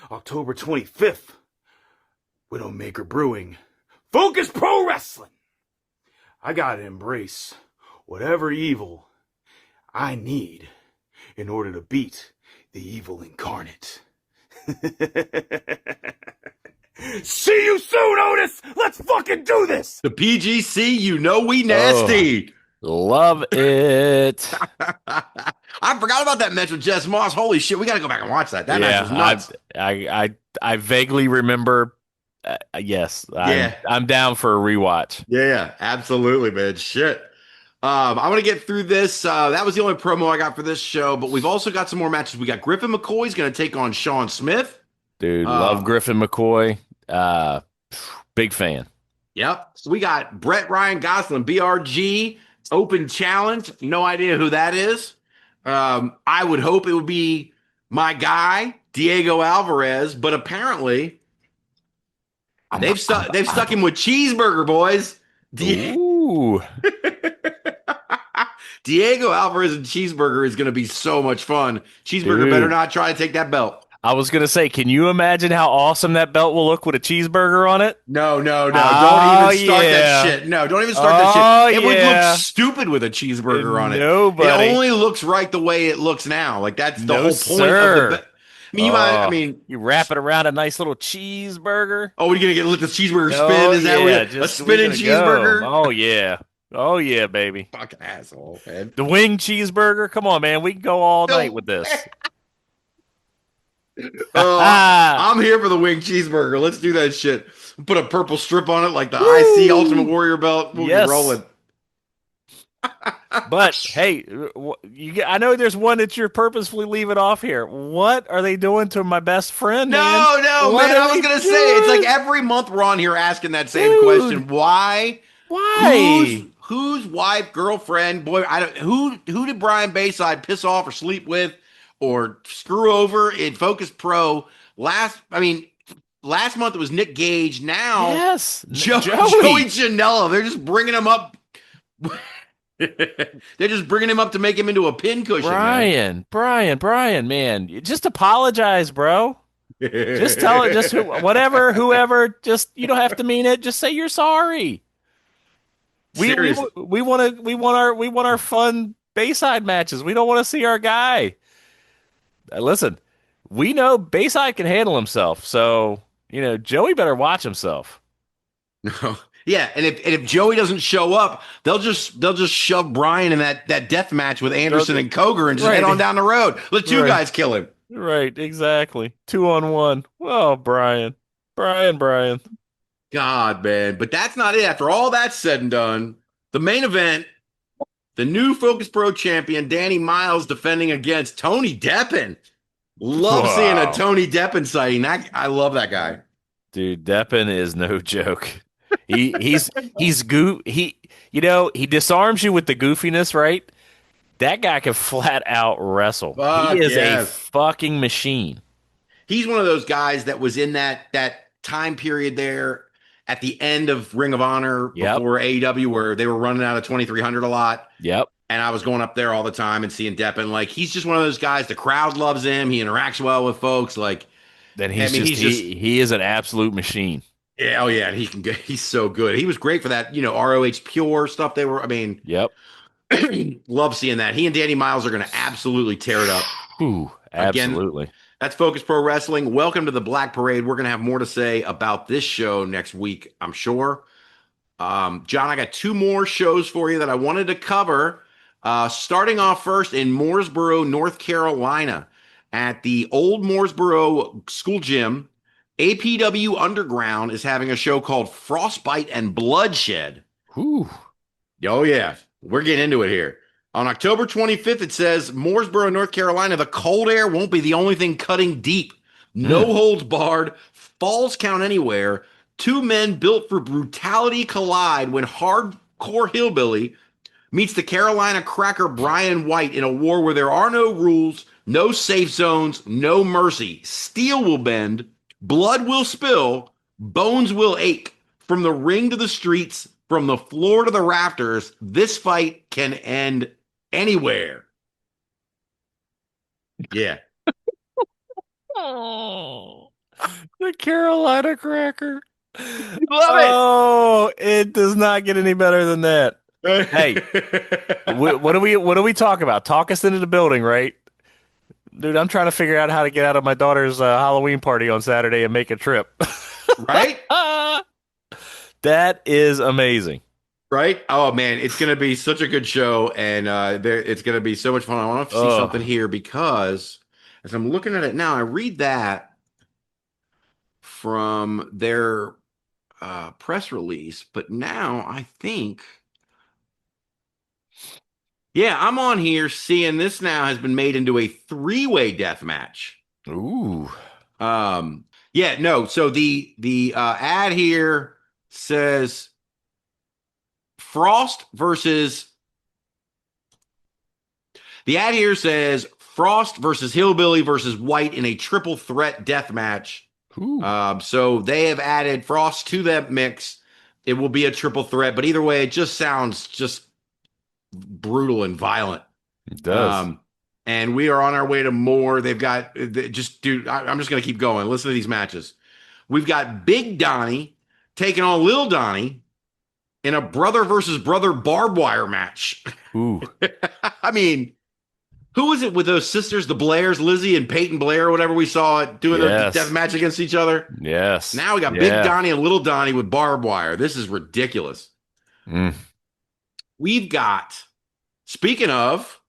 October 25th, Widowmaker Brewing, Focus Pro Wrestling. I gotta embrace whatever evil I need in order to beat the evil incarnate. See you soon, Otis! Let's fucking do this! The PGC, you know we nasty. Love it. I forgot about that match with Jess Moss. Holy shit, we got to go back and watch that. That match was nuts. I vaguely remember. Yes, I'm down for a rewatch. Yeah, absolutely, man. Shit. I'm going to get through this. That was the only promo I got for this show, but we've also got some more matches. We got Griffin McCoy's going to take on Sean Smith. Dude, love Griffin McCoy. Big fan. Yep. So we got Brett Ryan Gosselin, BRG, open challenge. No idea who that is. I would hope it would be my guy, Diego Alvarez, but apparently they've stuck him with Cheeseburger, boys. Ooh. Diego Alvarez and Cheeseburger is going to be so much fun. Cheeseburger better not try to take that belt. I was going to say, can you imagine how awesome that belt will look with a cheeseburger on it? No. Don't even start that shit. No, don't even start that shit. It would look stupid with a cheeseburger on it. Nobody. It only looks right the way it looks now. Like, that's the whole point of the I mean, you wrap it around a nice little cheeseburger. Oh, what are you going to let the cheeseburger spin? Is that a spinning cheeseburger? Oh, yeah. Oh, yeah, baby. Fucking asshole, man. The wing cheeseburger. Come on, man. We can go all night with this. I'm here for the wing cheeseburger. Let's do that shit. Put a purple strip on it like the IC Ultimate Warrior belt. We'll be rolling. But hey, I know there's one that you're purposefully leaving off here. What are they doing to my best friend? No, man, I was gonna say it's like every month we're on here asking that same question. Why? Whose wife, girlfriend, boy? Who did Brian Bayside piss off or sleep with? Or screw over in Focus Pro. Last month it was Nick Gage. Now, yes, Joey Janela. They're just bringing him up. They're just bringing him up to make him into a pincushion. Brian, man, just apologize, bro. Just tell it, just whoever. Just you don't have to mean it. Just say you're sorry. We want our fun Bayside matches. We don't want to see our guy. Listen, we know Bayside can handle himself, so Joey better watch himself. Yeah, and if Joey doesn't show up, they'll just shove Brian in that death match with Anderson and Koger and just head on down the road. Let two guys kill him. Right, exactly. 2-on-1. Oh, Brian. God, man. But that's not it. After all that's said and done, the main event, the new Focus Pro champion, Danny Miles, defending against Tony Deppen. Love seeing a Tony Deppen sighting. I love that guy. Dude, Deppen is no joke. He disarms you with the goofiness, right? That guy can flat out wrestle. He is a fucking machine. He's one of those guys that was in that time period there at the end of Ring of Honor before AEW, where they were running out of 2300 a lot. Yep. And I was going up there all the time and seeing Deppen. Like, he's just one of those guys. The crowd loves him. He interacts well with folks. Like, then he is an absolute machine. Yeah, and he's so good. He was great for that, ROH Pure stuff. Yep. Love seeing that. He and Danny Miles are going to absolutely tear it up. Ooh, absolutely. Again, that's Focus Pro Wrestling. Welcome to the Black Parade. We're going to have more to say about this show next week, I'm sure. John, I got two more shows for you that I wanted to cover. Starting off first in Mooresboro, North Carolina, at the old Mooresboro School Gym, APW Underground is having a show called Frostbite and Bloodshed. Ooh. Oh, yeah. We're getting into it here. On October 25th, it says, Mooresboro, North Carolina, the cold air won't be the only thing cutting deep. No holds barred, falls count anywhere. Two men built for brutality collide when hardcore hillbilly meets the Carolina Cracker Brian White in a war where there are no rules, no safe zones, no mercy. Steel will bend, blood will spill, bones will ache. From the ring to the streets, from the floor to the rafters, this fight can end anywhere. Yeah. Oh, the Carolina Cracker. Love it does not get any better than that. Hey, what do we talk about? Talk us into the building, right? Dude, I'm trying to figure out how to get out of my daughter's Halloween party on Saturday and make a trip. Right? That is amazing. Right? Oh, man, it's going to be such a good show, and it's going to be so much fun. I want to see something here because as I'm looking at it now, I read that from their press release, but now I think, yeah, I'm on here seeing this now has been made into a 3-way death match. Ooh. Yeah, no. So the ad here says Frost versus Hillbilly versus White in a triple threat death match. So they have added Frost to that mix. It will be a triple threat, but either way, it just sounds just brutal and violent. It does. And we are on our way to more. They've got I'm just going to keep going. Listen to these matches. We've got Big Donnie taking on Lil Donnie in a brother versus brother barbed wire match. Ooh. I mean, who was it with those sisters, the Blairs, Lizzie and Peyton Blair, or whatever we saw doing a death match against each other? Yes. Now we got Big Donnie and Little Donnie with barbed wire. This is ridiculous. We've got, speaking of,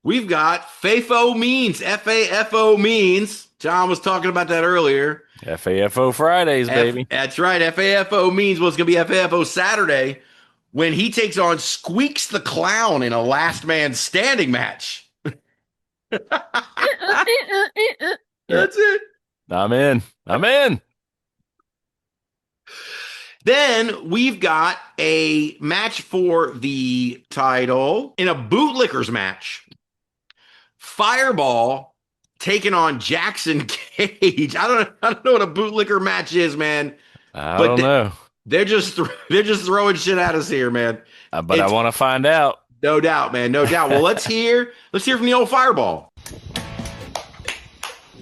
we've got FAFO Means, FAFO Means. John was talking about that earlier. FAFO Fridays, baby. That's right. FAFO Means it's going to be FAFO Saturday when he takes on Squeaks the Clown in a last man standing match. That's it. I'm in. Then we've got a match for the title in a bootlickers match. Fireball taking on Jackson Cage. I don't know what a bootlicker match is, man. I don't know. They're just throwing shit at us here, man. But I want to find out. No doubt, man. No doubt. Well, let's hear from the old Fireball.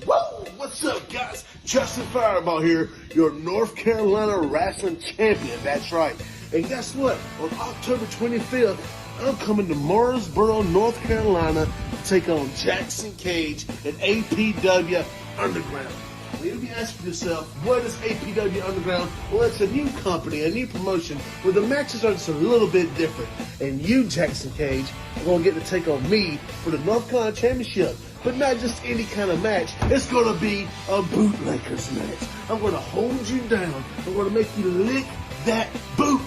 Whoa! What's up, guys? Justin Fireball here, your North Carolina wrestling champion. That's right. And guess what? On October 25th, I'm coming to Morrisboro, North Carolina to take on Jackson Cage and APW Underground. Now, you'll be asking yourself, what is APW Underground? Well, it's a new company, a new promotion, where the matches are just a little bit different. And you, Jackson Cage, are going to get to take on me for the North Carolina Championship. But not just any kind of match. It's going to be a bootlickers match. I'm going to hold you down. I'm going to make you lick that boot.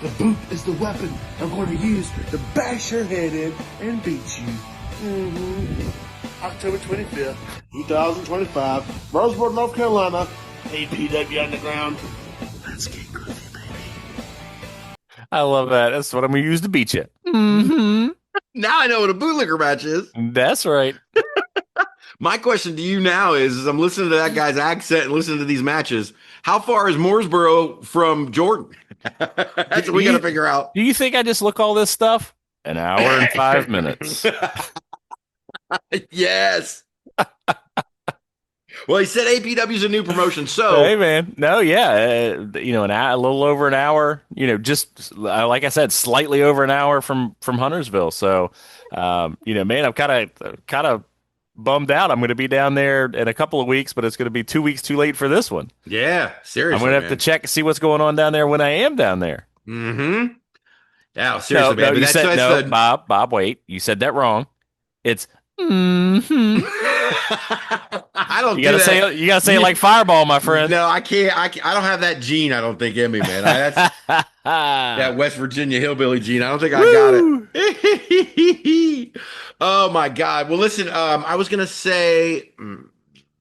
The boot is the weapon I'm going to use to bash your head in and beat you. October 25th, 2025, Rosebud, North Carolina, APW Underground. Let's get groovy, baby. I love that. That's what I'm going to use to beat you. Now I know what a bootlicker match is. That's right. My question to you now is, as I'm listening to that guy's accent and listening to these matches, how far is Mooresboro from Jordan? That's what we got to figure out. Do you think I just look all this stuff? An hour and 5 minutes. Yes. Well, he said APW is a new promotion, so hey, man, no, yeah, a little over an hour. Just like I said, slightly over an hour from Huntersville. So, man, I'm kind of bummed out. I'm going to be down there in a couple of weeks, but it's going to be 2 weeks too late for this one. Yeah, seriously, I'm going to have to check and see what's going on down there when I am down there. Mm-hmm. Yeah, seriously, man. No, you said no, Bob. Wait, you said that wrong. It's. Mm-hmm. I don't. You gotta say it like Fireball, my friend. No, I can't. I don't have that gene. I don't think in me, man. That's that West Virginia hillbilly gene. I don't think I got it. Oh my God. Well, listen. I was gonna say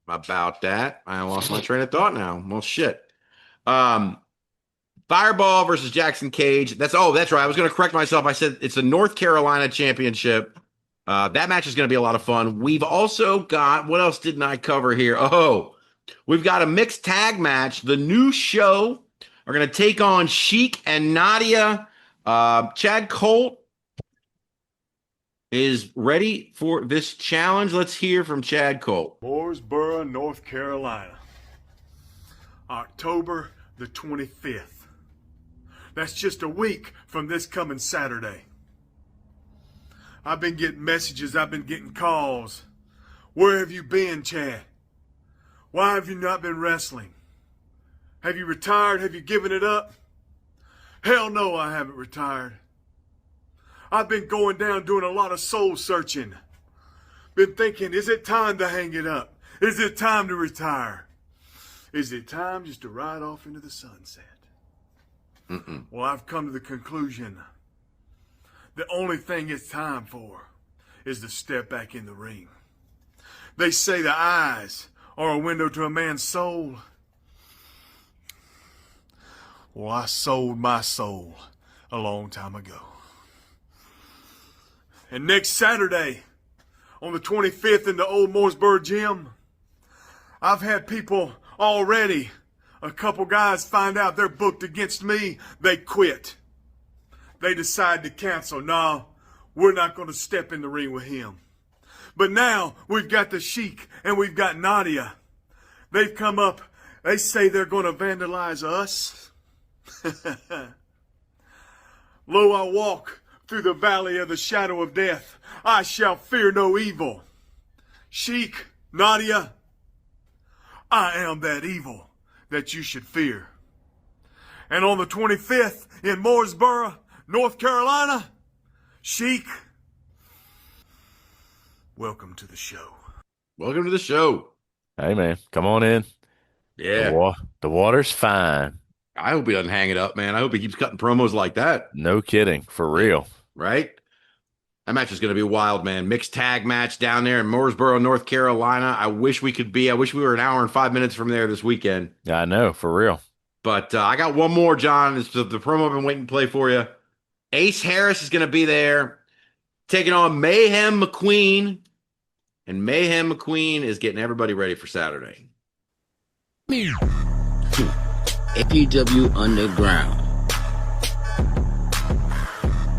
about that. I lost my train of thought now. Well, shit. Fireball versus Jackson Cage. That's right. I was going to correct myself. I said it's the North Carolina Championship. That match is going to be a lot of fun. We've also got, what else didn't I cover here? Oh, we've got a mixed tag match. The New Show are going to take on Sheik and Nadia. Chad Colt is ready for this challenge. Let's hear from Chad Colt. Mooresboro, North Carolina, October the 25th. That's just a week from this coming Saturday. I've been getting messages, I've been getting calls. Where have you been, Chad? Why have you not been wrestling? Have you retired? Have you given it up? Hell no, I haven't retired. I've been going down doing a lot of soul searching. Been thinking, is it time to hang it up? Is it time to retire? Is it time just to ride off into the sunset? Well, I've come to the conclusion the only thing it's time for is to step back in the ring. They say the eyes are a window to a man's soul. Well, I sold my soul a long time ago. And next Saturday, on the 25th in the old Mooresboro gym, I've had people already, a couple guys find out they're booked against me, they quit. They decide to cancel. No, we're not going to step in the ring with him. But now we've got the Sheik and we've got Nadia. They've come up, they say they're going to vandalize us. Lo, I walk through the valley of the shadow of death. I shall fear no evil. Sheik, Nadia, I am that evil that you should fear. And on the 25th in Mooresboro, North Carolina, Sheik, welcome to the show. Welcome to the show. Hey, man, come on in. Yeah. The water's fine. I hope he doesn't hang it up, man. I hope he keeps cutting promos like that. No kidding. For real. Right? That match is going to be wild, man. Mixed tag match down there in Mooresboro, North Carolina. I wish we were an hour and 5 minutes from there this weekend. Yeah, I know. For real. But I got one more, John. It's the promo I've been waiting to play for you. Ace Harris is going to be there taking on Mayhem McQueen. And Mayhem McQueen is getting everybody ready for Saturday. XICW Underground,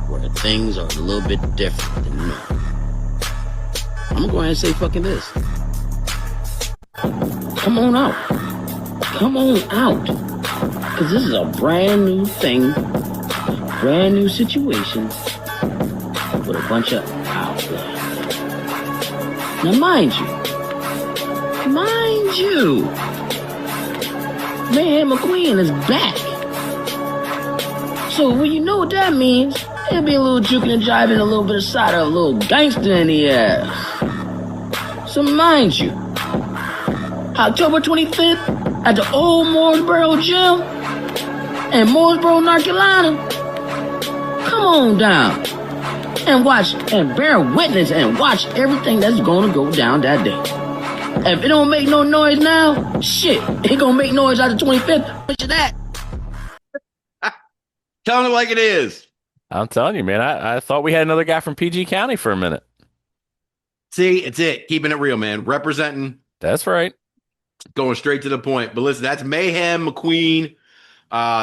where things are a little bit different than normal. I'm gonna go ahead and say fucking this. Come on out. Come on out. Because this is a brand new thing, brand new situation with a bunch of outlaws. Now mind you, Mayhem McQueen is back. So, well, you know what that means. There'll be a little juking and jiving, a little bit of cider, a little gangster in the ass. So, mind you, October 25th at the old Mooresboro gym in Mooresboro, North Carolina. Come on down and watch and bear witness and watch everything that's going to go down that day. If it don't make no noise now, shit, it gonna make noise out the 25th. Picture that. Telling it like it is. I'm telling you, man. I thought we had another guy from PG County for a minute. See, it's it. Keeping it real, man. Representing. That's right. Going straight to the point. But listen, that's Mayhem McQueen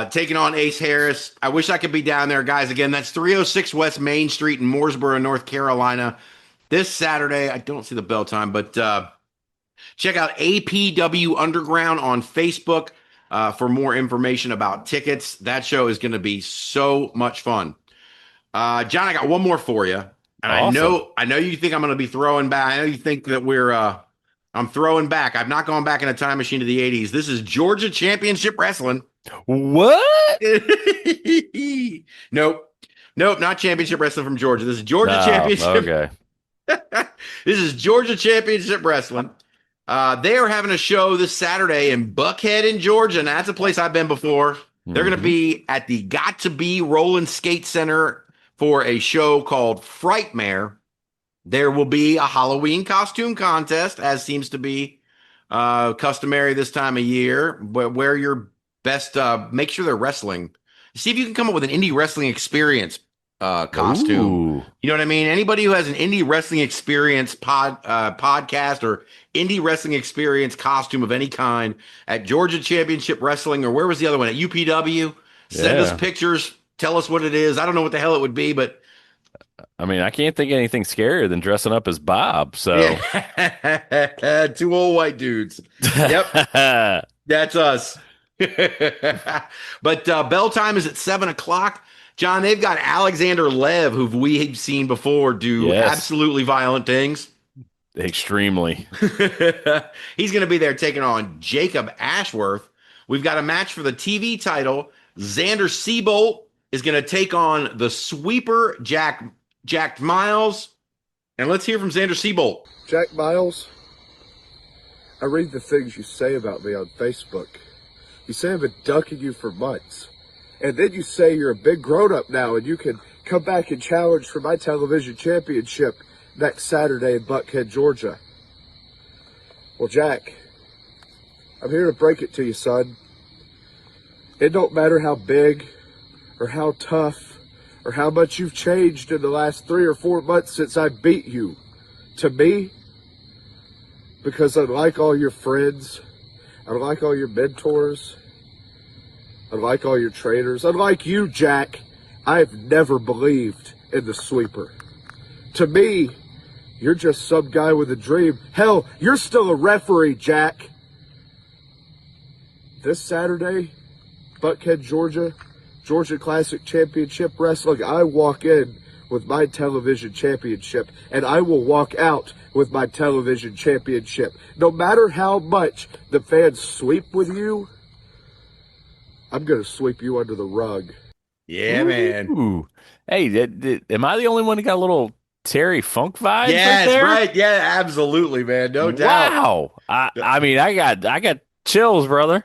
taking on Ace Harris. I wish I could be down there, guys. Again, that's 306 West Main Street in Mooresboro, North Carolina. This Saturday. I don't see the bell time, but check out APW Underground on Facebook for more information about tickets. That show is going to be so much fun. John, I got one more for you. And awesome. I know you think I'm going to be throwing back. I know you think that I'm throwing back. I've not gone back in a time machine to the 80s. This is Georgia Championship Wrestling. What? Nope, not Championship Wrestling from Georgia. This is Georgia Championship. Okay. This is Georgia Championship Wrestling. They are having a show this Saturday in Buckhead in Georgia, and that's a place I've been before. They're going to be at the Got to Be Rollin' Skate Center for a show called Frightmare. There will be a Halloween costume contest, as seems to be customary this time of year. But wear your best. Make sure they're wrestling. See if you can come up with an indie wrestling experience costume. Ooh. You know what I mean? Anybody who has an indie wrestling experience podcast or indie wrestling experience costume of any kind at Georgia Championship Wrestling, or where was the other one, at UPW? Send us pictures. Tell us what it is. I don't know what the hell it would be, but I mean, I can't think of anything scarier than dressing up as Bob. So yeah. 2 old white dudes. Yep. That's us. But bell time is at 7:00. John, they've got Alexander Lev, who we've seen before do absolutely violent things. Extremely. He's going to be there taking on Jacob Ashworth. We've got a match for the TV title. Xander Seabolt is going to take on the sweeper Jack Miles. And let's hear from Xander Seabolt. Jack Miles, I read the things you say about me on Facebook. You say I've been ducking you for months. And then you say you're a big grown-up now and you can come back and challenge for my television championship next Saturday in Buckhead, Georgia. Well, Jack, I'm here to break it to you, son. It don't matter how big or how tough or how much you've changed in the last 3 or 4 months since I beat you. To me, because unlike all your friends, unlike all your mentors, unlike all your trainers, unlike you, Jack, I've never believed in the sweeper. To me, you're just some guy with a dream. Hell, you're still a referee, Jack. This Saturday, Buckhead, Georgia Classic Championship Wrestling, I walk in with my television championship, and I will walk out with my television championship. No matter how much the fans sweep with you, I'm going to sweep you under the rug. Yeah, man. Ooh. Hey, am I the only one who got a little Terry Funk vibe? Yes, right there? right. Yeah, absolutely, man. No doubt. Wow. I mean, I got chills, brother.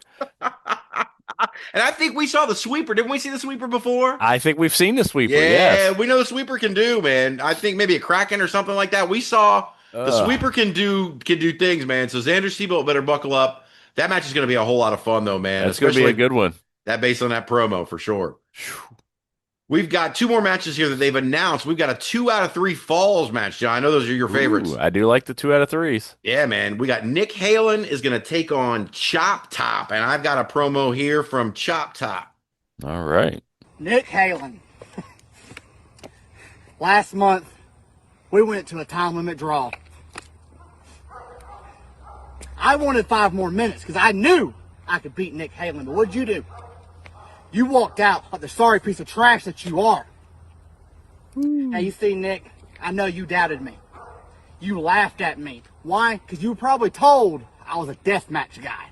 And I think we saw the sweeper. Didn't we see the sweeper before? I think we've seen the sweeper. Yeah, yes. we know the sweeper can do, man. I think maybe a Kraken or something like that. We saw the sweeper can do things, man. So Xander Seabolt better buckle up. That match is going to be a whole lot of fun, though, man. That's going to be a good one. That based on that promo for sure. We've got 2 more matches here that they've announced. We've got a 2 out of 3 falls match, John. I know those are your favorites. Ooh, I do like the 2 out of 3s. Yeah, man. We got Nick Halen is going to take on Chop Top, and I've got a promo here from Chop Top. All right. Nick Halen. Last month, we went to a time limit draw. I wanted 5 more minutes because I knew I could beat Nick Halen, but what'd you do? You walked out like the sorry piece of trash that you are. Now, you see, Nick, I know you doubted me. You laughed at me. Why? Because you were probably told I was a deathmatch guy.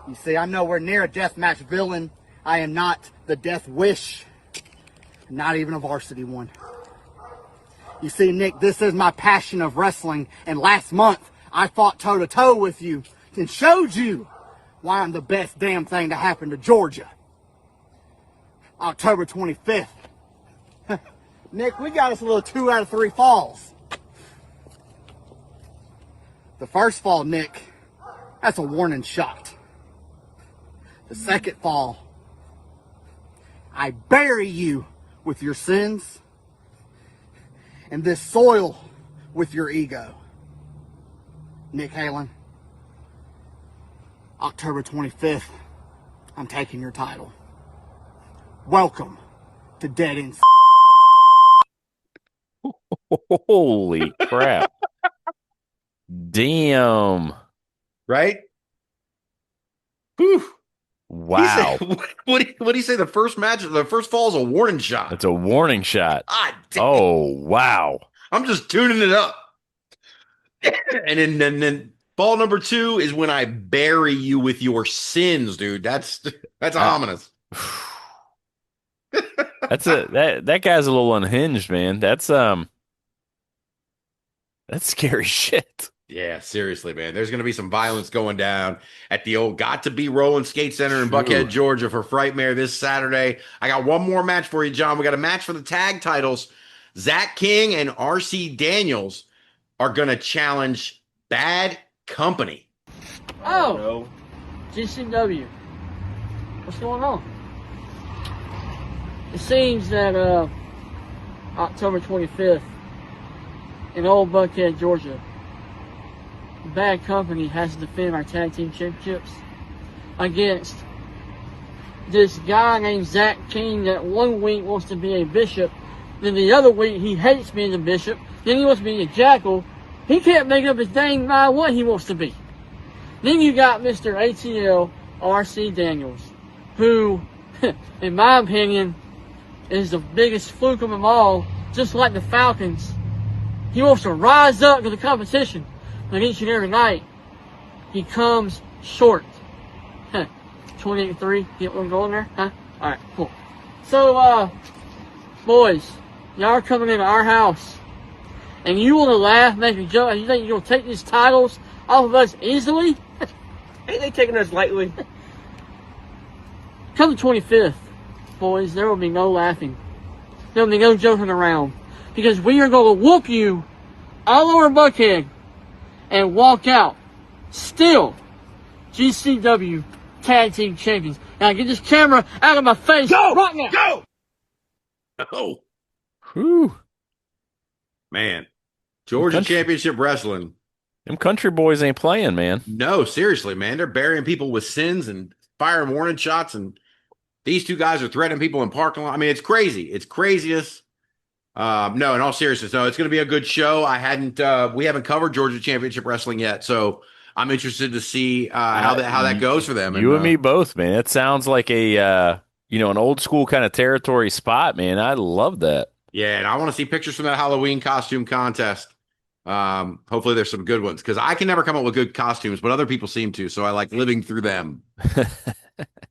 You see, I'm nowhere near a deathmatch villain. I am not the Death Wish. Not even a varsity one. You see, Nick, this is my passion of wrestling. And last month, I fought toe-to-toe with you and showed you why I'm the best damn thing to happen to Georgia. October 25th. Nick, we got us a little 2 out of 3 falls. The first fall, Nick, that's a warning shot. The second fall, I bury you with your sins and this soil with your ego. Nick Halen, October 25th, I'm taking your title. Welcome to Dead End. Holy crap. Damn. Right? Whew. Wow. What do you say? The first fall is a warning shot. It's a warning shot. Ah, damn. Oh, wow. I'm just tuning it up. And then fall number 2 is when I bury you with your sins, dude. That's ominous. That guy's a little unhinged, man. That's scary shit. Yeah, seriously, man. There's going to be some violence going down at the old Got to Be Rolling Skate Center in Buckhead, Georgia for Frightmare this Saturday. I got one more match for you, John. We got a match for the tag titles. Zach King and RC Daniels are going to challenge Bad Company. Oh, GCW. What's going on? It seems that October 25th in Old Buckhead, Georgia, Bad Company has to defend our tag team championships against this guy named Zach King that one week wants to be a bishop, then the other week he hates being a bishop, then he wants to be a jackal. He can't make up his dang mind what he wants to be. Then you got Mr. ATL RC Daniels, who, in my opinion, is the biggest fluke of them all, just like the Falcons. He wants to rise up to the competition, but each and every night, he comes short. 28-3, get what I'm going there? Huh? Alright, cool. So, boys, y'all are coming into our house, and you want to laugh, make a joke, and you think you're going to take these titles off of us easily? Ain't they taking us lightly? Come the 25th, boys, there will be no laughing. There will be no joking around. Because we are going to whoop you all over Buckhead and walk out still GCW Tag Team Champions. Now get this camera out of my face right now. Go! Oh. Whew. Man. Georgia Championship Wrestling. Them country boys ain't playing, man. No, seriously, man. They're burying people with sins and firing warning shots, and these two guys are threatening people in parking lot. I mean, it's crazy. It's craziest. No, in all seriousness, no, it's going to be a good show. We haven't covered Georgia Championship Wrestling yet, so I'm interested to see how that goes for them. You and me both, man. It sounds like a an old school kind of territory spot, man. I love that. Yeah, and I want to see pictures from that Halloween costume contest. Hopefully there's some good ones, because I can never come up with good costumes, but other people seem to, so I like living through them.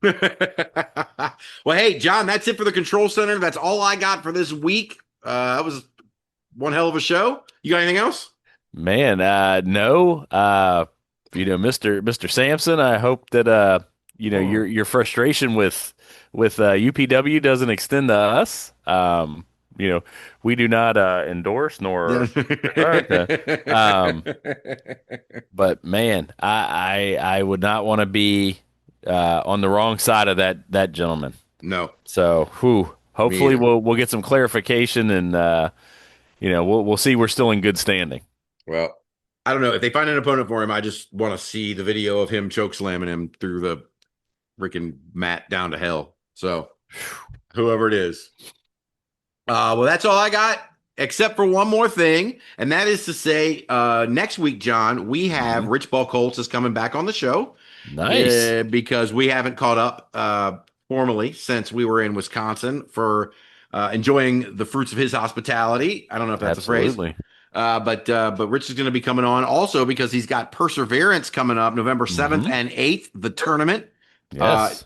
Well, hey, John, that's it for the Control Center. That's all I got for this week. That was one hell of a show. You got anything else? Man, no. Mr. Sampson, I hope that your frustration with UPW doesn't extend to us. We do not endorse nor but man, I would not want to be on the wrong side of that gentleman. No. So, hopefully we'll get some clarification, and we'll see we're still in good standing. Well, I don't know. If they find an opponent for him, I just want to see the video of him choke slamming him through the freaking mat down to hell. So, whoever it is. Well, that's all I got, except for one more thing, and that is to say, next week, John, we have Rich Buckholz is coming back on the show. Nice. Because we haven't caught up formally since we were in Wisconsin for enjoying the fruits of his hospitality. I don't know if that's Absolutely. a phrase. But Rich is going to be coming on also because he's got Perseverance coming up November 7th and 8th, the tournament. Yes.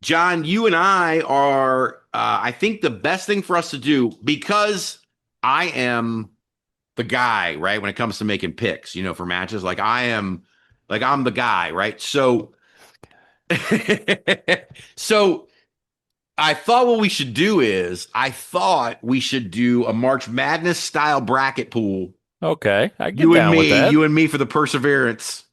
John, you and I are, I think the best thing for us to do, because I am the guy, right, when it comes to making picks, for matches, I'm the guy, right? So, so I thought what we should do is, we should do a March Madness style bracket pool. Okay, I get down with that. You and me for the Perseverance.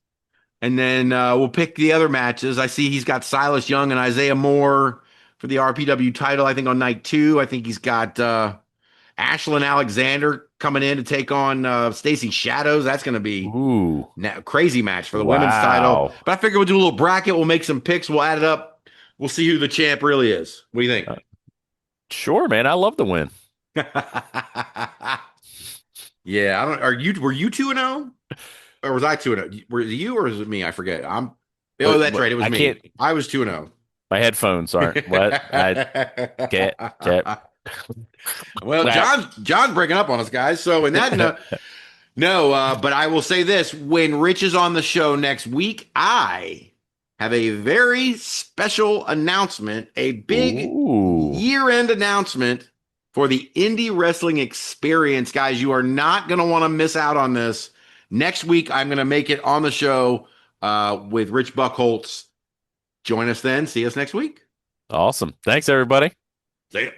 And then we'll pick the other matches. I see he's got Silas Young and Isaiah Moore for the RPW title, I think, on night 2. I think he's got Ashlyn Alexander coming in to take on Stacey Shadows. That's going to be a crazy match for the women's title. But I figure we'll do a little bracket. We'll make some picks. We'll add it up. We'll see who the champ really is. What do you think? Sure, man. I love to win. Yeah. Were you 2-0? Or was I 2-0? Were it you or was it me? I forget. That's right. It was me. I was 2-0. My headphones aren't. What? Well, John's breaking up on us, guys. So in that, but I will say this: when Rich is on the show next week, I have a very special announcement, a big year-end announcement for the Indie Wrestling Experience, guys. You are not going to want to miss out on this. Next week, I'm going to make it on the show with Rich Buckholz. Join us then. See us next week. Awesome. Thanks, everybody. See ya.